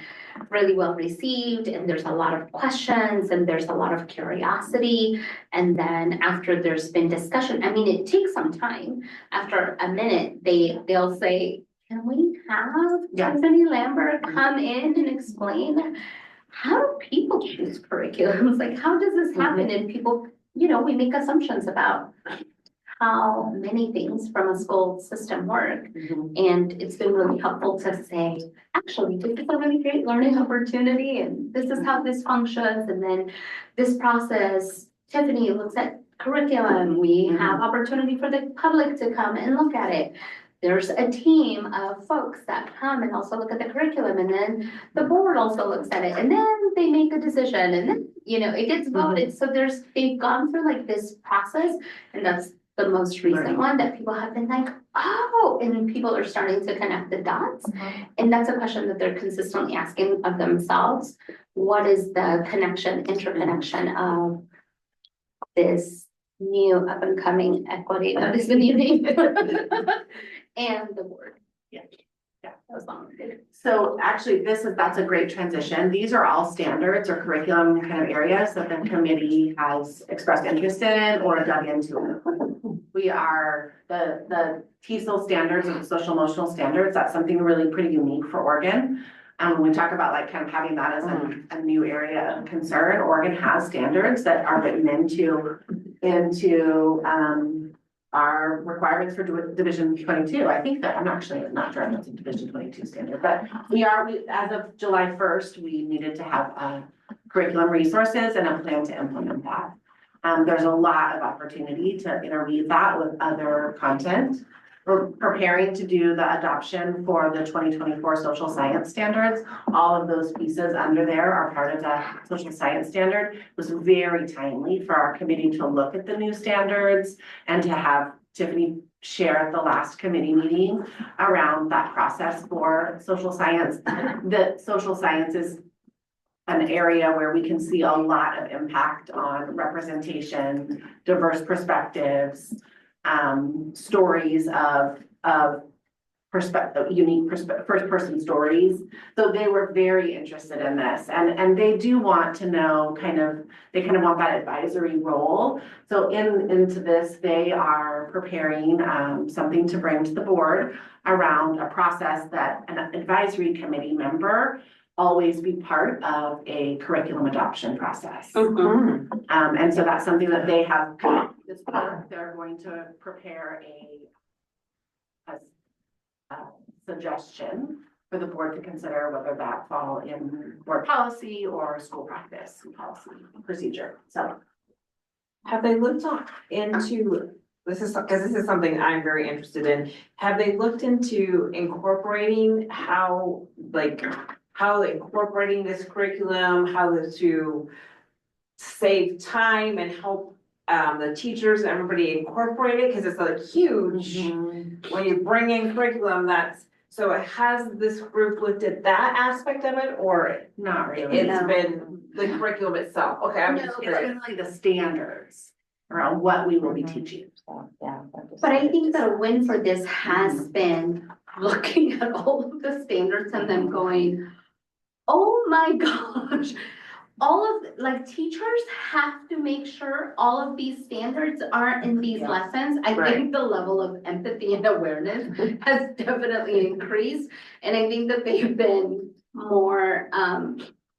really well received, and there's a lot of questions and there's a lot of curiosity. And then after there's been discussion, I mean, it takes some time. After a minute, they'll say, can we have Tiffany Lambert come in and explain how do people choose curriculums? Like, how does this happen? And people, you know, we make assumptions about how many things from a school system work. And it's been really helpful to say, actually, this is a really great learning opportunity and this is how this functions. And then this process, Tiffany looks at curriculum. We have opportunity for the public to come and look at it. There's a team of folks that come and also look at the curriculum, and then the board also looks at it, and then they make a decision, and then, you know, it gets voted. So they've gone through like this process, and that's the most recent one that people have been like, oh, and people are starting to connect the dots. And that's a question that they're consistently asking of themselves. What is the interconnection of this new up and coming equity, that is the new name, and the board? Yeah, that was long-winded. So actually, that's a great transition. These are all standards or curriculum kind of areas that the committee has expressed interest in or dug into. We are the TESOL standards and social emotional standards. That's something really pretty unique for Oregon. When we talk about like kind of having that as a new area of concern, Oregon has standards that are written into our requirements for Division 22. I think that I'm actually not sure if that's a Division 22 standard, but we as of July 1st, we needed to have curriculum resources and a plan to implement that. There's a lot of opportunity to interweave that with other content. We're preparing to do the adoption for the 2024 social science standards. All of those pieces under there are part of that social science standard. It was very timely for our committee to look at the new standards and to have Tiffany share at the last committee meeting around that process for social science. The social science is an area where we can see a lot of impact on representation, diverse perspectives, stories of first person stories. So they were very interested in this and they do want to know they kind of want that advisory role. So into this, they are preparing something to bring to the board around a process that an advisory committee member always be part of a curriculum adoption process. And so that's something that they have, this work, they're going to prepare a suggestion for the board to consider whether that fall in board policy or school practice policy procedure. So Have they looked into, this is, because this is something I'm very interested in, have they looked into incorporating how incorporating this curriculum, how to save time and help the teachers, everybody incorporate it, because it's a huge, when you bring in curriculum, so has this group looked at that aspect of it, or not really. it's been the curriculum itself? Okay, I'm just It's curious. really the standards around what we will be teaching. But I think that a win for this has been looking at all of the standards and then going, oh my gosh. Teachers have to make sure all of these standards are in these lessons. I think the level of empathy and awareness has definitely increased. And I think that they've been more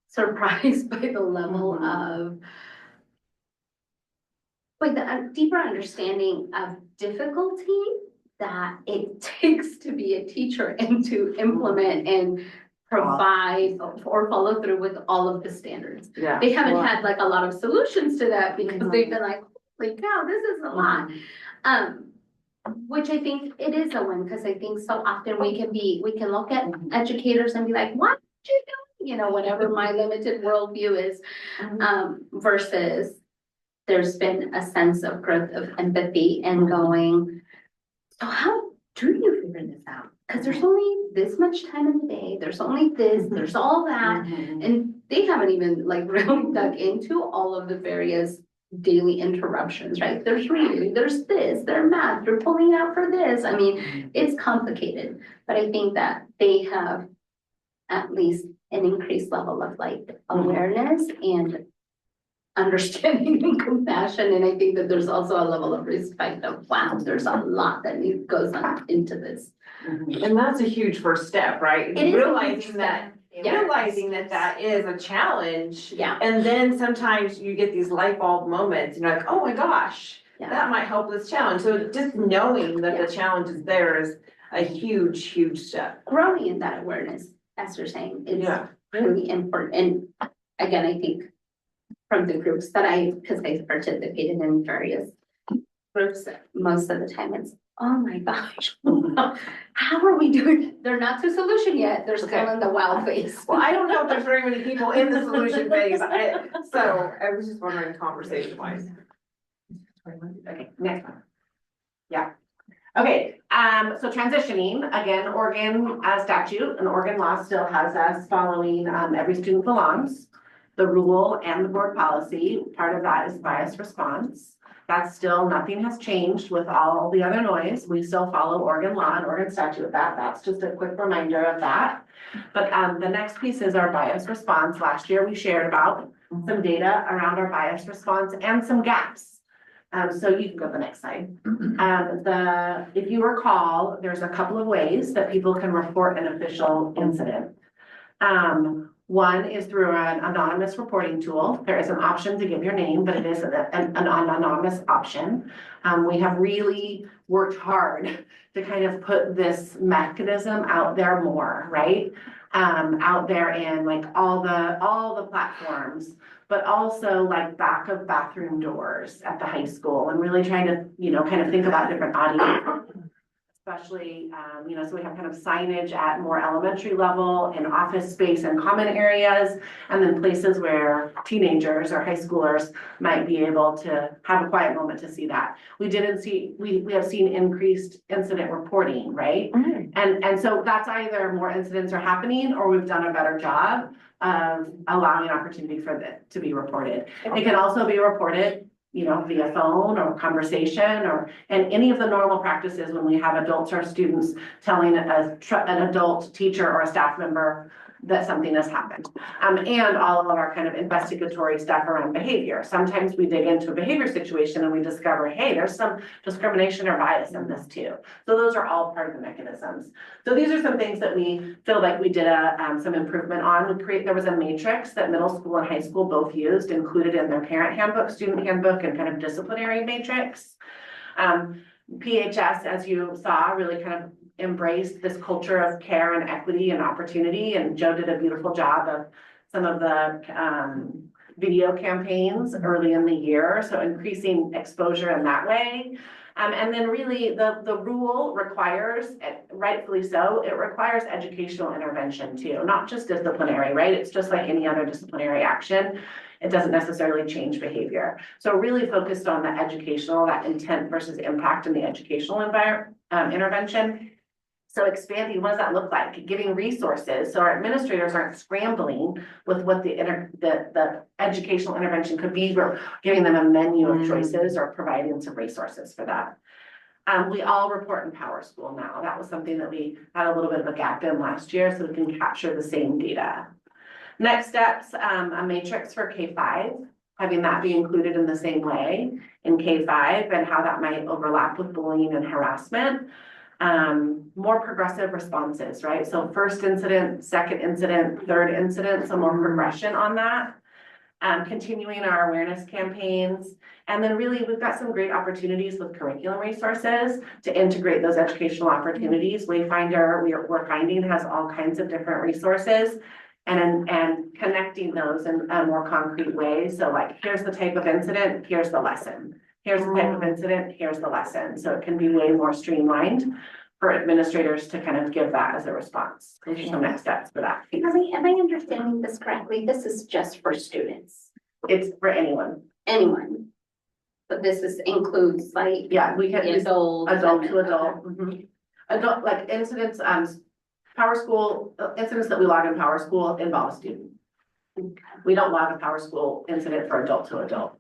surprised by the level of the deeper understanding of difficulty that it takes to be a teacher and to implement and provide or follow through with all of the standards. Yeah. They haven't had like a lot of solutions to that because they've been like, holy cow, this is a lot. Which I think it is a win, because I think so often we can look at educators and be like, what did you do? You know, whatever my limited worldview is, versus there's been a sense of growth of empathy and going, so how do you figure this out? Because there's only this much time in the day, there's only this, there's all that, and they haven't even like really dug into all of the various daily interruptions, right? There's reading, there's this, there's math, you're pulling out for this. I mean, it's complicated, but I think that they have at least an increased level of like awareness and understanding and compassion. And I think that there's also a level of respect of, wow, there's a lot that goes on into this. And that's a huge first step, right? It is a Realizing huge that, step. realizing that is a challenge. Yeah. And then sometimes you get these light bulb moments and you're like, oh my gosh, Yeah. that might help this challenge. So just knowing that the challenge is there is a huge, huge step. Growing in that awareness, as you're saying, is Yeah. really important. And again, I think from the groups that because I've participated in various groups, most of the time it's, oh my gosh, how are we doing it? They're not to solution yet. They're still in the wow phase. Well, I don't know if there's very many people in the solution phase. So I was just wondering conversation wise. Okay, next one. Yeah. Okay, so transitioning, again, Oregon statute and Oregon law still has us following every student belongs, the rule and the board policy. Part of that is bias response. That's still, nothing has changed with all the other noise. We still follow Oregon law and Oregon statute with that. That's just a quick reminder of that. But the next piece is our bias response. Last year we shared about some data around our bias response and some gaps. So you can go to the next slide. If you recall, there's a couple of ways that people can report an official incident. One is through an anonymous reporting tool. There is an option to give your name, but it is an anonymous option. We have really worked hard to kind of put this mechanism out there more, right? Out there in like all the platforms, but also like back of bathroom doors at the high school, and really trying to, kind of think about different audiences. Especially, so we have kind of signage at more elementary level and office space and common areas, and then places where teenagers or high schoolers might be able to have a quiet moment to see that. We have seen increased incident reporting, right? And so that's either more incidents are happening or we've done a better job of allowing opportunity for that to be reported. It can also be reported via phone or conversation and any of the normal practices when we have adults or students telling an adult teacher or a staff member that something has happened. And all of our kind of investigatory stuff around behavior. Sometimes we dig into a behavior situation and we discover, hey, there's some discrimination or bias in this too. So those are all part of the mechanisms. So these are some things that we feel like we did some improvement on. There was a matrix that middle school and high school both used, included in their parent handbook, student handbook, and kind of disciplinary matrix. PHS, as you saw, really kind of embraced this culture of care and equity and opportunity. And Joe did a beautiful job of some of the video campaigns early in the year. So increasing exposure in that way. And then really the rule requires, rightfully so, it requires educational intervention too, not just disciplinary, right? It's just like any other disciplinary action. It doesn't necessarily change behavior. So really focused on the educational, that intent versus impact in the educational intervention. So expanding, what does that look like? Giving resources, so our administrators aren't scrambling with what the educational intervention could be. We're giving them a menu of choices or providing some resources for that. We all report in Power School now. That was something that we had a little bit of a gap in last year, so we can capture the same data. Next steps, a matrix for K-5, having that be included in the same way in K-5 and how that might overlap with bullying and harassment. More progressive responses, right? So first incident, second incident, third incident, some more progression on that. Continuing our awareness campaigns. And then really, we've got some great opportunities with curriculum resources to integrate those educational opportunities. Wayfinder, we're finding has all kinds of different resources and connecting those in a more concrete way. So like, here's the type of incident, here's the lesson. Here's the type of incident, here's the lesson. So it can be way more streamlined for administrators to kind of give that as a response. Those are some next steps for that. Am I understanding this correctly? This is just for students, It's for anyone. anyone. But includes like. Yeah, we can Adult. adult to adult. Adult, like incidents, Power School, incidents that we log in Power School involve a student. We don't log a Power School incident for adult to adult.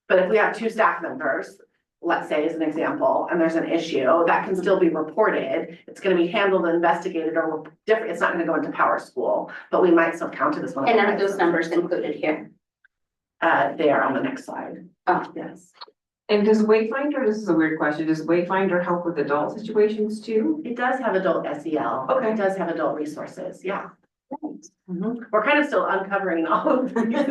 But if we have two staff members, let's say as an example, and there's an issue, that can still be reported. It's gonna be handled and investigated or different, it's not gonna go into Power School, but we might still count it as one. And are those numbers included here? They are on the next slide. Oh, Yes. And does Wayfinder, this is a weird question, does Wayfinder help with adult situations too? It does have adult SEL. Okay. It does have adult resources, yeah. We're kind of still uncovering all of these.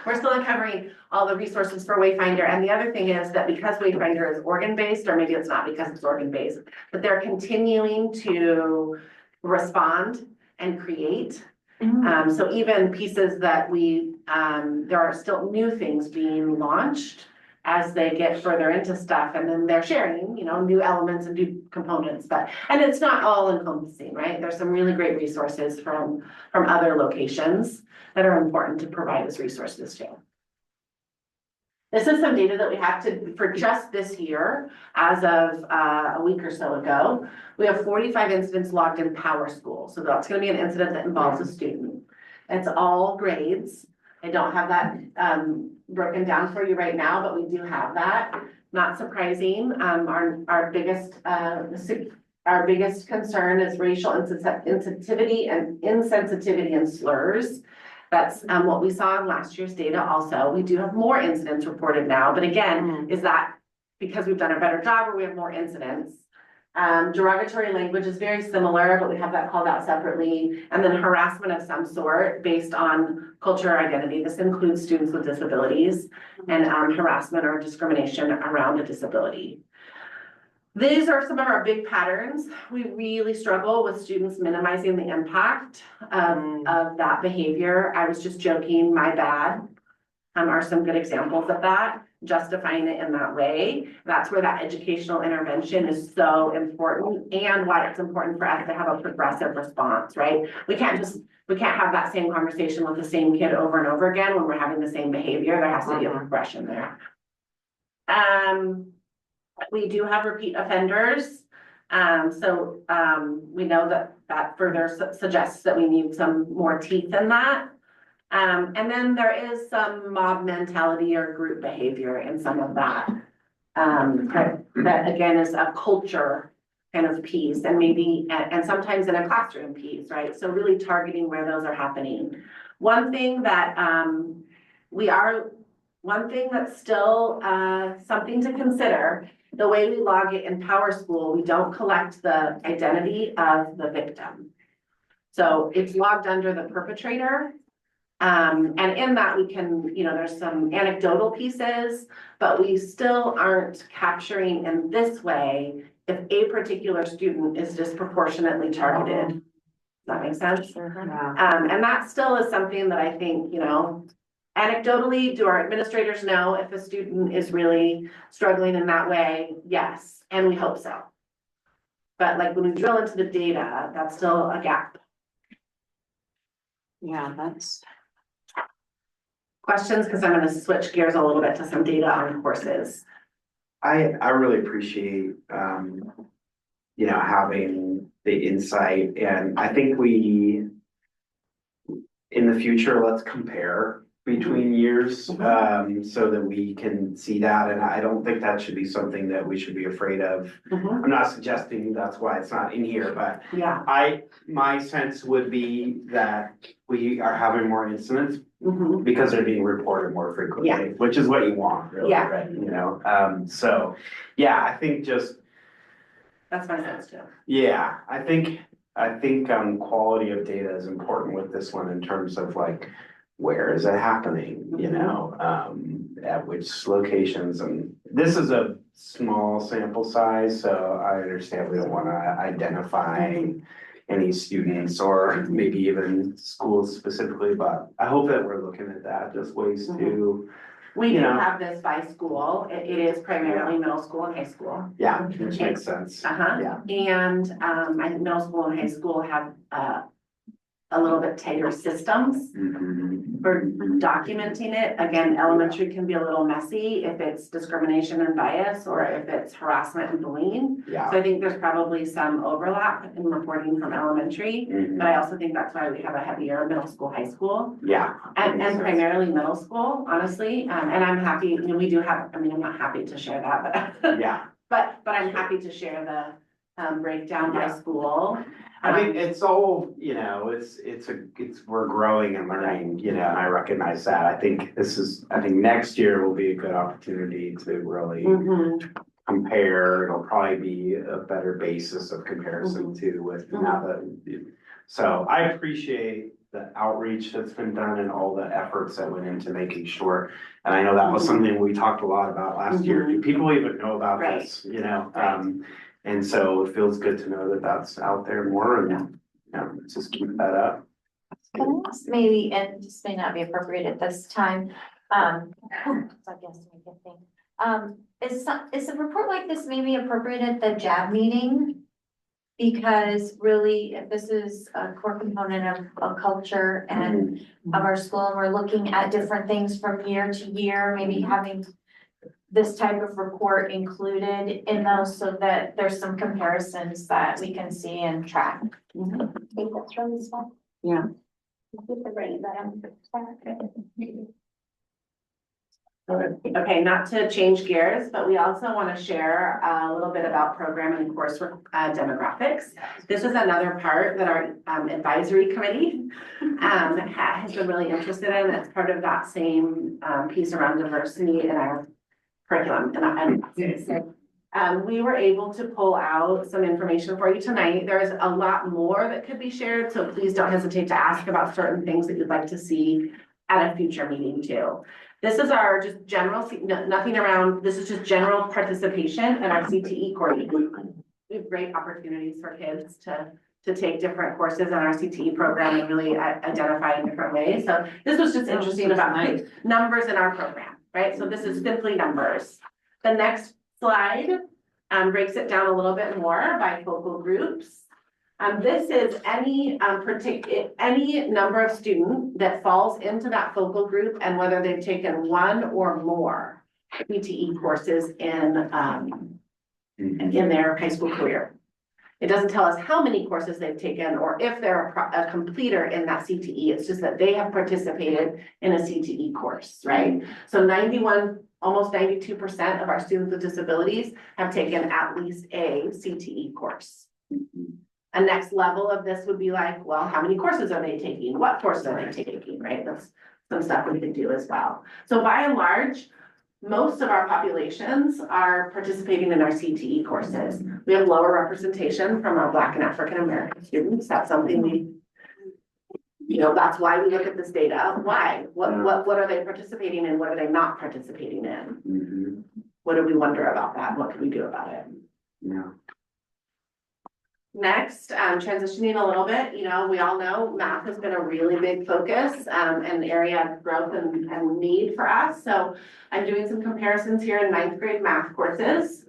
We're still uncovering all the resources for Wayfinder. And the other thing is that because Wayfinder is organ-based, or maybe it's not because it's organ-based, but they're continuing to respond and create. So even pieces that there are still new things being launched as they get further into stuff, and then they're sharing, new elements and new components, and it's not all encompassing, right? There's some really great resources from other locations that are important to provide as resources too. This is some data that we have for just this year, as of a week or so ago. We have 45 incidents logged in Power School. So that's gonna be an incident that involves a student. It's all grades. I don't have that broken down for you right now, but we do have that. Not surprising. Our biggest concern is racial insensitivity and slurs. That's what we saw in last year's data also. We do have more incidents reported now, but again, is that because we've done a better job or we have more incidents? Derogatory language is very similar, but we have that called out separately. And then harassment of some sort based on culture or identity. This includes students with disabilities and harassment or discrimination around a disability. These are some of our big patterns. We really struggle with students minimizing the impact of that behavior. I was just joking, my bad. Are some good examples of that, justifying it in that way. That's where that educational intervention is so important, and why it's important for us to have a progressive response, right? We can't have that same conversation with the same kid over and over again when we're having the same behavior. There has to be a progression there. We do have repeat offenders. We know that further suggests that we need some more teeth in that. And then there is some mob mentality or group behavior in some of that. That again is a culture kind of piece and maybe, and sometimes in a classroom piece, right? So really targeting where those are happening. One thing that one thing that's still something to consider, the way we log it in PowerSchool, we don't collect the identity of the victim. So it's logged under the perpetrator. And in that we can, there's some anecdotal pieces, but we still aren't capturing in this way if a particular student is disproportionately targeted. Does that make sense? And that still is something that I think, anecdotally, do our administrators know if a student is really struggling in that way? Yes, and we hope so. But like when we drill into the data, that's still a gap. Yeah, that's. Questions, because I'm gonna switch gears a little bit to some data on courses. I really appreciate, having the insight, and I think in the future, let's compare between years, so that we can see that, and I don't think that should be something that we should be afraid of. I'm not suggesting that's why it's not in here, but Yeah. my sense would be that we are having more incidents Mhm. because they're being reported more frequently, Yeah. which is what you want, really, Yeah. right? So, yeah, I think That's my sense too. yeah, I think quality of data is important with this one in terms of like, where is it happening, at which locations, and this is a small sample size, so I understand we don't wanna identify any students or maybe even schools specifically, but I hope that we're looking at that, just ways to, We do have this by school. It is primarily middle school and high school. yeah, which makes sense. Yeah. And I think middle school and high school have a little bit tighter systems for documenting it. Again, elementary can be a little messy if it's discrimination and bias or if it's harassment and bullying. Yeah. So I think there's probably some overlap in reporting from elementary, but I also think that's why we have a heavier middle school, high school. Yeah. And primarily middle school, honestly, and I'm happy, we do have, I'm not happy to share that, but Yeah. but I'm happy to share the breakdown by school. I think it's all, we're growing and learning, and I recognize that. I think next year will be a good opportunity to really compare. It'll probably be a better basis of comparison too with now that. So I appreciate the outreach that's been done and all the efforts that went into making sure. And I know that was something we talked a lot about last year. Do people even know about this, And so it feels good to know that that's out there more and, just keep that up. Can I ask maybe, and this may not be appropriate at this time, so I guess we can think. Is a report like this maybe appropriate at the JAB meeting? Because really, if this is a core component of culture and of our school, and we're looking at different things from year to year, maybe having this type of report included in those so that there's some comparisons that we can see and track. I think that's really smart. Yeah. Okay, not to change gears, but we also want to share a little bit about program and coursework demographics. This is another part that our advisory committee has been really interested in. It's part of that same piece around diversity in our curriculum. We were able to pull out some information for you tonight. There's a lot more that could be shared, so please don't hesitate to ask about certain things that you'd like to see at a future meeting too. This is our just general, nothing around, this is just general participation in our CTE courses. We have great opportunities for kids to take different courses in our CTE program and really identify in different ways. So this was just interesting about numbers in our program, right? So this is simply numbers. The next slide breaks it down a little bit more by focal groups. This is any number of students that falls into that focal group and whether they've taken one or more CTE courses in their high school career. It doesn't tell us how many courses they've taken or if they're a completer in that CTE. It's just that they have participated in a CTE course, right? So 91, almost 92% of our students with disabilities have taken at least a CTE course. A next level of this would be like, well, how many courses are they taking? What courses are they taking, right? That's some stuff we can do as well. So by and large, most of our populations are participating in our CTE courses. We have lower representation from our Black and African American students. That's something that's why we look at this data. Why? What are they participating in? What are they not participating in? What do we wonder about that? What can we do about it? Yeah. Next, transitioning a little bit, we all know math has been a really big focus and area of growth and need for us. So I'm doing some comparisons here in 9th grade math courses.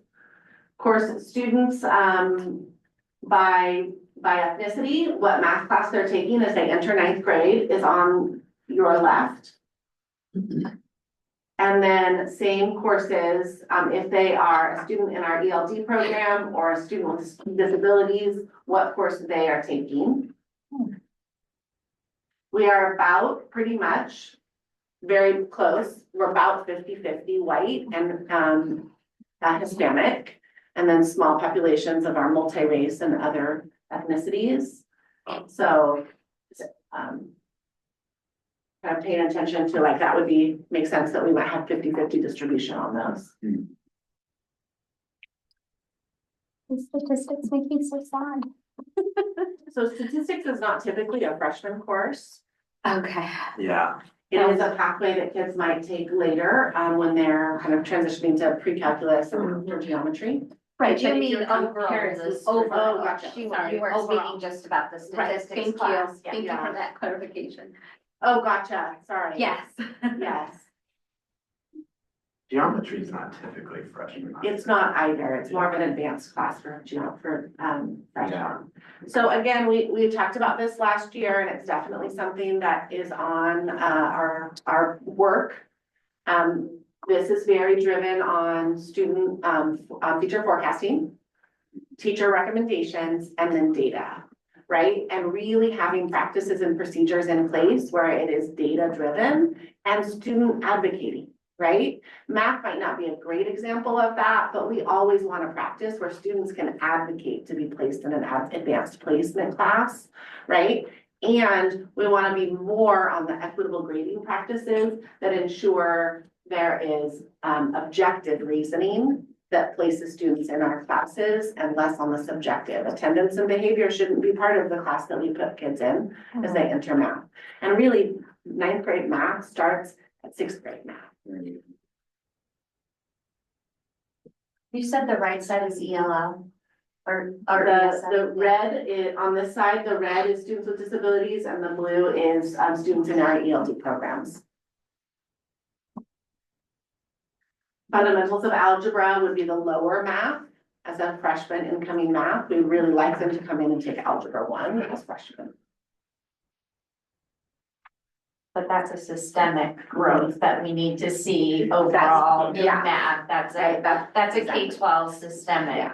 Course students by ethnicity, what math class they're taking as they enter 9th grade is on your left. And then same courses, if they are a student in our ELD program or a student with disabilities, what course they are taking. We are about pretty much very close. We're about 50-50 white and Hispanic, and then small populations of our multi-race and other ethnicities. So kind of paying attention to like, that would make sense that we might have 50-50 distribution on those. The statistics make me so sad. So statistics is not typically a freshman course. Okay. Yeah. It is a pathway that kids might take later, when they're kind of transitioning to pre-calculus or geometry. Right, you But if mean you're overall, comparing this oh, overall, gotcha, you sorry, weren't overall. speaking just about the Right, statistics thank you. class. Yeah, Thank you yeah. for that clarification. Oh, gotcha, sorry. Yes. Yes, Geometry is not typically freshman. it's not either, it's more of an advanced class for freshmen. Yeah. So again, we talked about this last year and it's definitely something that is on our work. This is very driven on student teacher forecasting, teacher recommendations, and then data, right? And really having practices and procedures in place where it is data driven and student advocating, right? Math might not be a great example of that, but we always want to practice where students can advocate to be placed in an advanced placement class, right? And we want to be more on the equitable grading practices that ensure there is objective reasoning that places students in our classes and less on the subjective. Attendance and behavior shouldn't be part of the class that we put kids in as they enter math. And really, 9th grade math starts at 6th grade math. You said the right side is ELL or The red is, on this side, the red is students with disabilities and the blue is students in our ELD programs. Fundamentals of algebra would be the lower math as a freshman incoming math. We really like them to come in and take algebra 1 as freshmen. But that's a systemic growth that we need to see overall in yeah. math. That's Right, that's a exactly. K-12 systemic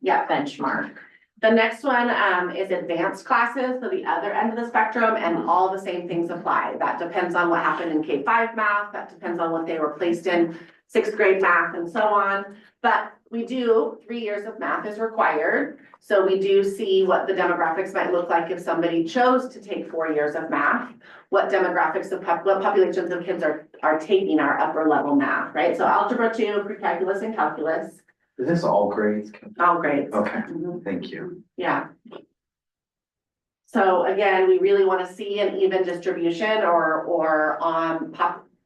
Yeah. benchmark. The next one is advanced classes, so the other end of the spectrum, and all the same things apply. That depends on what happened in K-5 math, that depends on what they were placed in 6th grade math and so on. But we do, 3 years of math is required. So we do see what the demographics might look like if somebody chose to take 4 years of math. What demographics of what populations of kids are taking our upper level math, right? So algebra 2, pre-calculus and calculus, Is this all grades? all grades. Okay, Mhm. thank you. Yeah. So again, we really want to see an even distribution or on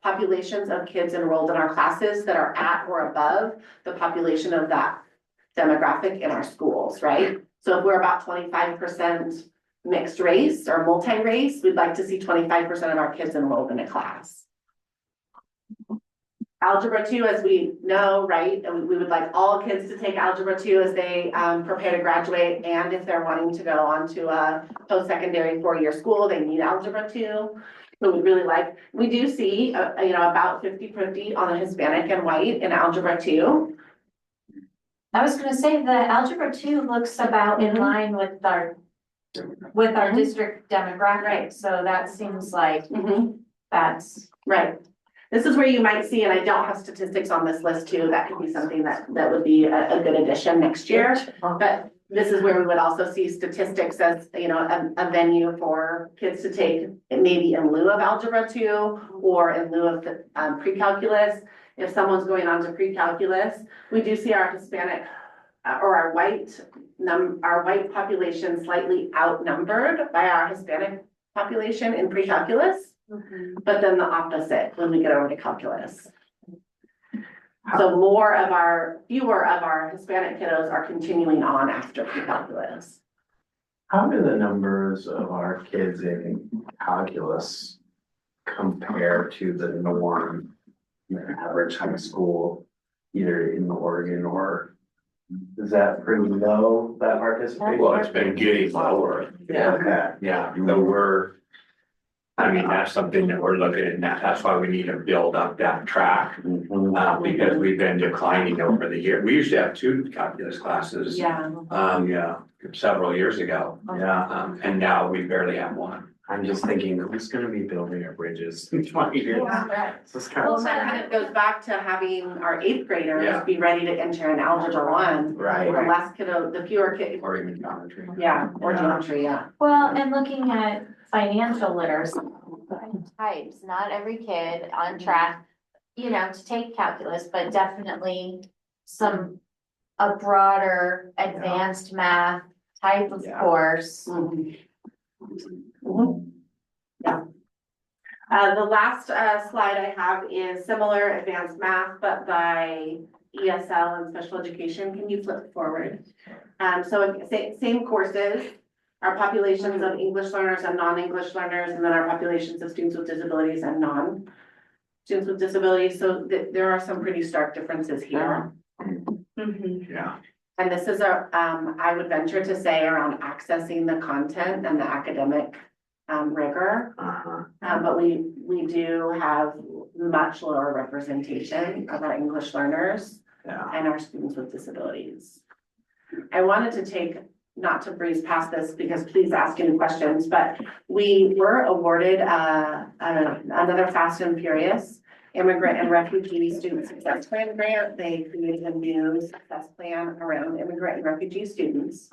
populations of kids enrolled in our classes that are at or above the population of that demographic in our schools, right? So if we're about 25% mixed race or multi-race, we'd like to see 25% of our kids enrolled in a class. Algebra 2, as we know, right, and we would like all kids to take Algebra 2 as they prepare to graduate, and if they're wanting to go on to a post-secondary 4-year school, they need Algebra 2. So we do see, about 50-50 on the Hispanic and white in Algebra 2. I was gonna say the algebra 2 looks about in line with our district demographic, so that seems like that's. Right. This is where you might see, and I don't have statistics on this list too, that could be something that would be a good addition next year. But this is where we would also see statistics as, you know, a venue for kids to take maybe in lieu of algebra 2 or in lieu of the pre-calculus. If someone's going on to pre-calculus, we do see our Hispanic or our white population slightly outnumbered by our Hispanic population in pre-calculus. But then the opposite when we get over to calculus. So fewer of our Hispanic kiddos are continuing on after pre-calculus. How do the numbers of our kids in calculus compare to the norm in the average high school, either in Oregon or is that pretty low, that participation? Well, it's been getting lower. Okay. Yeah, so I mean, that's something that we're looking at now. That's why we need to build up that track. Because we've been declining over the year. We used to have 2 calculus classes. Yeah. Several years ago. Yeah, And now we barely have 1. I'm just thinking, who's gonna be building our bridges in 20 years? This is kind Well, of. that kind of goes back to having our 8th graders Yeah. be ready to enter in algebra 1. Right. The fewer kids, Or even geometry. or Yeah. geometry, yeah. Well, and looking at financial literacy types, not every kid on track, you know, to take calculus, but definitely a broader advanced math type of Yeah. course. Yeah. The last slide I have is similar advanced math, but by ESL and special education. Can you flip forward? So same courses, our populations of English learners and non-English learners, and then our populations of students with disabilities and non-students with disabilities. So there are some pretty stark differences here. Yeah. And this is I would venture to say around accessing the content and the academic rigor. But we do have much lower representation of our English learners and our students with disabilities. I wanted to not to breeze past this because please ask any questions, but we were awarded another Fast and Furious Immigrant and Refugee Student Success Plan grant. They created a new success plan around immigrant and refugee students.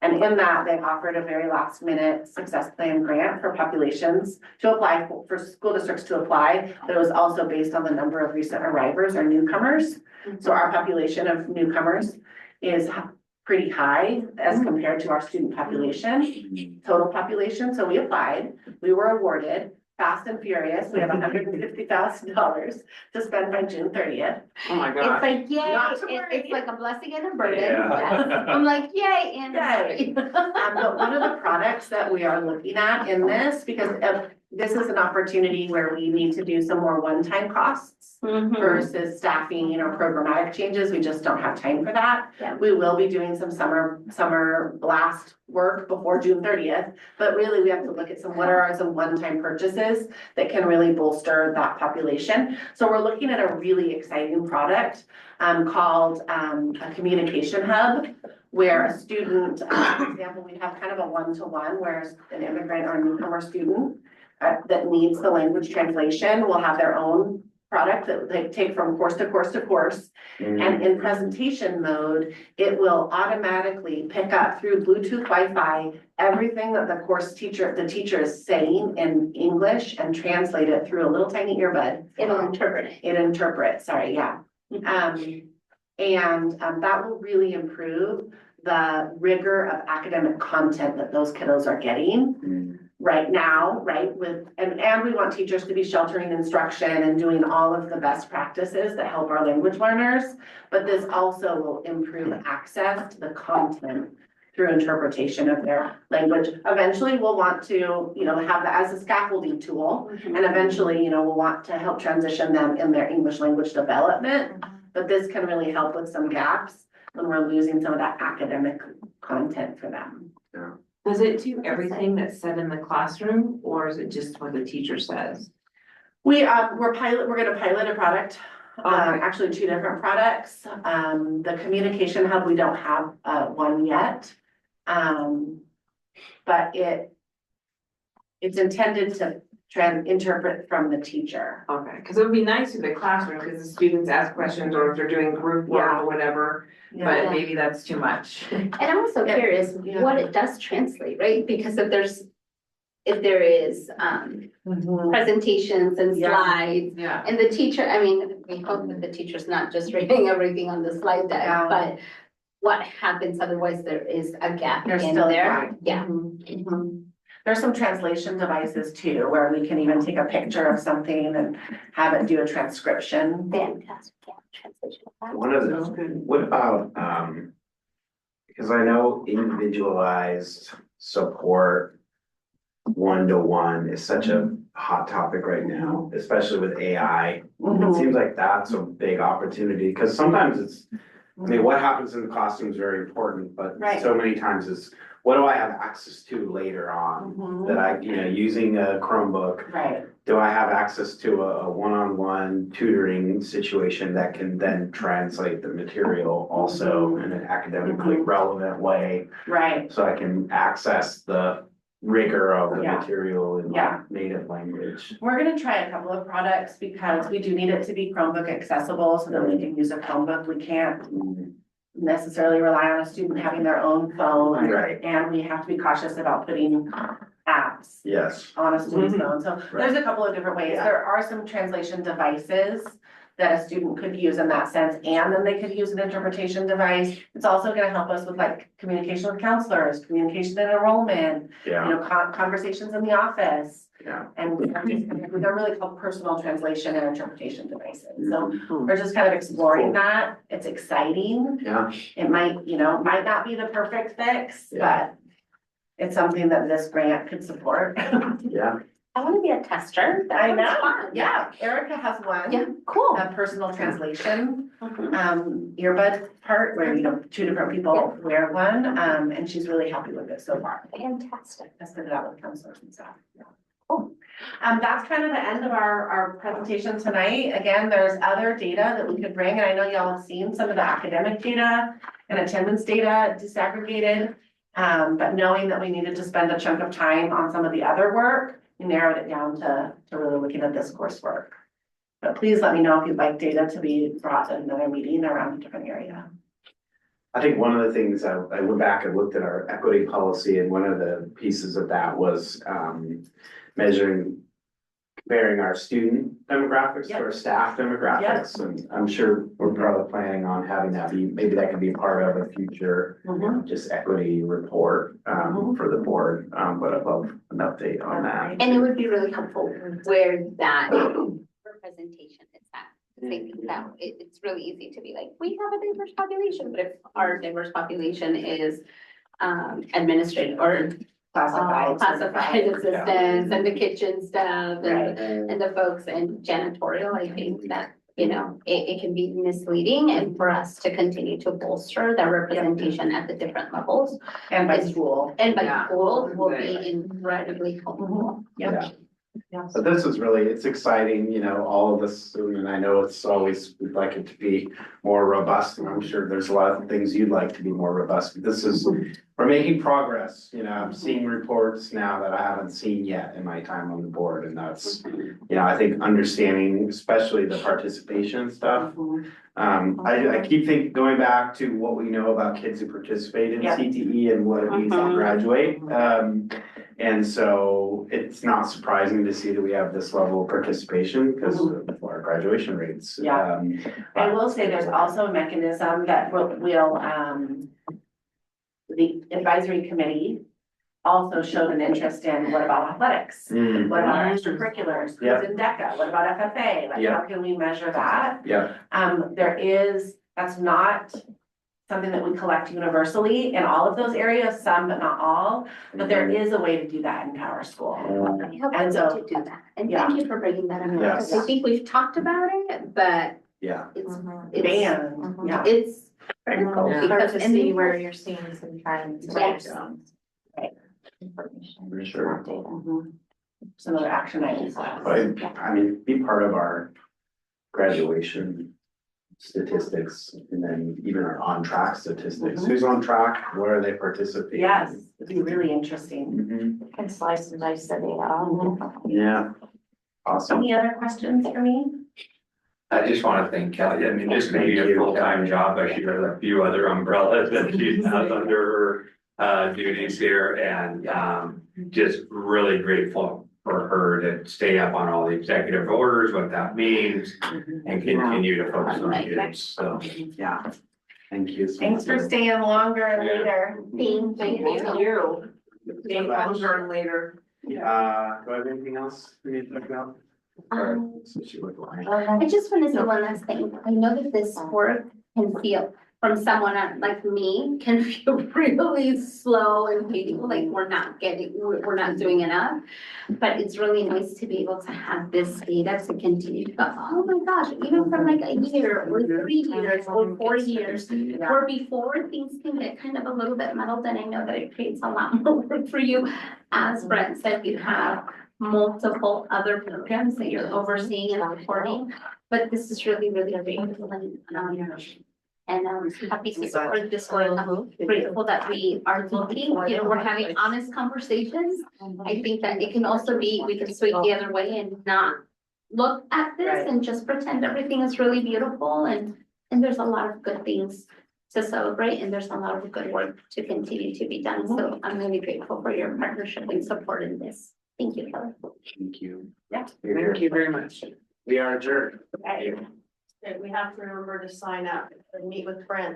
And in that, they offered a very last minute success plan grant for populations to apply for school districts to apply, but it was also based on the number of recent arrivals or newcomers. So our population of newcomers is pretty high as compared to our student population, total population. So we applied, we were awarded. Fast and Furious, we have $150,000 to spend by June 30th. Oh my It's gosh. like, yay, Not to worry. it's like a blessing and a burden. Yeah. I'm like, yay, and. Yay. But one of the products that we are looking at in this, because this is an opportunity where we need to do some more one-time costs versus staffing, programmatic changes. We just don't have time for that. Yeah. We will be doing some summer blast work before June 30th, but really we have to look at what are some one-time purchases that can really bolster that population. So we're looking at a really exciting product called a communication hub, where a student, for example, we have kind of a one-to-one where an immigrant or a newcomer student that needs the language translation will have their own product that they take from course to course to course. And in presentation mode, it will automatically pick up through Bluetooth Wi-Fi everything that the teacher is saying in English and translate it through a little tiny earbud. It'll interpret it. It interprets, sorry, yeah. That will really improve the rigor of academic content that those kiddos are getting right now, right? And we want teachers to be sheltering instruction and doing all of the best practices that help our language learners. But this also will improve access to the content through interpretation of their language. Eventually, we'll want to, have that as a scaffolding tool. And eventually, we'll want to help transition them in their English language development. But this can really help with some gaps when we're losing some of that academic content for them. Does it do everything that's said in the classroom, or is it just what the teacher says? We're gonna pilot a product actually two different products. The communication hub, we don't have, one yet. But it's intended to interpret from the teacher. Okay, because it would be nice in the classroom, because the students ask questions, or if they're doing group work Yeah. or whatever, but maybe that's too much. And I'm also Yeah. curious Yeah. what it does translate, right? Because if there is presentations and Yeah. slides, Yeah. and the teacher, I mean, we hope that the teacher's not just reading everything on the slide deck, Yeah. but what happens otherwise, there is a gap There's in still a there. gap. Yeah. There's some translation devices too, where we can even take a picture of something and have it do a transcription. Fantastic, yeah, translation. One of the, what about, because I know individualized support one-to-one is such a hot topic right now, especially with AI. It seems like that's a big opportunity, because sometimes it's, I mean, what happens in the classroom is very important, but Right. so many times it's, what do I have access to later on? That I, using a Chromebook, Right, do I have access to a one-on-one tutoring situation that can then translate the material also in an academically relevant way? right. So I can access the rigor of the Yeah. material in Yeah. my native language. We're gonna try a couple of products because we do need it to be Chromebook accessible so that we can use a Chromebook. We can't necessarily rely on a student having their own phone. Right. And we have to be cautious about putting apps Yes. on a student's phone. So there's a couple of different ways. Yeah. There are some translation devices that a student could use in that sense, and then they could use an interpretation device. It's also gonna help us with like communication with counselors, communication and enrollment, Yeah, conversations in the office. yeah. And they're really called personal translation and interpretation devices. So Mhm. we're just kind of exploring that. It's exciting. Yeah, It might, might not be the perfect fix, Yeah. but it's something that this grant could support. yeah. I wanna be a tester. That I sounds know, fun. yeah. Erica has one. Yeah, cool. A personal translation, Mhm. earbud part where, two different people wear one, and she's really happy with it so far. Fantastic. Tested it out with counselors and stuff. Cool. That's kind of the end of our presentation tonight. Again, there's other data that we could bring, and I know y'all have seen some of the academic data and attendance data disaggregated. But knowing that we needed to spend a chunk of time on some of the other work, we narrowed it down to really looking at this coursework. But please let me know if you'd like data to be brought to another meeting around a different area. I think one of the things I went back and looked at our equity policy, and one of the pieces of that was comparing our student demographics to our staff demographics. And I'm sure we're probably planning on having that maybe that could be part of a future just equity report for the board, but I'd love an update on that. And it would be really helpful where that representation is at. I think that it's really easy to be like, we have a diverse population, but if our diverse population is administrative or classified assistants and the kitchen staff and the folks in janitorial, I think that, it can be misleading, and for us to continue to bolster that representation at the different levels. And by school. And by Yeah. school will be incredibly helpful. Yeah. But this is really, it's exciting, all of this, and I know it's always, we'd like it to be more robust, and I'm sure there's a lot of things you'd like to be more robust, but this is, we're making progress, I'm seeing reports now that I haven't seen yet in my time on the board, and that's, I think understanding, especially the participation stuff. I keep going back to what we know about kids who participate in CTE and what it means to graduate. And so it's not surprising to see that we have this level of participation because of our graduation rates. Yeah. I will say there's also a mechanism that will, the advisory committee also showed an interest in what about athletics? What about our extracurriculars? Yeah. Who's in DECA? What about FFA? Like, how can we measure that? Yeah. That's not something that we collect universally in all of those areas, some but not all, but there is a way to do that in Power School. I hope And we so- to do that, and Yeah. thank you for bringing that up, Yes. because I think we've talked about it, but Yeah. it's Band, yeah. it's critical Yeah. because to and see then- where you're seeing some trends. Yes. Information. For sure. Data. Some other action items. But I mean, be part of our graduation statistics, and then even our on-track statistics. Who's on track? Where are they participating? Yes, it'd be really interesting. Mhm. Can slice and dice the data. Yeah, awesome. Any other questions for me? I just wanna thank Kelly, I mean, this could be a full-time job, but she has a few other umbrellas that she has under her duties here, and just really grateful for her to stay up on all the executive orders, what that means, and continue to focus on kids, so, yeah. Thank you. Thanks for staying longer and later. Thank you. Stay longer and later. Do I have anything else we need to talk about? So she would lie. I just want to say one last thing. I know that this work can feel, from someone like me, can feel really slow and painful, like we're not doing enough. But it's really nice to be able to have this data to continue to go, oh my gosh, even from like a year or 3 years or 4 years. Or before things can get kind of a little bit muddled, and I know that it creates a lot more work for you. As Brent said, you have multiple other programs that you're overseeing and reporting, but this is really, really great. And I'm happy to support this one. I'm grateful that we are looking, we're having honest conversations. I think that it can also be, we can swing the other way and not look at this and just pretend everything is really beautiful, and there's a lot of good things to celebrate, and there's a lot of good work to continue to be done. So I'm really grateful for your partnership and support in this. Thank you, Kelly. Thank you. Yeah. Thank you very much. We are adjourned. We have to remember to sign up and meet with Brent.